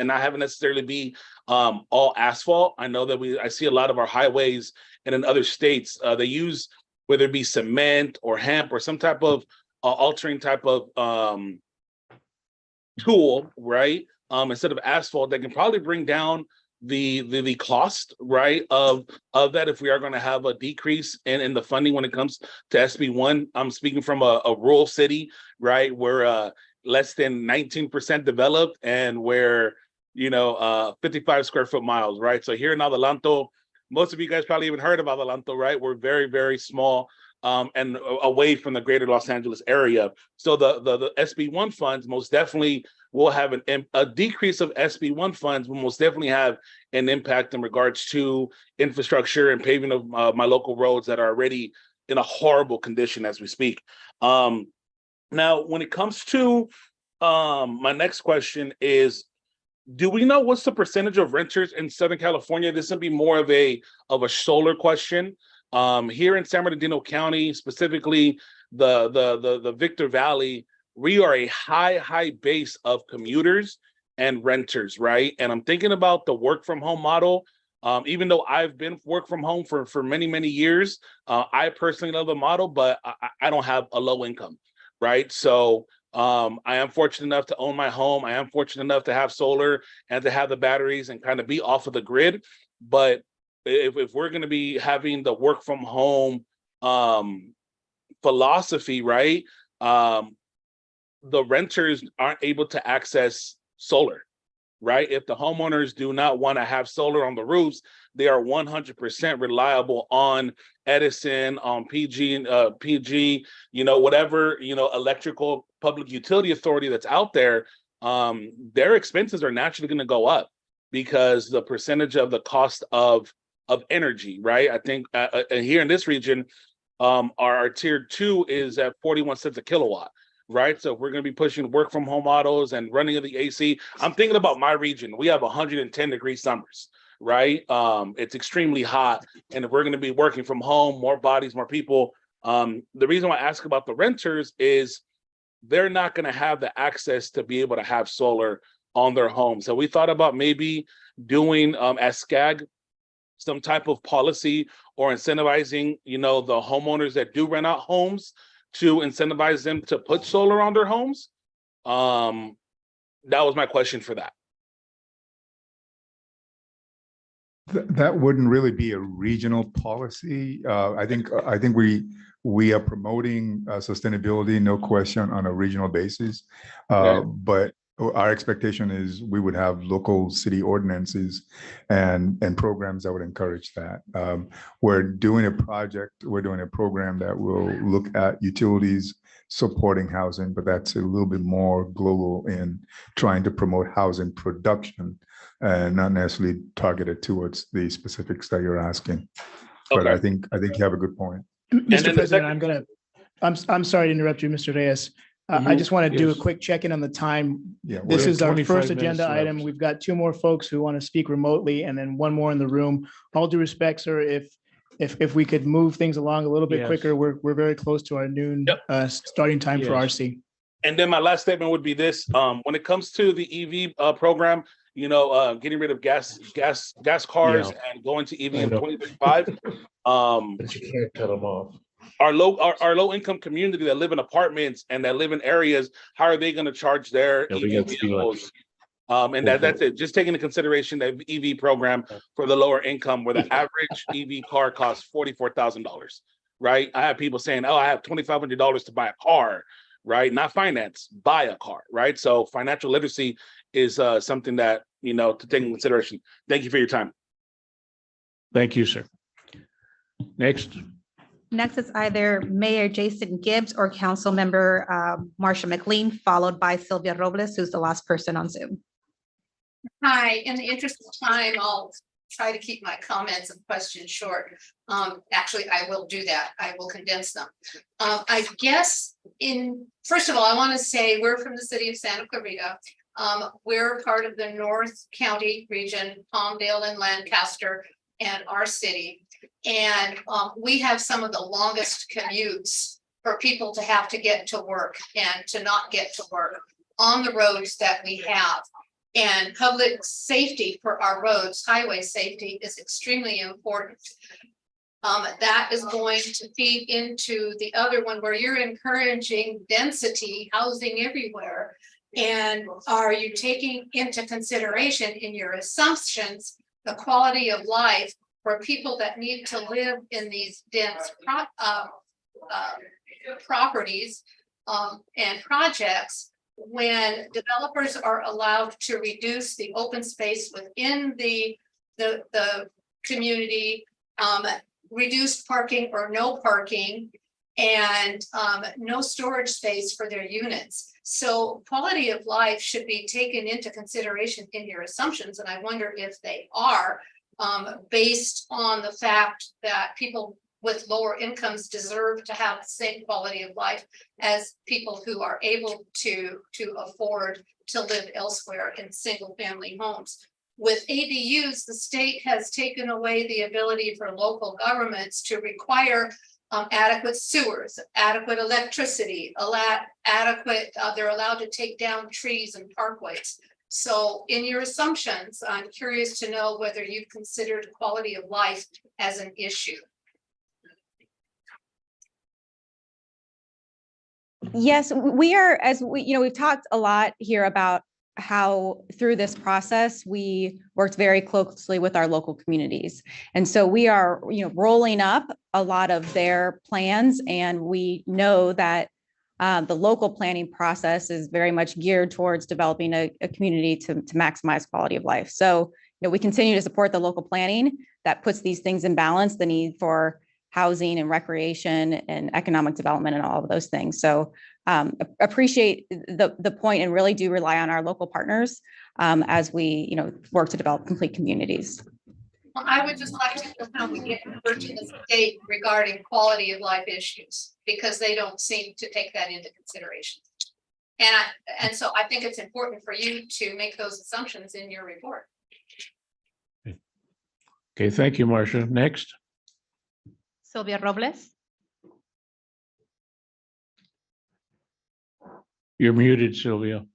not having necessarily be all asphalt. I know that I see a lot of our highways and in other states, they use, whether it be cement or hemp or some type of altering type of tool, right? Instead of asphalt, that can probably bring down the cost, right, of that, if we are going to have a decrease in the funding when it comes to SB1. I'm speaking from a rural city, right, where less than 19% developed, and where 55 square foot miles, right? So here in Adelanto, most of you guys probably even heard of Adelanto, right? We're very, very small and away from the greater Los Angeles area. So the SB1 funds most definitely will have a decrease of SB1 funds will most definitely have an impact in regards to infrastructure and paving of my local roads that are already in a horrible condition as we speak. Now, when it comes to my next question is, do we know what's the percentage of renters in Southern California? This would be more of a solar question. Here in San Bernardino County, specifically the Victor Valley, we are a high base of commuters and renters, right? And I'm thinking about the work from home model. Even though I've been work from home for many years, I personally love the model, but I don't have a low income, right? So I am fortunate enough to own my home. I am fortunate enough to have solar and to have the batteries and kind of be off of the grid. But if we're going to be having the work from home philosophy, right? The renters aren't able to access solar, right? If the homeowners do not want to have solar on the roofs, they are 100% reliable on Edison, on PG, whatever, electrical public utility authority that's out there. Their expenses are naturally going to go up because the percentage of the cost of energy, right? I think here in this region, our tier 2 is at 41 cents a kilowatt. Right. So if we're going to be pushing work from home models and running of the AC, I'm thinking about my region. We have 110-degree summers, right? It's extremely hot. And if we're going to be working from home, more bodies, more people. The reason why I ask about the renters is they're not going to have the access to be able to have solar on their home. So we thought about maybe doing as SCAG some type of policy or incentivizing, the homeowners that do rent out homes to incentivize them to put solar on their homes. That was my question for that. That wouldn't really be a regional policy. I think we are promoting sustainability, no question, on a regional basis. But our expectation is we would have local city ordinances and programs that would encourage that. We're doing a program that will look at utilities supporting housing, but that's a little bit more global in trying to promote housing production and not necessarily targeted towards the specifics that you're asking. But I think you have a good point. Mr. President, I'm sorry to interrupt you, Mr. Reyes. I just want to do a quick check-in on the time. Yeah, This is our 25 first minutes agenda left. item. We've got 2 more folks who want to speak remotely and then 1 more in the room. All due respect, sir, if we could move things along a little bit Yes. quicker, we're very close to our noon starting time for Yes. RC. And then my last statement would be this: when it comes to the EV program, getting rid of gas cars and going to EV in 2035. But you can't cut them off. Our low income community that live in apartments and that live in areas, how are they going to charge their Yeah, we EV got vehicles? And that's it. Just taking into consideration the EV program for the lower income, where the average EV car costs $44,000, right? I have people saying, "Oh, I have $2,500 to buy a car," right? Not finance, buy a car, right? So financial literacy is something that to take into consideration. Thank you for your time. Thank you, sir. Next. Next is either Mayor Jason Gibbs or Council Member Marsha McLean, followed by Sylvia Robles, who's the last person on Zoom. Hi, in the interest of time, I'll try to keep my comments and questions short. Actually, I will do that. I will condense them. I guess first of all, I want to say we're from the city of Santa Clarita. We're part of the North County region, Palmdale and Lancaster and our city. And we have some of the longest commutes for people to have to get to work and to not get to work on the roads that we have. And public safety for our roads, highway safety, is extremely important. That is going to feed into the other one where you're encouraging density, housing everywhere. And are you taking into consideration in your assumptions the quality of life for people that need to live in these dense properties and projects, when developers are allowed to reduce the open space within the community, reduced parking or no parking, and no storage space for their units. So quality of life should be taken into consideration in your assumptions. And I wonder if they are, based on the fact that people with lower incomes deserve to have the same quality of life as people who are able to afford to live elsewhere in single family homes. With ADUs, the state has taken away the ability for local governments to require adequate sewers, adequate electricity, they're allowed to take down trees and parkways. So in your assumptions, I'm curious to know whether you've considered quality of life as an issue. Yes, we are, as we've talked a lot here about how through this process, we worked very closely with our local communities. And so we are, rolling up a lot of their plans, and we know that the local planning process is very much geared towards developing a community to maximize quality of life. So, we continue to support the local planning that puts these things in balance, the need for housing and recreation and economic development and all of those things. So appreciate the point and really do rely on our local partners as we work to develop complete communities. Well, I would just like to know how we get over to the state regarding quality of life issues, because they don't seem to take that into consideration. And so I think it's important for you to make those assumptions in your report. Okay, thank you, Marcia. Next. Sylvia Robles. You're muted, Sylvia.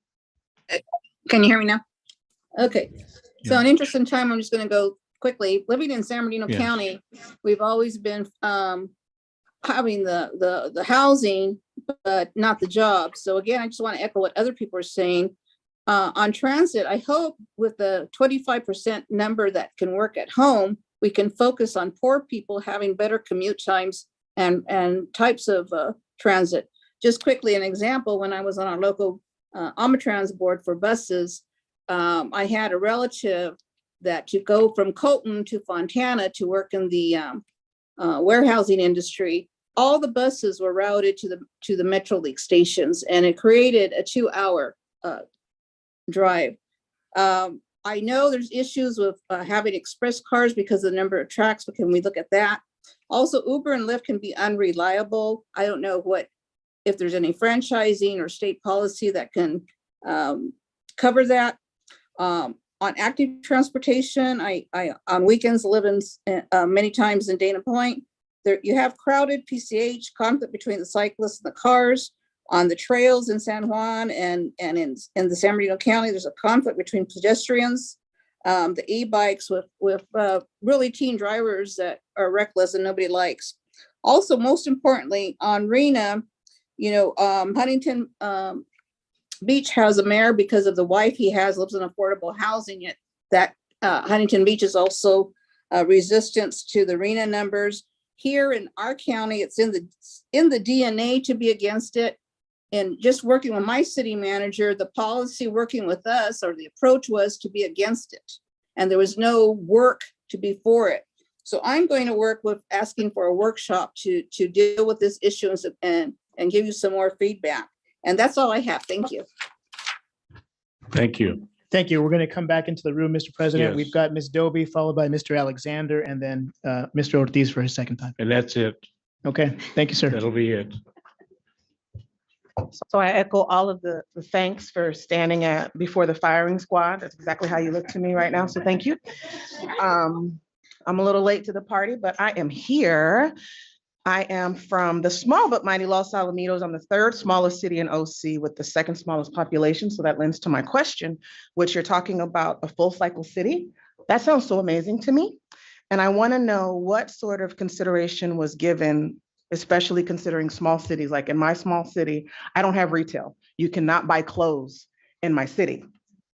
Can you hear me now? Okay. So an interesting time, I'm just going to go quickly. Living in San Bernardino County, we've always been having the housing, but not the jobs. So again, I just want to echo what other people are saying. On transit, I hope with the 25% number that can work at home, we can focus on poor people having better commute times and types of transit. Just quickly, an example, when I was on our local Omnitrans board for buses, I had a relative that to go from Colton to Fontana to work in the warehousing industry. All the buses were routed to the Metrolink stations, and it created a 2-hour drive. I know there's issues with having express cars because of the number of tracks, but can we look at that? Also, Uber and Lyft can be unreliable. I don't know if there's any franchising or state policy that can cover that. On active transportation, I on weekends live in many times in Dana Point. There you have crowded PCH, conflict between the cyclists and the cars. On the trails in San Juan and in the San Bernardino County, there's a conflict between pedestrians, the e-bikes with really teen drivers that are reckless and nobody likes. Also, most importantly, on RENA, Huntington Beach has a mayor because of the wife he has lives in affordable housing. Yet that Huntington Beach is also resistance to the RENA numbers. Here in our county, it's in the DNA to be against it. And just working with my city manager, the policy working with us, or the approach was to be against it. And there was no work to be for it. So I'm going to work with asking for a workshop to deal with this issue and give you some more feedback. And that's all I have. Thank you. Thank you. Thank you. We're going to come back into the room, Mr. President. Yes. We've got Ms. Doby, followed by Mr. Alexander, and then Mr. Ortiz for his second time. And that's it. Okay, thank you, sir. That'll be it. So I echo all of the thanks for standing before the firing squad. That's exactly how you look to me right now, so thank you. I'm a little late to the party, but I am here. I am from the small but mighty Los Alamitos. I'm the third smallest city in OC with the second smallest population, so that lends to my question, which you're talking about a full cycle city. That sounds so amazing to me. And I want to know what sort of consideration was given, especially considering small cities. Like in my small city, I don't have retail. You cannot buy clothes in my city,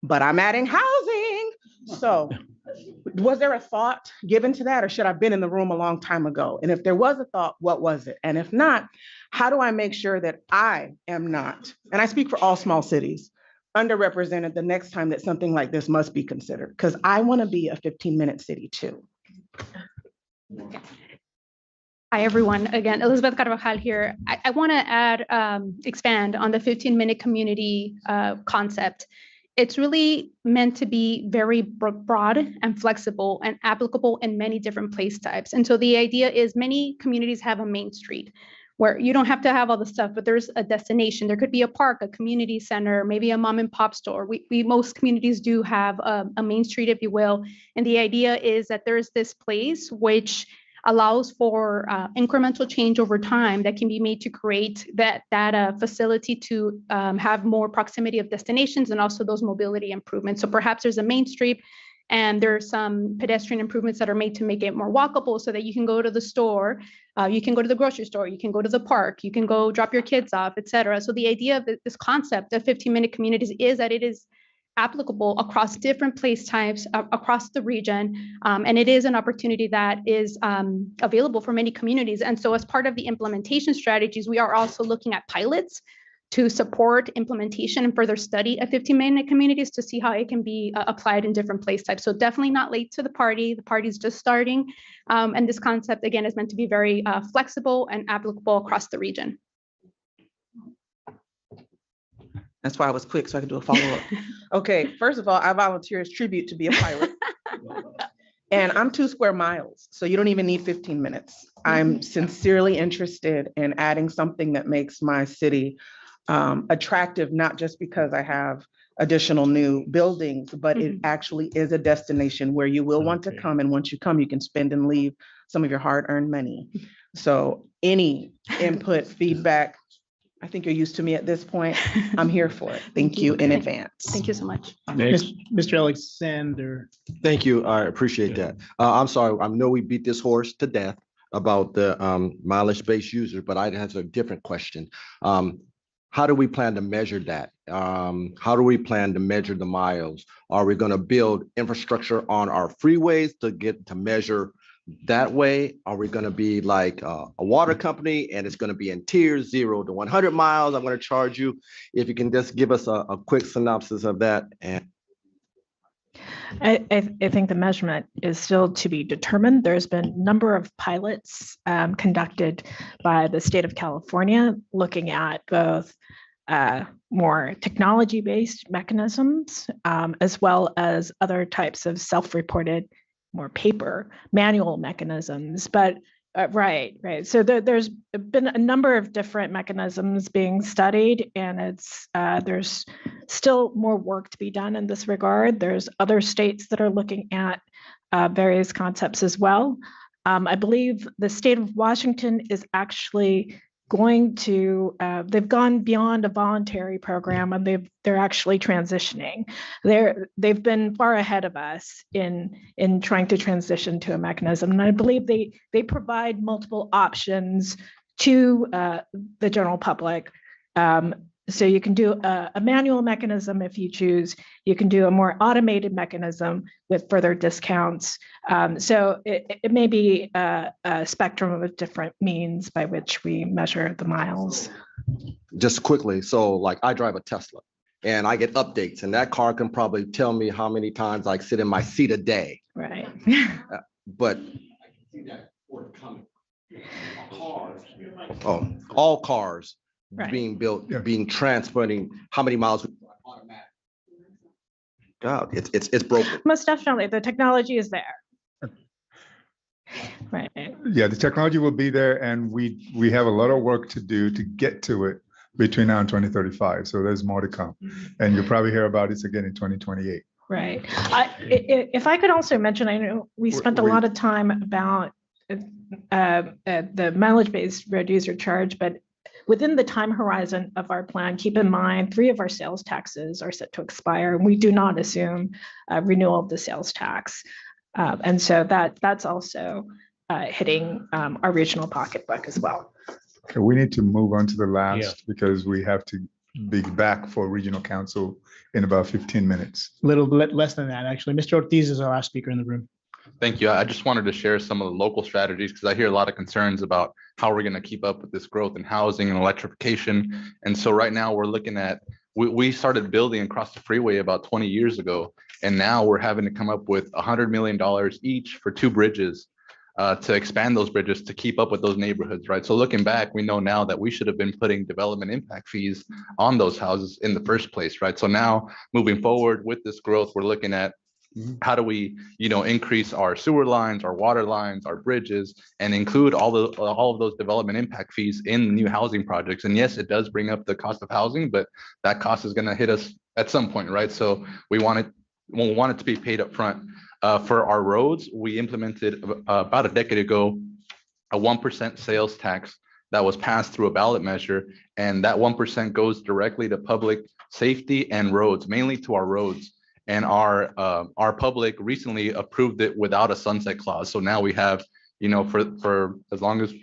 but I'm adding housing. So was there a thought given to that, or should I have been in the room a long time ago? And if there was a thought, what was it? And if not, how do I make sure that I am not, and I speak for all small cities, underrepresented the next time that something like this must be considered? Because I want to be a 15-minute city too. Hi, everyone. Again, Elizabeth Carvajal here. I want to expand on the 15-minute community concept. It's really meant to be very broad and flexible and applicable in many different place types. And so the idea is many communities have a main street where you don't have to have all the stuff, but there's a destination. There could be a park, a community center, maybe a mom and pop store. Most communities do have a main street, if you will. And the idea is that there's this place which allows for incremental change over time that can be made to create that facility to have more proximity of destinations and also those mobility improvements. So perhaps there's a main street and there's some pedestrian improvements that are made to make it more walkable so that you can go to the store, you can go to the grocery store, you can go to the park, you can go drop your kids off, et cetera. So the idea of this concept of 15-minute communities is that it is applicable across different place types across the region. And it is an opportunity that is available for many communities. And so as part of the implementation strategies, we are also looking at pilots to support implementation and further study of 15-minute communities to see how it can be applied in different place types. So definitely not late to the party. The party's just starting. And this concept, again, is meant to be very flexible and applicable across the region. That's why I was quick, so I could do a follow-up. Okay, first of all, I volunteer as tribute to be a pilot. And I'm 2 square miles, so you don't even need 15 minutes. I'm sincerely interested in adding something that makes my city attractive, not just because I have additional new buildings, but it actually is a destination where you will want to come. And once you come, you can spend and leave some of your hard-earned money. So any input, feedback, I think you're used to me at this point. I'm here for it. Thank you in advance. Thank you so much. Mr. Alexander. Thank you. I appreciate that. I'm sorry. I know we beat this horse to death about the mileage-based user, but I have a different question. How do we plan to measure that? How do we plan to measure the miles? Are we going to build infrastructure on our freeways to measure that way? Are we going to be like a water company and it's going to be in tiers 0 to 100 miles? I'm going to charge you. If you can just give us a quick synopsis of that. And I think the measurement is still to be determined. There's been a number of pilots conducted by the state of California looking at both more technology-based mechanisms as well as other types of self-reported, more paper, manual mechanisms. But right. So there's been a number of different mechanisms being studied, and there's still more work to be done in this regard. There's other states that are looking at various concepts as well. I believe the state of Washington is actually going to, they've gone beyond a voluntary program, and they're actually transitioning. They've been far ahead of us in trying to transition to a mechanism. And I believe they provide multiple options to the general public. So you can do a manual mechanism if you choose. You can do a more automated mechanism with further discounts. So it may be a spectrum of different means by which we measure the miles. just quickly, so like I drive a Tesla and I get updates, and that car can probably tell me how many times I sit in my seat a day. Right. But all cars Right. being built, being transporting, how many miles? God, it's broken. Most definitely, the technology is there. Right. Yeah, the technology will be there, and we have a lot of work to do to get to it between now and 2035. So there's more to come, and you'll probably hear about it again in 2028. Right. If I could also mention, I know we spent a lot of time about the mileage-based road user charge, but within the time horizon of our plan, keep in mind 3 of our sales taxes are set to expire, and we do not assume renewal of the sales tax. And so that's also hitting our regional pocketbook as well. Okay, we need to move on to the last because we have to be back for regional council in about 15 minutes. A little bit less than that, actually. Mr. Ortiz is our last speaker in the room. Thank you. I just wanted to share some of the local strategies because I hear a lot of concerns about how we're going to keep up with this growth in housing and electrification. And so right now we're looking at, we started building across the freeway about 20 years ago. And now we're having to come up with $100 million each for 2 bridges to expand those bridges to keep up with those neighborhoods, right? So looking back, we know now that we should have been putting development impact fees on those houses in the first place, right? So now moving forward with this growth, we're looking at how do we, increase our sewer lines, our water lines, our bridges, and include all of those development impact fees in new housing projects. And yes, it does bring up the cost of housing, but that cost is going to hit us at some point, right? So we want it to be paid up front. For our roads, we implemented about a decade ago a 1% sales tax that was passed through a ballot measure, and that 1% goes directly to public safety and roads, mainly to our roads. And our public recently approved it without a sunset clause. So now we have, for as long as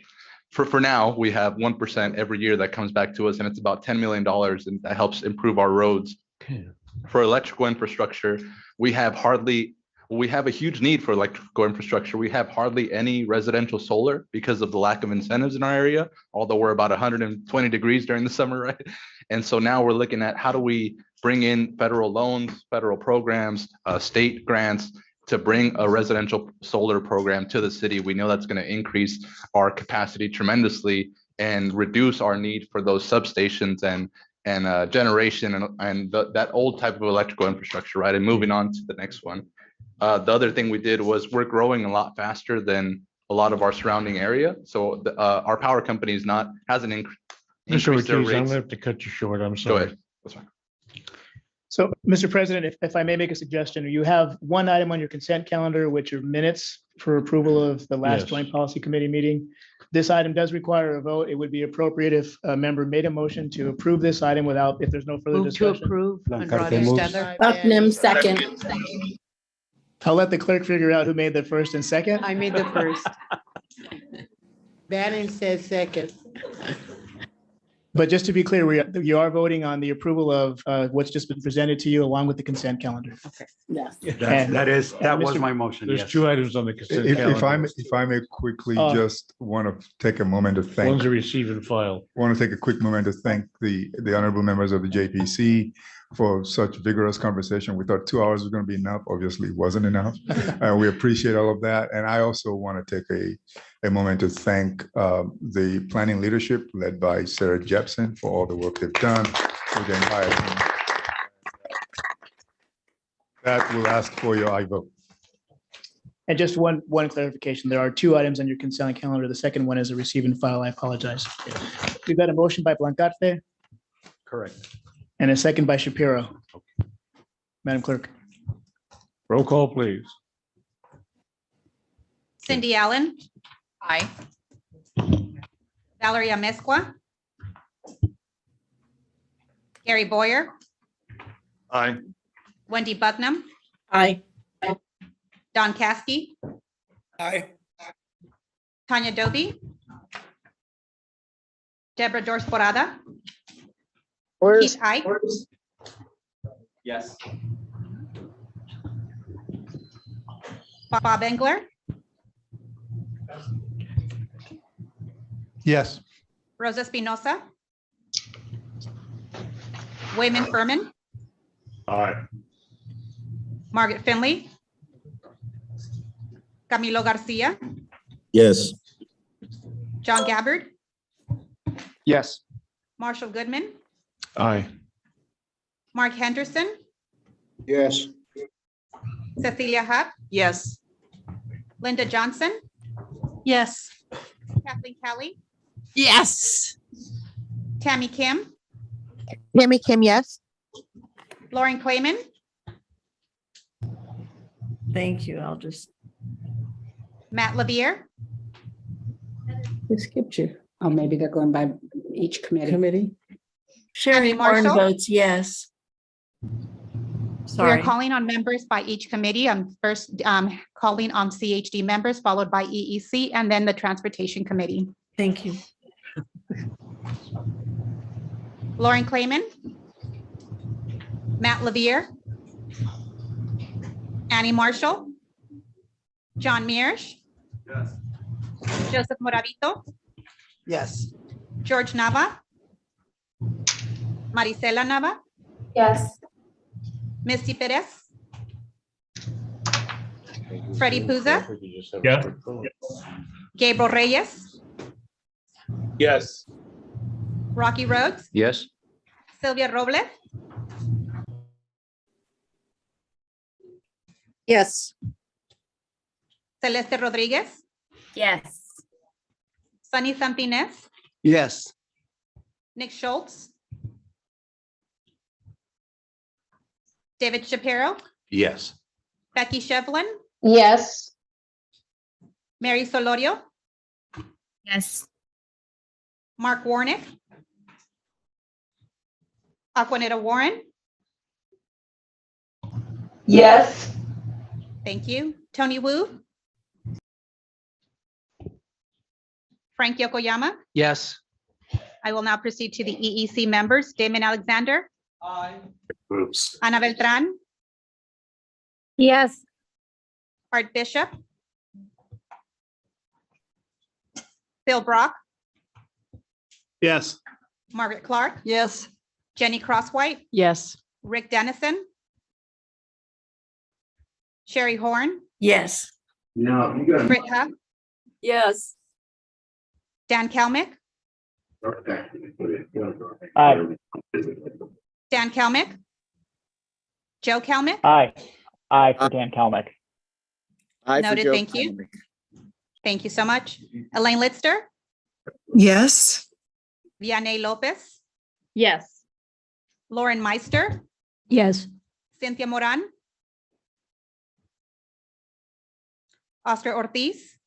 for now, we have 1% every year that comes back to us, and it's about $10 million, and that helps improve our roads. For electrical infrastructure, we have a huge need for electrical infrastructure. We have hardly any residential solar because of the lack of incentives in our area, although we're about 120 degrees during the summer, right? And so now we're looking at how do we bring in federal loans, federal programs, state grants to bring a residential solar program to the city. We know that's going to increase our capacity tremendously and reduce our need for those substations and generation and that old type of electrical infrastructure, right? And moving on to the next one. The other thing we did was we're growing a lot faster than a lot of our surrounding area. So our power company hasn't increased Mr. their Ortiz, I'm rates. gonna have to cut you short. I'm Go sorry. ahead. That's fine. So, Mr. President, if I may make a suggestion, you have one item on your consent calendar, which are minutes for approval of the last Yes. joint policy committee meeting. This item does require a vote. It would be appropriate if a member made a motion to approve this item if there's no further Move to discussion. approve. Blancarte Andrade moves. Stedler. Bucknam, second. I'll let the clerk figure out who made the first and second. I made the first. Bannon says second. But just to be clear, you are voting on the approval of what's just been presented to you along with the consent calendar. Yes. That was Mr. my motion. There's Yes. 2 items on the consent If calendar. I may quickly Oh. just want to take a moment to thank. One's a receive and file. Want to take a quick moment to thank the honorable members of the JPC for such vigorous conversation. We thought 2 hours was going to be enough. Obviously, it wasn't enough. We appreciate all of that. And I also want to take a moment to thank the planning leadership led by Sarah Jepson for all the work they've done with the entire team. That will ask for your I vote. And just one clarification, there are 2 items on your consent calendar. The second one is a receive and file. I apologize. We've got a motion by Blancarte Correct. and a second by Shapiro. Madam Clerk. Roll call, please. Cindy Allen. Aye. Valeria Mezcua. Gary Boyer. Aye. Wendy Bucknam. Aye. Don Caskey. Aye. Tanya Doby. Deborah Dorsporada. Keith Ike. Yes. Bob Engler. Yes. Rosa Espinosa. Wayman Furman. Aye. Margaret Finley. Camilo Garcia. Yes. John Gabbard. Yes. Marshall Goodman. Aye. Mark Henderson. Yes. Cecilia Huff, Yes. Linda Johnson, Yes. Kathleen Kelly, Yes. Tammy Kim, Tammy Kim, yes. Lauren Clayman, Thank you. I'll just. Matt Lavere, We skipped you. Oh, maybe they're going by each committee. Sherry Warren Marshall? votes yes. We are Sorry. calling on members by each committee. I'm first calling on CHD members, followed by EEC, and then the Transportation Committee. Thank you. Lauren Clayman, Matt Lavere, Annie Marshall, John Mears, Joseph Moravito, Yes. George Nava, Marisela Nava, Yes. Misty Perez, Freddie Puza, Yeah. Gabriel Reyes, Yes. Rocky Rhodes, Yes. Sylvia Robles, Yes. Celeste Rodriguez, Yes. Sunny Sampines, Yes. Nick Schultz, David Shapiro, Yes. Becky Shevlin, Yes. Mary Solorio, Yes. Mark Warnick, Aquanetta Warren, Yes. thank you. Tony Wu, Frank Yokoyama. Yes. I will now proceed to the EEC members. Damon Alexander, Groups. Ana Beltran, Yes. Art Bishop, Phil Brock, Yes. Margaret Clark, Yes. Jenny Crosswhite, Yes. Rick Dennison, Sherry Horn, Yes. No, you got. Britt Huff, Yes. Dan Kelmick, Aye. Dan Kelmick, Joe Kelmick, Aye. Aye for Dan Kalmick. noted, thank you. Thank you so much. Elaine Litster, Yes. Vianney Lopez, Yes. Lauren Meister, Yes. Cynthia Moran, Oscar Ortiz,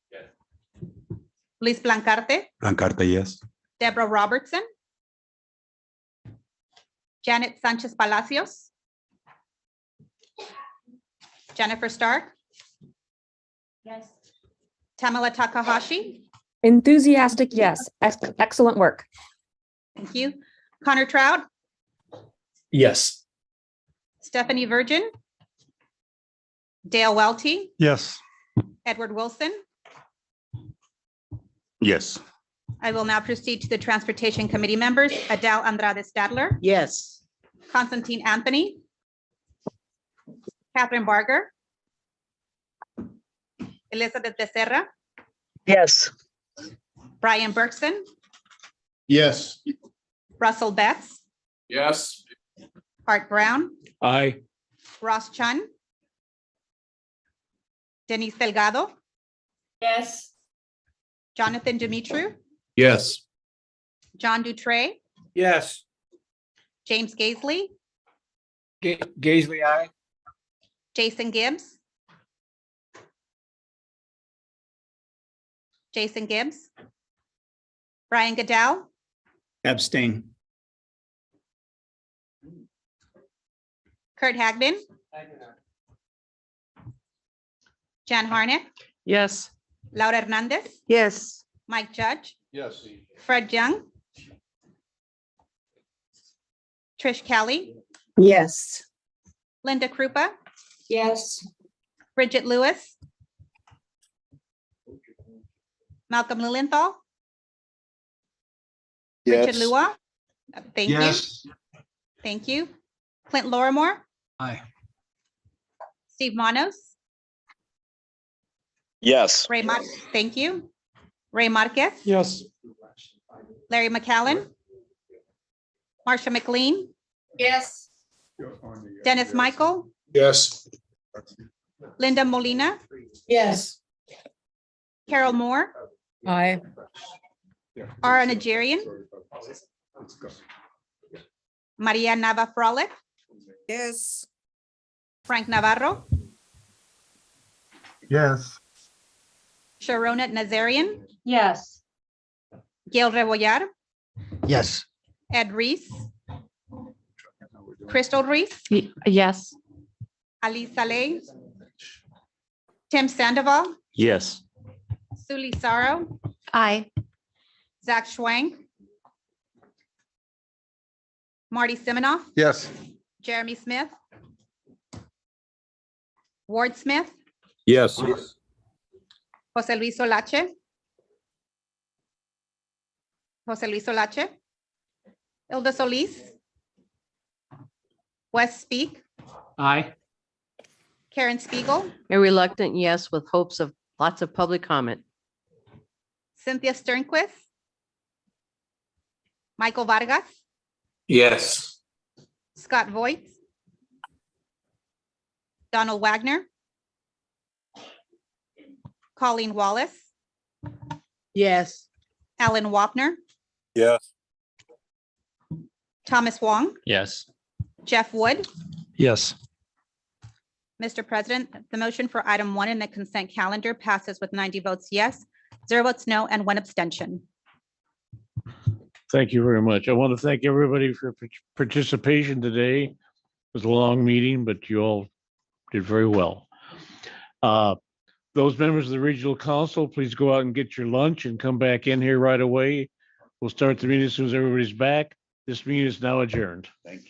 Luis Blancarte, Blancarte, yes. Deborah Robertson, Janet Sanchez Palacios, Jennifer Stark, Yes. Tamala Takahashi, Enthusiastic, yes. Excellent work. thank you. Connor Trout, Yes. Stephanie Virgin, Dale Welty, Yes. Edward Wilson. Yes. I will now proceed to the Transportation Committee members. Adele Andrade Stadler, Yes. Constantine Anthony, Catherine Barger, Elizabeth Becerra, Yes. Brian Bergson, Yes. Russell Betts, Yes. Art Brown, Aye. Ross Chun, Denise Delgado, Yes. Jonathan Dimitru, Yes. John Dutray, Yes. James Gaisley, Gaisley, aye. Jason Gibbs, Jason Gibbs, Brian Goodell, Abstain. Kurt Hagman, Jan Harnick, Yes. Laura Hernandez, Yes. Mike Judge, Yes. Fred Young, Trish Kelly, Yes. Linda Krupa, Yes. Bridget Lewis, Malcolm Lilienthal, Richard Lua. Thank you. Thank you. Clint Lorimore, Aye. Steve Manos, Yes. Ray Mar, thank you. Ray Marquez, Yes. Larry McAllen, Marsha McLean, Yes. Dennis Michael, Yes. Linda Molina, Yes. Carol Moore, Aye. Ara Najarian, Maria Nava Frolic, Yes. Frank Navarro, Yes. Sharona Nazarian, Yes. Gail Rebollar, Yes. Ed Reese, Crystal Reese, Yes. Ali Saleh, Tim Sandoval, Yes. Suli Saro, Aye. Zach Schwank, Marty Siminoff, Yes. Jeremy Smith, Ward Smith, Yes. Jose Luis Solache, Jose Luis Solache, Hilda Solis, Wes Speak, Aye. Karen Spiegel, A reluctant yes with hopes of lots of public comment. Cynthia Sternquist, Michael Vargas, Yes. Scott Voigt, Donald Wagner, Colleen Wallace, Yes. Alan Wapner, Yes. Thomas Wong, Yes. Jeff Wood. Yes. Mr. President, the motion for item 1 in the consent calendar passes with 90 votes yes, 0 votes no, and 1 abstention. Thank you very much. I want to thank everybody for participation today. It was a long meeting, but you all did very well. Those members of the Regional Council, please go out and get your lunch and come back in here right away. We'll start the meeting as soon as everybody's back. This meeting is now adjourned. Thank you.